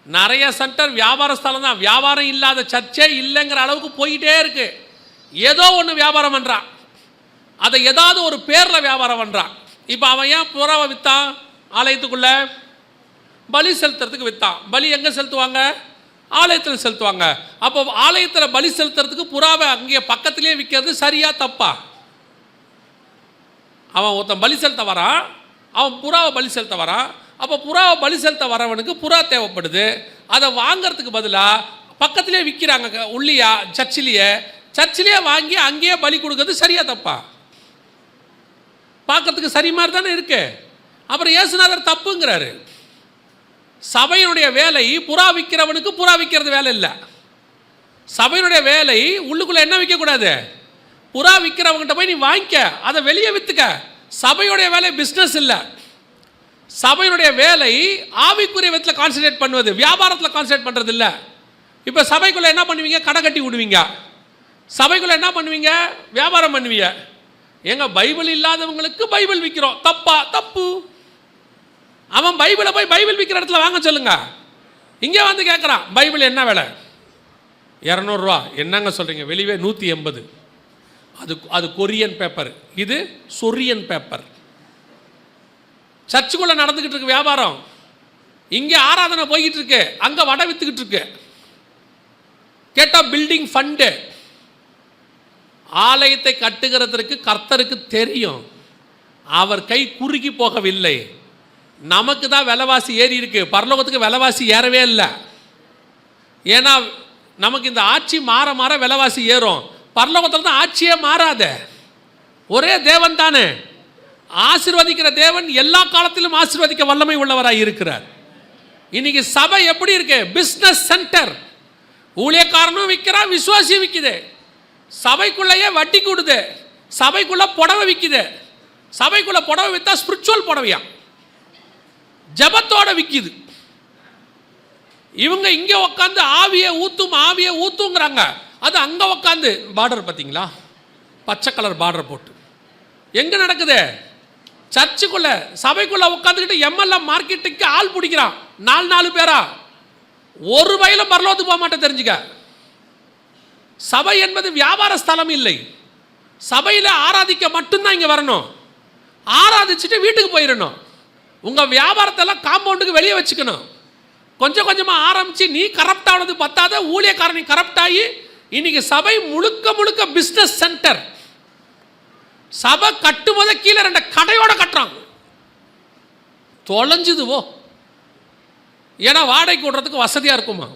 B: நிறைய சென்டர் வியாபார ஸ்தலம் தான். வியாபாரம் இல்லாத சர்ச்சே இல்லைங்கிற அளவுக்கு போயிட்டே இருக்கு. ஏதோ ஒன்று வியாபாரம் பண்ணுறான், அதை ஏதாவது ஒரு பேரில் வியாபாரம் பண்ணுறான். இப்போ அவன் ஏன் புறாவை விற்றான்? ஆலயத்துக்குள்ள பலி செலுத்துறதுக்கு விற்றான். பலி எங்கே செலுத்துவாங்க? ஆலயத்தில் செலுத்துவாங்க. அப்போ ஆலயத்தில் பலி செலுத்துறதுக்கு புறாவை அங்கே பக்கத்துலேயே விற்கிறது சரியா தப்பா? அவன் ஒருத்தன் பலி செலுத்த வரான், அவன் புறாவை பலி செலுத்த வரான். அப்போ புறாவை பலி செலுத்த வரவனுக்கு புறா தேவைப்படுது. அதை வாங்கிறதுக்கு பதிலாக பக்கத்துலேயே விற்கிறாங்க. உள்ளியா சர்ச்சிலேயே வாங்கி அங்கேயே பலி கொடுக்கறது சரியா தப்பா? பார்க்கறதுக்கு சரி மாதிரி தானே இருக்கு. அப்புறம் இயேசுநாதர் தப்புங்கிறாரு. சபையினுடைய வேலை புறா விற்கிறவனுக்கு புறா விற்கிறது வேலை இல்லை. சபையினுடைய வேலை உள்ளுக்குள்ளே என்ன விற்கக்கூடாது? புறா விற்கிறவங்கிட்ட போய் நீ வாங்கிக்க, அதை வெளியே விற்றுக்க. சபையுடைய வேலை பிஸ்னஸ் இல்லை. சபையினுடைய வேலை ஆவிக்குரிய விதத்தில் கான்சன்ட்ரேட் பண்ணுவது, வியாபாரத்தில் கான்சன்ட்ரேட் பண்ணுறது இல்லை. இப்போ சபைக்குள்ளே என்ன பண்ணுவீங்க? கடை கட்டி விடுவீங்க. சபைக்குள்ளே என்ன பண்ணுவீங்க? வியாபாரம் பண்ணுவீங்க. எங்க பைபிள் இல்லாதவங்களுக்கு பைபிள் விற்கிறோம். தப்பா? தப்பு. அவன் பைபிளை போய் பைபிள் விற்கிற இடத்துல வாங்க சொல்லுங்க. இங்கே வந்து கேட்குறான், பைபிள் என்ன விலை? 200 ரூபா. என்னங்க சொல்கிறீங்க? வெளியே 180. அது கொரியன் பேப்பர், இது சொரியன் பேப்பர். சர்ச்சுக்குள்ளே நடந்துக்கிட்டு இருக்கு வியாபாரம். இங்கே ஆராதனை போய்கிட்டு இருக்கு, அங்கே வடை விற்றுக்கிட்டு இருக்கு. கேட்டால் பில்டிங் ஃபண்டு. ஆலயத்தை கட்டுகிறதற்கு கர்த்தருக்கு தெரியும். அவர் கை குறுகி போகவில்லை. நமக்கு தான் விலைவாசி ஏறி இருக்கு, பரலோகத்துக்கு விலைவாசி ஏறவே இல்லை. ஏன்னா நமக்கு இந்த ஆட்சி மாற மாற விலைவாசி ஏறும். பரலோகத்தில் தான் ஆட்சியே மாறாத, ஒரே தேவன் தானே. ஆசீர்வதிக்கிற தேவன் எல்லா காலத்திலும் ஆசீர்வதிக்க வல்லமை உள்ளவராய் இருக்கிறார். இன்னைக்கு சபை எப்படி இருக்கு? Business centre. ஊழியக்காரனும் விற்கிறான், விசுவாசியும் விற்குது. சபைக்குள்ளேயே வட்டி கூடுது. சபைக்குள்ள புடவை விற்குது. சபைக்குள்ள புடவை விற்றா ஸ்பிரிச்சுவல் புடவையா, ஜபத்தோட விற்கிது. இவங்க இங்கே உட்காந்து ஆவியை ஊத்துங்கிறாங்க. அது அங்கே உட்காந்து பார்டர் பார்த்தீங்களா, பச்சை கலர் பார்டர் போட்டு எங்கே நடக்குது? சர்ச்சுக்குள்ள சபைக்குள்ள உட்காந்துக்கிட்டு எம்எல்ஏ மார்க்கெட்டுக்கு ஆள் பிடிக்கிறான். 4 பேரா, ஒரு வயலும் பரலோகத்துக்கு போக மாட்டேன் தெரிஞ்சுக்க. சபை என்பது வியாபார ஸ்தலம் இல்லை. சபையில் ஆராதிக்க மட்டும்தான் இங்கே வரணும். ஆராதிச்சுட்டு வீட்டுக்கு போயிடணும். உங்கள் வியாபாரத்தெல்லாம் காம்பவுண்டுக்கு வெளியே வச்சுக்கணும். கொஞ்சம் கொஞ்சமாக ஆரம்பித்து நீ கரப்ட் ஆனது பத்தாத, ஊழியக்காரனை கரப்ட் ஆகி இன்னைக்கு சபை முழுக்க முழுக்க பிஸ்னஸ் சென்டர். சபை கட்டும்போதே கீழே 2 கடையோட கட்டுறாங்க. தொலைஞ்சுதுவோ, ஏன்னா வாடகைக்கு விடுறதுக்கு வசதியாக இருக்குமா?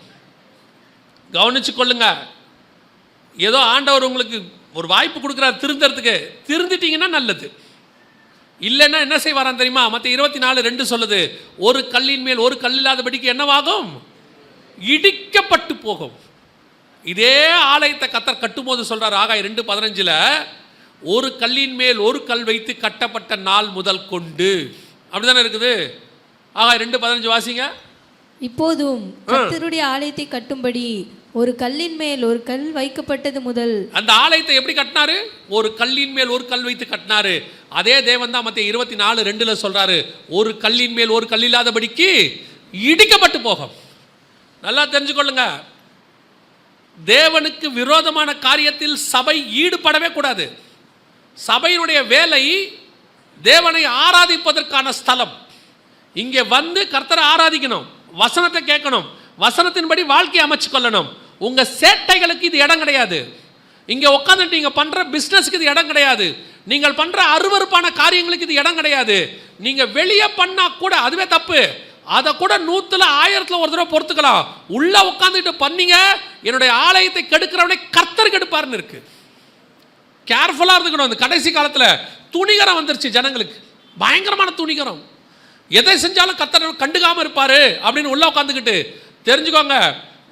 B: கவனிச்சு கொள்ளுங்க. ஏதோ ஆண்டவர் உங்களுக்கு ஒரு வாய்ப்பு கொடுக்குறார் திருந்தறதுக்கு. திருந்திட்டீங்கன்னா நல்லது. இல்லைன்னா என்ன செய்வாரான் தெரியுமா? மற்ற 24:2 சொல்லுது, ஒரு கல்லின் மேல் ஒரு கல் இல்லாதபடிக்கு என்னவாகும்? இடிக்கப்பட்டு போகும். இதே ஆலயத்தை கர்த்தர் கட்டும்போது சொல்றார், ஆகாய் 2:15, ஒரு கல்லின் மேல் ஒரு கல் வைத்து கட்டப்பட்ட நாள் முதல் கொண்டு. அப்படிதானே இருக்குது. ஆகாய் 2:15 வாசிங்க.
A: இப்போதும் கர்த்தருடைய ஆலயத்தை கட்டும்படி ஒரு கல்லின் மேல் ஒரு கல் வைக்கப்பட்டது முதல்.
B: அந்த ஆலயத்தை எப்படி கட்டினாரு? ஒரு கல்லின் மேல் ஒரு கல் வைத்து கட்டினாரு. அதே தேவன் தான் மத்திய 24:2 சொல்றாரு, ஒரு கல்லின் மேல் ஒரு கல் இல்லாதபடிக்கு இடிக்கப்பட்டு போகும். நல்லா தெரிஞ்சுக்கொள்ளுங்க, தேவனுக்கு விரோதமான காரியத்தில் சபை ஈடுபடவே கூடாது. சபையினுடைய வேலை தேவனை ஆராதிப்பதற்கான ஸ்தலம். இங்கே வந்து கர்த்தரை ஆராதிக்கணும், வசனத்தை கேட்கணும், வசனத்தின்படி வாழ்க்கையை அமைச்சு கொள்ளணும். உங்க சேட்டைகளுக்கு இது இடம் கிடையாது. இங்க உட்காந்துட்டு நீங்க பண்ற பிசினஸ்க்கு இது இடம் கிடையாது. நீங்கள் பண்ற அருவருப்பான காரியங்களுக்கு இது இடம் கிடையாது. நீங்க வெளியே பண்ணா கூட அதுவே தப்பு. அதை கூட 100ல் 1000ல் ஒரு தடவை பொறுத்துக்கலாம். உள்ள உட்காந்துட்டு பண்ணீங்க, என்னுடைய ஆலயத்தை கெடுக்கிறவனை கர்த்தர் கெடுப்பார்னு இருக்கு. கேர்ஃபுல்லா இருந்துக்கணும். இந்த கடைசி காலத்தில் துணிகரம் வந்துருச்சு ஜனங்களுக்கு, பயங்கரமான துணிகரம். எதை செஞ்சாலும் கர்த்தர் கண்டுக்காம இருப்பாரு அப்படின்னு உள்ள உட்காந்துக்கிட்டு தெரிஞ்சுக்கோங்க.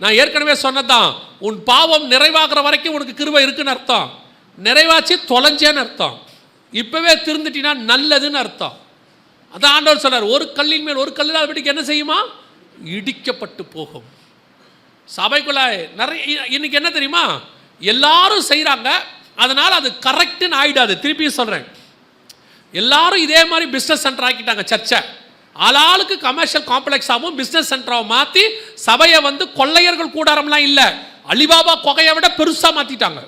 B: நான் ஏற்கனவே சொன்னதான், உன் பாவம் நிறைவாகிற வரைக்கும் உனக்கு கிருபை இருக்குன்னு அர்த்தம். நிறைவாச்சு தொலைஞ்சேன்னு அர்த்தம். இப்பவே திருந்துட்டினா நல்லதுன்னு அர்த்தம். அதான் ஆண்டவர் சொல்றார், ஒரு கல்லின் மேல் ஒரு கல்லில் என்ன செய்யுமா? இடிக்கப்பட்டு போகும். சபைக்குள்ள நிறைய இன்னைக்கு என்ன தெரியுமா, எல்லாரும் செய்யறாங்க, அதனால அது கரெக்ட்னு ஆயிடாது. திருப்பியும் சொல்றேன், எல்லாரும் இதே மாதிரி பிசினஸ் சென்டர் ஆக்கிட்டாங்க சர்ச்சை. ஆளாளுக்கு கமர்ஷியல் காம்ப்ளெக்ஸாகவும் பிசினஸ் சென்டராகவும் மாற்றி சபையை வந்து கொள்ளையர்கள் கூடாரம்லாம் இல்லை, அலிபாபா கொகையை விட பெருசாக மாற்றிட்டாங்க.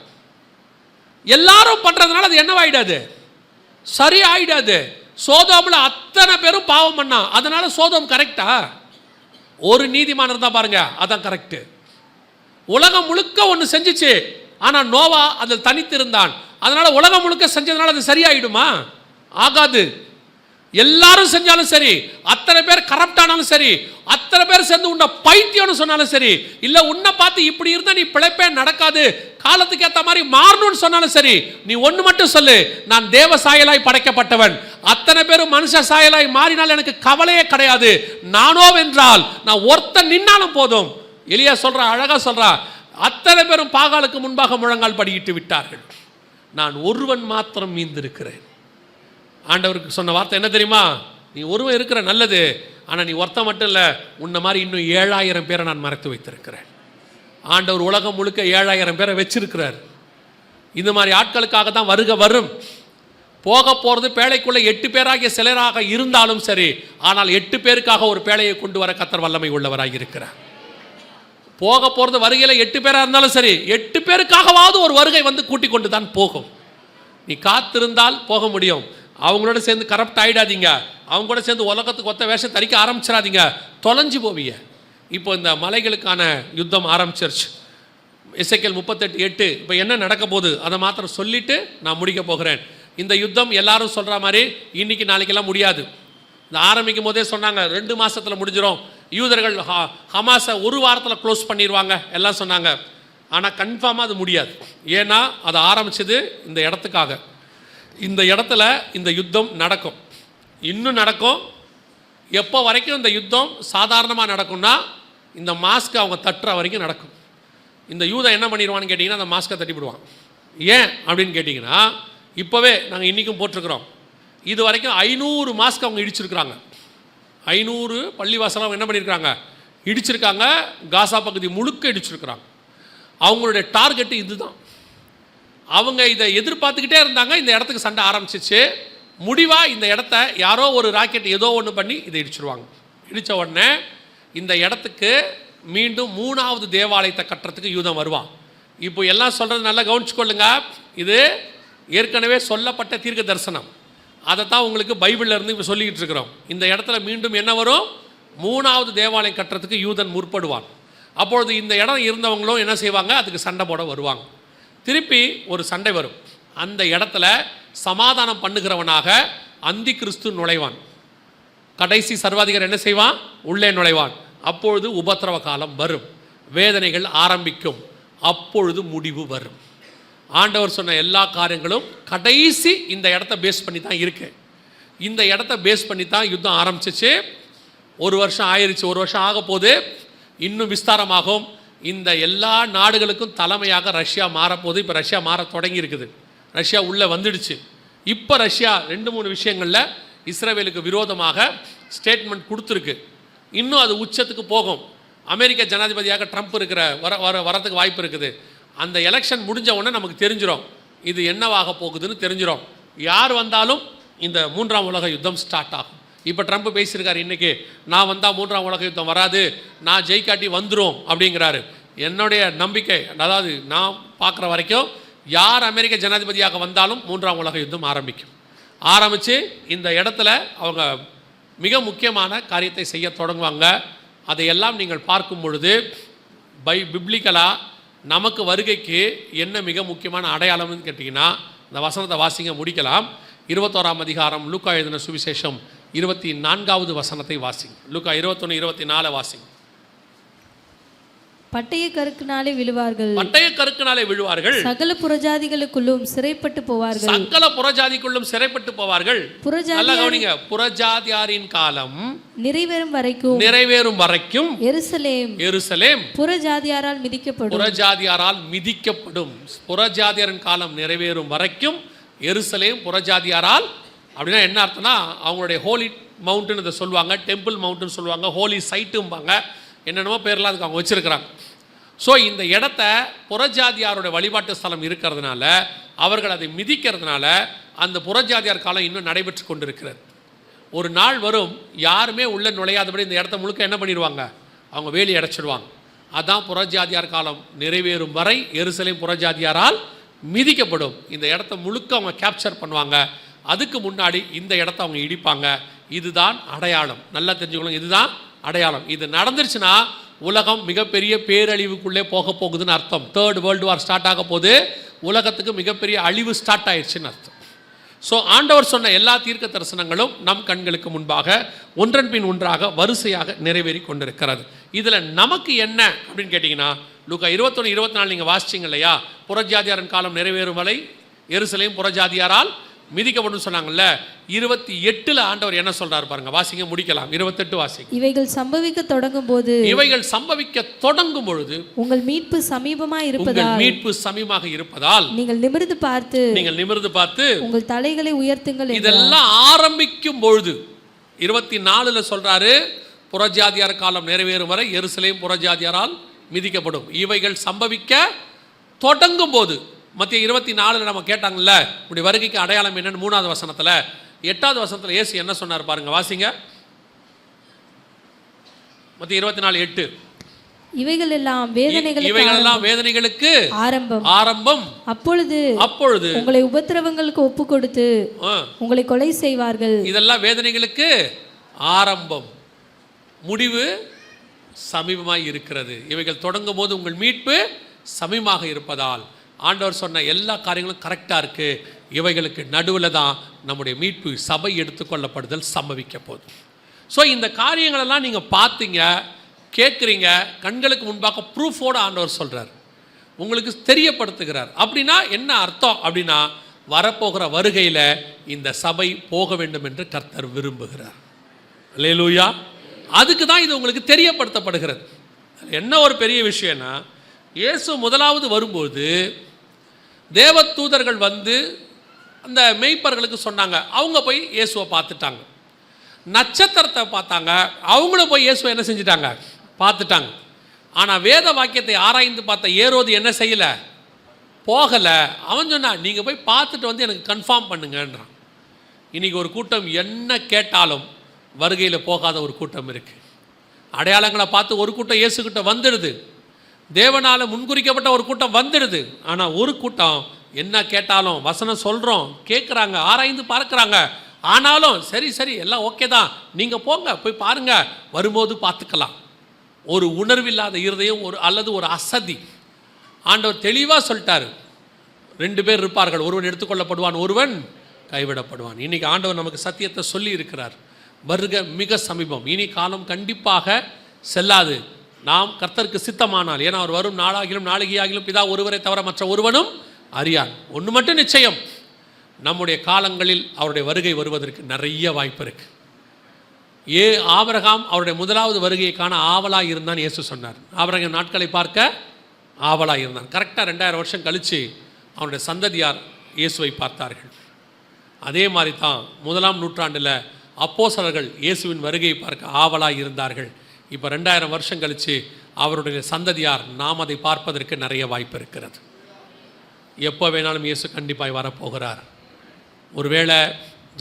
B: எல்லாரும் பண்ணுறதுனால அது என்னவாயிடாது? சரி ஆயிடாது. சோதோமில் அத்தனை பேரும் பாவம் பண்ணா, அதனால சோதோம் கரெக்டா? ஒரு நீதிமான் இருந்தா பாருங்க, அதான் கரெக்ட். உலகம் முழுக்க ஒன்று செஞ்சிச்சு, ஆனால் நோவா அதில் தனித்து இருந்தான். அதனால உலகம் முழுக்க செஞ்சதுனால அது சரியாயிடுமா? ஆகாது. எல்லாரும் செஞ்சாலும் சரி, அத்தனை பேர் கரப்ட் ஆனாலும் சரி, அத்தனை பேர் சேர்ந்து உன்னை பைத்தியம்னு சொன்னாலும் சரி, இல்லை உன்னை பார்த்து இப்படி இருந்தா நீ பிழைப்பே நடக்காது, காலத்துக்கு ஏற்ற மாதிரி மாறணும்னு சொன்னாலும் சரி, நீ ஒன்று மட்டும் சொல்லு, நான் தேவ சாயலாய் படைக்கப்பட்டவன். அத்தனை பேரும் மனுஷ சாயலாய் மாறினால் எனக்கு கவலையே கிடையாது. நானோ வென்றால் நான் ஒருத்தன் நின்னாலும் போதும். எலியா சொல்றா, அழகா சொல்றா, அத்தனை பேரும் பாகாலுக்கு முன்பாக முழங்கால் படியிட்டு விட்டார்கள், நான் ஒருவன் மாத்திரம் மீந்திருக்கிறேன். ஆண்டவருக்கு சொன்ன வார்த்தை என்ன தெரியுமா? நீ ஒருவன் இருக்கிற நல்லது, ஆனால் நீ ஒருத்த மட்டும் இல்லை, உன்னை மாதிரி இன்னும் 7000 பேரை நான் மறைத்து வைத்திருக்கிறேன். ஆண்டவர் உலகம் முழுக்க 7000 பேரை வச்சிருக்கிறார். இந்த மாதிரி ஆட்களுக்காக தான் வருக வரும். போக போகிறது பேழைக்குள்ள 8 பேராகிய சிலராக இருந்தாலும் சரி, ஆனால் 8 பேருக்காக ஒரு பேழையை கொண்டு வர கர்த்தர் வல்லமை உள்ளவராக இருக்கிறார். போக போகிறது வருகையில் 8 பேராக இருந்தாலும் சரி, 8 பேருக்காகவாவது ஒரு வருகை வந்து கூட்டி கொண்டு தான் போகும். நீ காத்திருந்தால் போக முடியும். அவங்களோட சேர்ந்து கரப்ட் ஆகிடாதீங்க, அவங்க கூட சேர்ந்து உலகத்துக்கு ஒத்த வேஷம் தரிக்க ஆரம்பிச்சிடாதீங்க, தொலைஞ்சு போவீங்க. இப்போ இந்த மலைகளுக்கான யுத்தம் ஆரம்பிச்சிருச்சு. எசேக்கியேல் 38:8. இப்போ என்ன நடக்க போகுது அதை மாத்திரம் சொல்லிட்டு நான் முடிக்க போகிறேன். இந்த யுத்தம் எல்லாரும் சொல்கிற மாதிரி இன்னைக்கு நாளைக்கெல்லாம் முடியாது. இந்த ஆரம்பிக்கும் போதே சொன்னாங்க 2 மாதத்தில் முடிஞ்சிடும், யூதர்கள் ஹமாஸை 1 வாரத்தில் க்ளோஸ் பண்ணிடுவாங்க எல்லாம் சொன்னாங்க. ஆனால் கன்ஃபார்மாக அது முடியாது. ஏன்னா அது ஆரம்பிச்சது இந்த இடத்துக்காக. இந்த இடத்துல இந்த யுத்தம் நடக்கும், இன்னும் நடக்கும். எப்போ வரைக்கும் இந்த யுத்தம் சாதாரணமாக நடக்கும்னா, இந்த மாஸ்க்கு அவங்க தட்டுற வரைக்கும் நடக்கும். இந்த யூதம் என்ன பண்ணிடுவான்னு கேட்டிங்கன்னா, அந்த மாஸ்க்கை தட்டிவிடுவான். ஏன் அப்படின்னு கேட்டிங்கன்னா, இப்போவே நாங்கள் இன்றைக்கும் போட்டிருக்கிறோம், இது வரைக்கும் 500 மாஸ்க் அவங்க இடிச்சிருக்கிறாங்க. 500 பள்ளிவாசல் அவங்க என்ன பண்ணியிருக்கிறாங்க? இடிச்சிருக்காங்க. காசா பகுதி முழுக்க இடிச்சிருக்கிறாங்க. அவங்களுடைய டார்கெட்டு இதுதான். அவங்க இதை எதிர்பார்த்துக்கிட்டே இருந்தாங்க. இந்த இடத்துக்கு சண்டை ஆரம்பிச்சிச்சு. முடிவாக இந்த இடத்த யாரோ ஒரு ராக்கெட் ஏதோ ஒன்று பண்ணி இதை இடிச்சிருவாங்க. இடித்த உடனே இந்த இடத்துக்கு மீண்டும் 3வது தேவாலயத்தை கட்டுறதுக்கு யூதம் வருவான். இப்போ எல்லாம் சொல்கிறது நல்லா கவனிச்சுக்கொள்ளுங்க, இது ஏற்கனவே சொல்லப்பட்ட தீர்க்க தரிசனம். அதை தான் உங்களுக்கு பைபிளில் இருந்து இப்போ சொல்லிக்கிட்டு இருக்கிறோம். இந்த இடத்துல மீண்டும் என்ன வரும்? 3வது தேவாலயம் கட்டுறதுக்கு யூதன் முற்படுவான். அப்பொழுது இந்த இடம் இருந்தவங்களும் என்ன செய்வாங்க? அதுக்கு சண்டை போட வருவாங்க. திருப்பி ஒரு சண்டை வரும். அந்த இடத்துல சமாதானம் பண்ணுகிறவனாக அந்தி கிறிஸ்து நுழைவான். கடைசி சர்வாதிகாரி என்ன செய்வான்? உள்ளே நுழைவான். அப்பொழுது உபத்திரவ காலம் வரும், வேதனைகள் ஆரம்பிக்கும், அப்பொழுது முடிவு வரும். ஆண்டவர் சொன்ன எல்லா காரியங்களும் கடைசி இந்த இடத்த பேஸ் பண்ணி தான் இருக்கு. இந்த இடத்த பேஸ் பண்ணி தான் யுத்தம் ஆரம்பிச்சிச்சு. 1 வருஷம் ஆயிடுச்சு, 1 வருஷம் ஆக போது, இன்னும் விஸ்தாரமாகும். இந்த எல்லா நாடுகளுக்கும் தலைமையாக ரஷ்யா மாறப்போகுது. இப்போ ரஷ்யா மாற தொடங்கி இருக்குது. ரஷ்யா உள்ளே வந்துடுச்சு. இப்போ ரஷ்யா 2-3 விஷயங்களில் இஸ்ரேலுக்கு விரோதமாக ஸ்டேட்மெண்ட் கொடுத்துருக்கு. இன்னும் அது உச்சத்துக்கு போகும். அமெரிக்க ஜனாதிபதியாக ட்ரம்ப் இருக்கிற வரத்துக்கு வாய்ப்பு இருக்குது. அந்த எலெக்ஷன் முடிஞ்ச உடனே நமக்கு தெரிஞ்சிடும் இது என்னவாக போகுதுன்னு தெரிஞ்சிடும். யார் வந்தாலும் இந்த 3ஆம் உலக யுத்தம் ஸ்டார்ட் ஆகும். இப்போ ட்ரம்ப் பேசியிருக்காரு இன்றைக்கி, நான் வந்தால் 3ஆம் உலக யுத்தம் வராது, நான் ஜெயிக்காட்டி வந்துடும் அப்படிங்கிறாரு. என்னுடைய நம்பிக்கை, அதாவது நான் பார்க்குற வரைக்கும் யார் அமெரிக்க ஜனாதிபதியாக வந்தாலும் 3ஆம் உலக யுத்தம் ஆரம்பித்து இந்த இடத்துல அவங்க மிக முக்கியமான காரியத்தை செய்ய தொடங்குவாங்க. அதையெல்லாம் நீங்கள் பார்க்கும் பொழுது பிப்ளிக்கலாக நமக்கு வருகைக்கு என்ன மிக முக்கியமான அடையாளம்னு கேட்டிங்கன்னா, இந்த வசனத்தை வாசிங்க, முடிக்கலாம். 21ஆம் அதிகாரம் லூக்கா எழுதின சுவிசேஷம் 24வது வசனத்தை வாசிங்க. லூக்கா 21:24 வாசிங்க.
A: பட்டய கருக்கினாலே விழுவார்கள்,
B: பட்டய கருக்கினாலே விழுவார்கள்,
A: சகல புறஜாதிகளுக்குள்ளும் சிறைப்பட்டு போவார்கள்,
B: சகல புறஜாதிக்குள்ளும் சிறைப்பட்டு போவார்கள். நல்லா கவனிங்க, புறஜாதியாரின் காலம்
A: நிறைவேறும் வரைக்கும்
B: எருசலேம்
A: புறஜாதியாரால் மிதிக்கப்படும்.
B: புறஜாதியாரின் காலம் நிறைவேறும் வரைக்கும் எருசலேம் புறஜாதியாரால். அப்படின்னா என்ன அர்த்தம்னா, அவங்களுடைய ஹோலி மவுண்டன் இதை சொல்லுவாங்க, டெம்பிள் மவுண்டன் சொல்லுவாங்க, ஹோலி சைட்டும்பாங்க, என்னென்னமோ பேர்லாம் அதுக்கு அவங்க வச்சுருக்கிறாங்க. ஸோ இந்த இடத்த புறஜாதியாரோட வழிபாட்டு ஸ்தலம் இருக்கிறதுனால, அவர்கள் அதை மிதிக்கிறதுனால அந்த புறஜாதியார் காலம் இன்னும் நடைபெற்று கொண்டு இருக்கிறது. ஒரு நாள் வரும், யாருமே உள்ளே நுழையாதபடி இந்த இடத்த முழுக்க என்ன பண்ணிடுவாங்க, அவங்க வேலி அடைச்சிடுவாங்க. அதான் புறஜாதியார் காலம் நிறைவேறும் வரை எருசலேம் புறஜாதியாரால் மிதிக்கப்படும். இந்த இடத்த முழுக்க அவங்க கேப்சர் பண்ணுவாங்க. அதுக்கு முன்னாடி இந்த இடத்த அவங்க இடிப்பாங்க. இதுதான் அடையாளம். நல்லா தெரிஞ்சுக்கணும், இதுதான் அடையாளம். இது நடந்துருச்சுன்னா உலகம் மிகப்பெரிய பேரழிவுக்குள்ளே போக போகுதுன்னு அர்த்தம். 3rd வேர்ல்டு வார் ஸ்டார்ட் ஆக போது, உலகத்துக்கு மிகப்பெரிய அழிவு ஸ்டார்ட் ஆயிடுச்சுன்னு அர்த்தம். ஸோ ஆண்டவர் சொன்ன எல்லா தீர்க்க தரிசனங்களும் நம் கண்களுக்கு முன்பாக ஒன்றன் பின் ஒன்றாக வரிசையாக நிறைவேறி கொண்டிருக்கிறது. இதில் நமக்கு என்ன அப்படின்னு கேட்டிங்கன்னா, லூக்கா 21:24 நீங்கள் வாசிச்சிங்க இல்லையா, புறஜாதியாரின் காலம் நிறைவேறும் வரை எருசலேம் புறஜாதியாரால் மிதிக்கப்படும் சொன்னாங்கல்ல. 28 ஆண்டவர் என்ன சொல்றாரு பாருங்க, வாசிங்க, முடிக்கலாம். 28 வாசிங்க.
A: இவைகள் சம்பவிக்க தொடங்கும் பொழுது உங்கள் மீட்பு சமீபமாக இருப்பதால் நீங்கள் நிமிர்ந்து பார்த்து உங்கள் தலைகளை உயர்த்துங்கள்.
B: இதெல்லாம் ஆரம்பிக்கும் பொழுது 24 சொல்றாரு, புறஜாதியார் காலம் நிறைவேறும் வரை எருசலேம் புறஜாதியாரால் மிதிக்கப்படும். இவைகள் சம்பவிக்க தொடங்கும் போது, மத்திய 24 நம்ம கேட்டாங்கல்ல, இப்படி வருகைக்கு அடையாளம் என்னன்னு 3வது வசனத்தில். 8வது வசனத்தில் இயேசு என்ன சொன்னார் பாருங்க, வாசிங்க. மத்திய 24:8.
A: இவைகள் எல்லாம்
B: வேதனைகளுக்கு ஆரம்பம்.
A: அப்பொழுது உங்களை உபத்திரவங்களுக்கு ஒப்பு கொடுத்து உங்களை கொலை செய்வார்கள்.
B: இதெல்லாம் வேதனைகளுக்கு ஆரம்பம், முடிவு சமீபமாய் இருக்கிறது. இவைகள் தொடங்கும் போது உங்கள் மீட்பு சமீபமாக இருப்பதால் ஆண்டவர் சொன்ன எல்லா காரியங்களும் கரெக்டாக இருக்குது. இவைகளுக்கு நடுவில் தான் நம்முடைய மீட்பு சபை எடுத்துக்கொள்ளப்படுதல் சம்பவிக்க போகுது. ஸோ இந்த காரியங்களெல்லாம் நீங்கள் பார்த்தீங்க, கேட்குறீங்க, கண்களுக்கு முன்பாக ப்ரூஃபோடு ஆண்டவர் சொல்கிறார், உங்களுக்கு தெரியப்படுத்துகிறார். அப்படின்னா என்ன அர்த்தம் அப்படின்னா, வரப்போகிற வருகையில் இந்த சபை போக வேண்டும் என்று கர்த்தர் விரும்புகிறார். அல்லேலூயா. அதுக்கு தான் இது உங்களுக்கு தெரியப்படுத்தப்படுகிறது. என்ன ஒரு பெரிய விஷயம்னா, இயேசு முதலாவது வரும்போது தேவதூதர்கள் வந்து அந்த மேய்ப்பர்களுக்கு சொன்னாங்க, அவங்க போய் இயேசுவை பார்த்துட்டாங்க. நட்சத்திரத்தை பார்த்தாங்க, அவங்களும் போய் இயேசுவை என்ன செஞ்சிட்டாங்க, பார்த்துட்டாங்க. ஆனால் வேத வாக்கியத்தை ஆராய்ந்து பார்த்த ஏரோது என்ன செய்யலை, போகலை. அவன் சொன்னான், நீங்கள் போய் பார்த்துட்டு வந்து எனக்கு கன்ஃபார்ம் பண்ணுங்கன்றான். இன்றைக்கி ஒரு கூட்டம் என்ன கேட்டாலும் வருகையில் போகாத ஒரு கூட்டம் இருக்குது. அடையாளங்களை பார்த்து ஒரு கூட்டம் இயேசுக்கிட்ட வந்துடுது, தேவனால் முன்குறிக்கப்பட்ட ஒரு கூட்டம் வந்துடுது. ஆனால் ஒரு கூட்டம் என்ன கேட்டாலும் வசனம் சொல்கிறோம், கேட்குறாங்க, ஆராய்ந்து பார்க்குறாங்க, ஆனாலும் சரி எல்லாம் ஓகே தான், நீங்கள் போங்க, போய் பாருங்கள், வரும்போது பார்த்துக்கலாம். ஒரு உணர்வில்லாத இருதயம், அல்லது ஒரு அசதி. ஆண்டவர் தெளிவாக சொல்லிட்டார், 2 பேர் இருப்பார்கள், ஒருவன் எடுத்துக்கொள்ளப்படுவான், ஒருவன் கைவிடப்படுவான். இன்றைக்கி ஆண்டவர் நமக்கு சத்தியத்தை சொல்லி இருக்கிறார். வருகை மிக சமீபம். இனி காலம் கண்டிப்பாக செல்லாது. நாம் கர்த்தருக்கு சித்தமானால், ஏன்னா அவர் வரும் நாளாகிலும் நாளிகையாகிலும் பிதா ஒருவரை தவிர மற்ற ஒருவனும் அறியான். ஒன்று மட்டும் நிச்சயம், நம்முடைய காலங்களில் அவருடைய வருகை வருவதற்கு நிறைய வாய்ப்பு இருக்கு. ஆபிரகாம் அவருடைய முதலாவது வருகையை காண ஆவலாக இருந்தான் இயேசு சொன்னார். ஆபிரகாம் நாட்களை பார்க்க ஆவலாக இருந்தான். கரெக்டாக 2000 வருஷம் கழித்து அவருடைய சந்ததியார் இயேசுவை பார்த்தார்கள். அதே மாதிரி தான் 1ஆம் நூற்றாண்டில் அப்போஸ்தலர்கள் இயேசுவின் வருகையை பார்க்க ஆவலாக இருந்தார்கள். இப்போ 2000 வருஷம் கழித்து அவருடைய சந்ததியார் நாம் அதை பார்ப்பதற்கு நிறைய வாய்ப்பு இருக்கிறது. எப்போ வேணாலும் இயேசு கண்டிப்பாக வரப்போகிறார். ஒருவேளை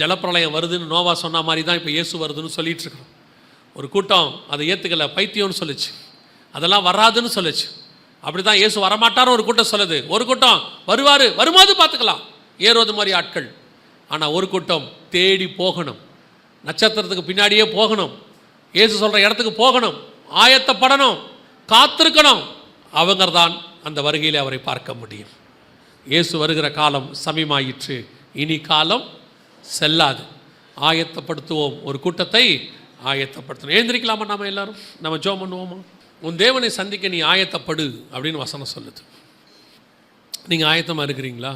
B: ஜலப்பிரளயம் வருதுன்னு நோவா சொன்ன மாதிரி தான் இப்போ இயேசு வருதுன்னு சொல்லிட்டு இருக்கிறோம். ஒரு கூட்டம் அதை ஏற்றுக்கலை, பைத்தியம்னு சொல்லிச்சு, அதெல்லாம் வராதுன்னு சொல்லிச்சு. அப்படி தான் இயேசு வரமாட்டாரும் ஒரு கூட்டம் சொல்லுது. ஒரு கூட்டம் வருவார், வரும்போது பார்த்துக்கலாம், ஏறுவது மாதிரி ஆட்கள். ஆனால் ஒரு கூட்டம் தேடி போகணும், நட்சத்திரத்துக்கு பின்னாடியே போகணும், இயேசு சொல்கிற இடத்துக்கு போகணும், ஆயத்தப்படணும், காத்திருக்கணும். அவங்க தான் அந்த வருகையில் அவரை பார்க்க முடியும். இயேசு வருகிற காலம் சமீபமாயிற்று, இனி காலம் செல்லாது. ஆயத்தப்படுத்துவோம், ஒரு கூட்டத்தை ஆயத்தப்படுத்தணும். எழுந்திரிக்கலாமா? நாம் எல்லாரும் நம்ம ஜெபம் பண்ணுவோமா? உன் தேவனை சந்திக்க நீ ஆயத்தப்படு அப்படின்னு வசனம் சொல்லுது. நீங்கள் ஆயத்தமாக இருக்கிறீங்களா?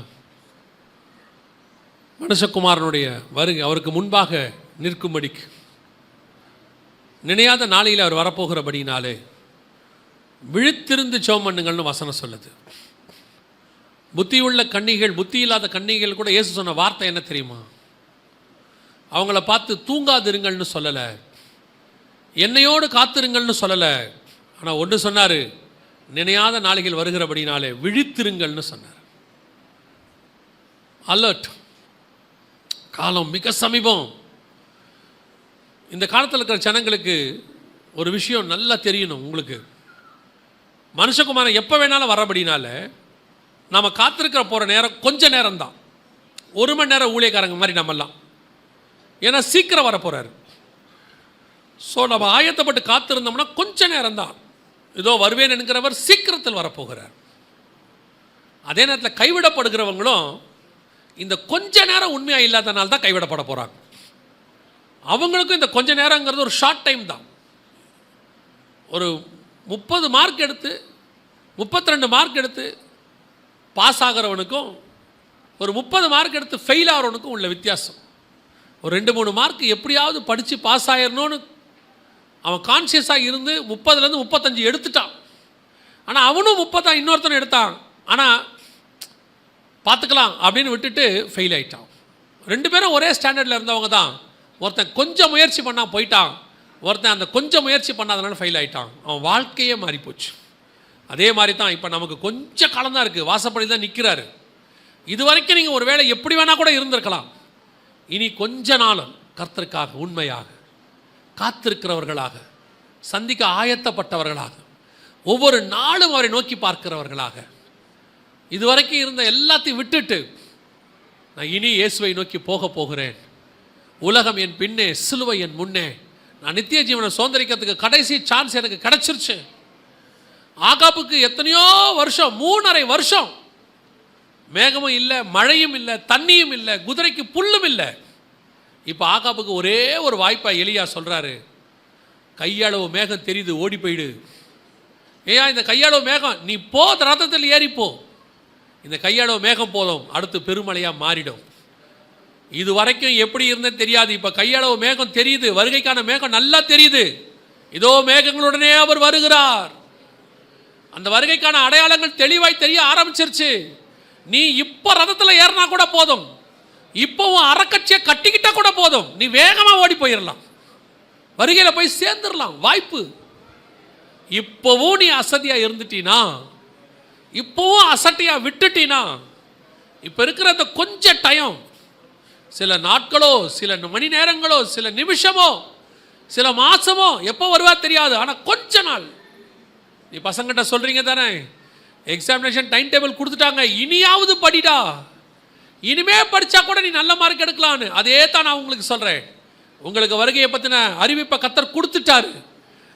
B: மனுஷகுமாரனுடைய வருகை அவருக்கு முன்பாக நிற்கும்படிக்கு நினையாத நாளையில் அவர் வரப்போகிறபடினாலே விழித்திருந்து ஜெபம் பண்ணுங்கள்னு வசனம் சொல்லுது. புத்தியுள்ள கன்னிகள், புத்தி இல்லாத கன்னிகள் கூட இயேசு சொன்ன வார்த்தை என்ன தெரியுமா? அவங்கள பார்த்து தூங்காதிருங்கள்னு சொல்லலை, என்னையோடு காத்திருங்கள்னு சொல்லலை. ஆனால் ஒன்று சொன்னார், நினையாத நாளைகள் வருகிறபடினாலே விழித்திருங்கள்னு சொன்னார். அலர்ட், காலம் மிக சமீபம். இந்த காலத்தில் இருக்கிற ஜனங்களுக்கு ஒரு விஷயம் நல்லா தெரியணும். உங்களுக்கு மனுஷகுமாரன் எப்போ வேணாலும் வரபடினால நாம் காத்திருக்கிற போகிற நேரம் கொஞ்ச நேரம் தான், 1 மணி நேரம் ஊழியக்காரங்க மாதிரி நம்மெல்லாம். ஏன்னா சீக்கிரம் வரப்போகிறாரு. ஸோ நம்ம ஆயத்தப்பட்டு காத்திருந்தோம்னா கொஞ்ச நேரம் தான். இதோ வருவேன் என்கிறவர் சீக்கிரத்தில் வரப்போகிறார். அதே நேரத்தில் கைவிடப்படுகிறவங்களும் இந்த கொஞ்ச நேரம் உண்மையாக இல்லாதனால தான் கைவிடப்பட போகிறாங்க. அவங்களுக்கும் இந்த கொஞ்ச நேரங்கிறது ஒரு ஷார்ட் டைம் தான். ஒரு 30 மார்க் எடுத்து 32 மார்க் எடுத்து பாஸ் ஆகிறவனுக்கும் ஒரு 30 மார்க் எடுத்து ஃபெயில் ஆகிறவனுக்கும் உள்ள வித்தியாசம். ஒரு 2-3 மார்க் எப்படியாவது படித்து பாஸ் ஆகிடணும்னு அவன் கான்சியஸாக இருந்து 30லேருந்து 35 எடுத்துட்டான். ஆனால் அவனும் 30 தான் இன்னொருத்தனும் எடுத்தான். ஆனால் பார்த்துக்கலாம் அப்படின்னு விட்டுட்டு ஃபெயில் ஆகிட்டான். 2 பேரும் ஒரே ஸ்டாண்டர்டில் இருந்தவங்க தான். ஒருத்தன் கொஞ்சம் முயற்சி பண்ணால் போயிட்டான், ஒருத்தன் அந்த கொஞ்சம் முயற்சி பண்ணாதனால ஃபெயில் ஆகிட்டான். அவன் வாழ்க்கையே மாறிப்போச்சு. அதே மாதிரி தான் இப்போ நமக்கு கொஞ்சம் காலம் தான் இருக்குது, வாசப்படி தான் நிற்கிறாரு. இது வரைக்கும் நீங்கள் ஒரு வேளை எப்படி வேணால் கூட இருந்திருக்கலாம். இனி கொஞ்ச நாளும் கர்த்தருக்காக உண்மையாக காத்திருக்கிறவர்களாக, சந்திக்க ஆயத்தப்பட்டவர்களாக, ஒவ்வொரு நாளும் அவரை நோக்கி பார்க்கிறவர்களாக, இதுவரைக்கும் இருந்த எல்லாத்தையும் விட்டுட்டு நான் இனி இயேசுவை நோக்கி போகிறேன், உலகம் என் பின்னே, சிலுவை என் முன்னே, நான் நித்திய ஜீவனை சுதந்திரிக்கிறதுக்கு கடைசி சான்ஸ் எனக்கு கிடைச்சிருச்சு. ஆகாப்புக்கு எத்தனையோ வருஷம், 3.5 வருஷம் மேகமும் இல்லை, மழையும் இல்லை, தண்ணியும் இல்லை, குதிரைக்கு புல்லும் இல்லை. இப்போ ஆகாப்புக்கு ஒரே ஒரு வாய்ப்பா எலியா சொல்கிறாரு, கையளவு மேகம் தெரியுது, ஓடி போயிடு. ஏயா இந்த கையளவு மேகம், நீ போ, ரதத்தில் ஏறிப்போ, இந்த கையளவு மேகம் போதும், அடுத்து பெருமழையாக மாறிடும். இது வரைக்கும் எப்படி இருந்தேன்னு தெரியாது, இப்போ கையளவு மேகம் தெரியுது, வருகைக்கான மேகம் நல்லா தெரியுது. இதோ மேகங்களுடனே அவர் வருகிறார். அந்த வருகைக்கான அடையாளங்கள் தெளிவாய் தெரிய ஆரம்பிச்சிருச்சு. நீ இப்போ ரதத்தில் ஏறினா கூட போதும், இப்போவும் அறக்கட்சியை கட்டிக்கிட்டா கூட போதும், நீ வேகமாக ஓடி போயிடலாம், வருகையில் போய் சேர்ந்துடலாம். வாய்ப்பு. இப்போவும் நீ அசதியாக இருந்துட்டீனா, இப்போவும் அசட்டியாக விட்டுட்டீனா, இப்போ இருக்கிற அந்த கொஞ்சம் டைம், சில நாட்களோ, சில மணி நேரங்களோ, சில நிமிஷமோ, சில மாதமோ, எப்போ வருவா தெரியாது, ஆனால் கொஞ்ச நாள். நீ பசங்கிட்ட சொல்கிறீங்க தானே, எக்ஸாமினேஷன் டைம் டேபிள் கொடுத்துட்டாங்க, இனியாவது படிடா, இனிமே படித்தா கூட நீ நல்ல மார்க் எடுக்கலான்னு. அதே தான் நான் உங்களுக்கு சொல்கிறேன். உங்களுக்கு வருகையை பற்றின அறிவிப்பை கர்த்தர் கொடுத்துட்டாரு.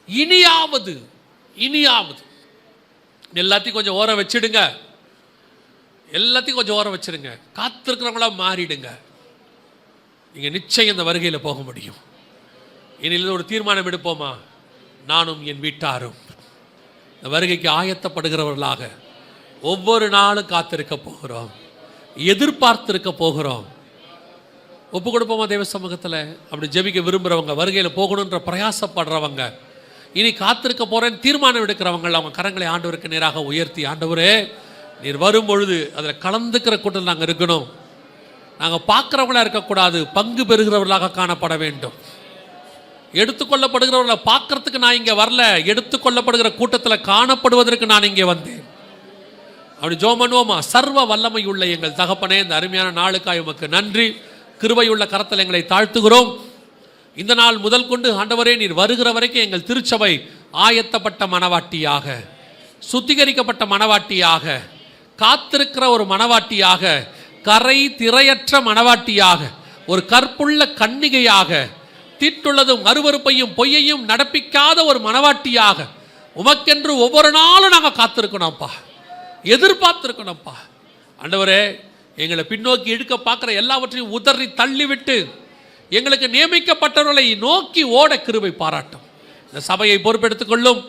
B: இனியாவது எல்லாத்தையும் கொஞ்சம் ஓரம் வச்சிடுங்க, எல்லாத்தையும் கொஞ்சம் ஓரம் வச்சிடுங்க, காத்திருக்கிறவங்களா மாறிடுங்க. நீங்கள் நிச்சயம் இந்த வருகையில் போக முடியும். இனியில் ஒரு தீர்மானம் எடுப்போமா? நானும் என் வீட்டாரும் இந்த வருகைக்கு ஆயத்தப்படுகிறவர்களாக ஒவ்வொரு நாளும் காத்திருக்க போகிறோம், எதிர்பார்த்திருக்க போகிறோம். ஒப்பு கொடுப்போமா தேவ சமூகத்தில்? அப்படி ஜெபிக்க விரும்புகிறவங்க, வருகையில் போகணுன்ற பிரயாசப்படுறவங்க, இனி காத்திருக்க போகிறேன்னு தீர்மானம் எடுக்கிறவங்க, அவங்க கரங்களை ஆண்டவருக்கு நேராக உயர்த்தி, ஆண்டவரே நீர் வரும் பொழுது அதில் கலந்துக்கிற கூட்டத்தில் நாங்கள் இருக்கணும், நாங்கள் பார்க்குறவங்களாக இருக்கக்கூடாது, பங்கு பெறுகிறவர்களாக காணப்பட வேண்டும். எடுத்துக்கொள்ளப்படுகிறவர்களை பார்க்கறதுக்கு நான் இங்கே வரல, எடுத்துக்கொள்ளப்படுகிற கூட்டத்தில் காணப்படுவதற்கு நான் இங்கே வந்தேன். அப்படி ஜெபம் பண்ணுவோமா? சர்வ வல்லமையுள்ள எங்கள் தகப்பனே, இந்த அருமையான நாளுக்காய் உமக்கு நன்றி. கிருபையுள்ள கரத்தில் எங்களை தாழ்த்துகிறோம். இந்த நாள் முதல் கொண்டு ஆண்டவரே, நீர் வருகிற வரைக்கும் எங்கள் திருச்சபை ஆயத்தப்பட்ட மனவாட்டியாக, சுத்திகரிக்கப்பட்ட மனவாட்டியாக, காத்திருக்கிற ஒரு மனவாட்டியாக, கரை திரையற்ற மனவாட்டியாக, ஒரு கற்புள்ள கன்னிகையாக, தீட்டுள்ளதும் அருவருப்பையும் பொய்யையும் நடப்பிக்காத ஒரு மனவாட்டியாக உமக்கென்று ஒவ்வொரு நாளும் நாங்கள் காத்திருக்கணும்ப்பா, எதிர்பார்த்திருக்கணும்ப்பா. ஆண்டவரே, எங்களை பின்னோக்கி இழுக்க பார்க்குற எல்லாவற்றையும் உதறி தள்ளிவிட்டு எங்களுக்கு நியமிக்கப்பட்டவர்களை நோக்கி ஓட கிருபை பாராட்டும். இந்த சபையை பொறுப்பெடுத்துக் கொள்ளும்.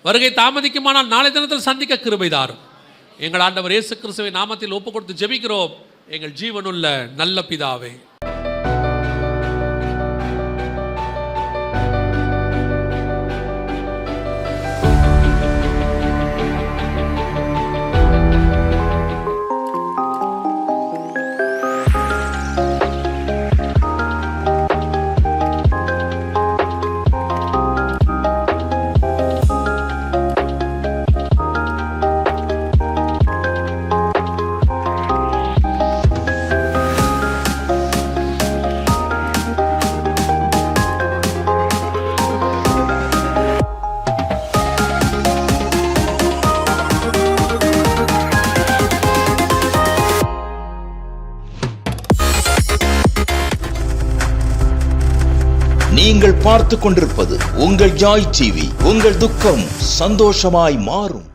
B: வருகை தாமதிக்குமானால் நாளை தினத்தில் சந்திக்க கிருபை தாரும். எங்கள் ஆண்டவர் இயேசு கிறிஸ்துவின் நாமத்தில் ஒப்பு கொடுத்து ஜெபிக்கிறோம் எங்கள் ஜீவனுள்ள நல்ல பிதாவே.
C: நீங்கள் பார்த்துக் கொண்டிருப்பது உங்கள் ஜாய் டிவி. உங்கள் துக்கம் சந்தோஷமாய் மாறும்.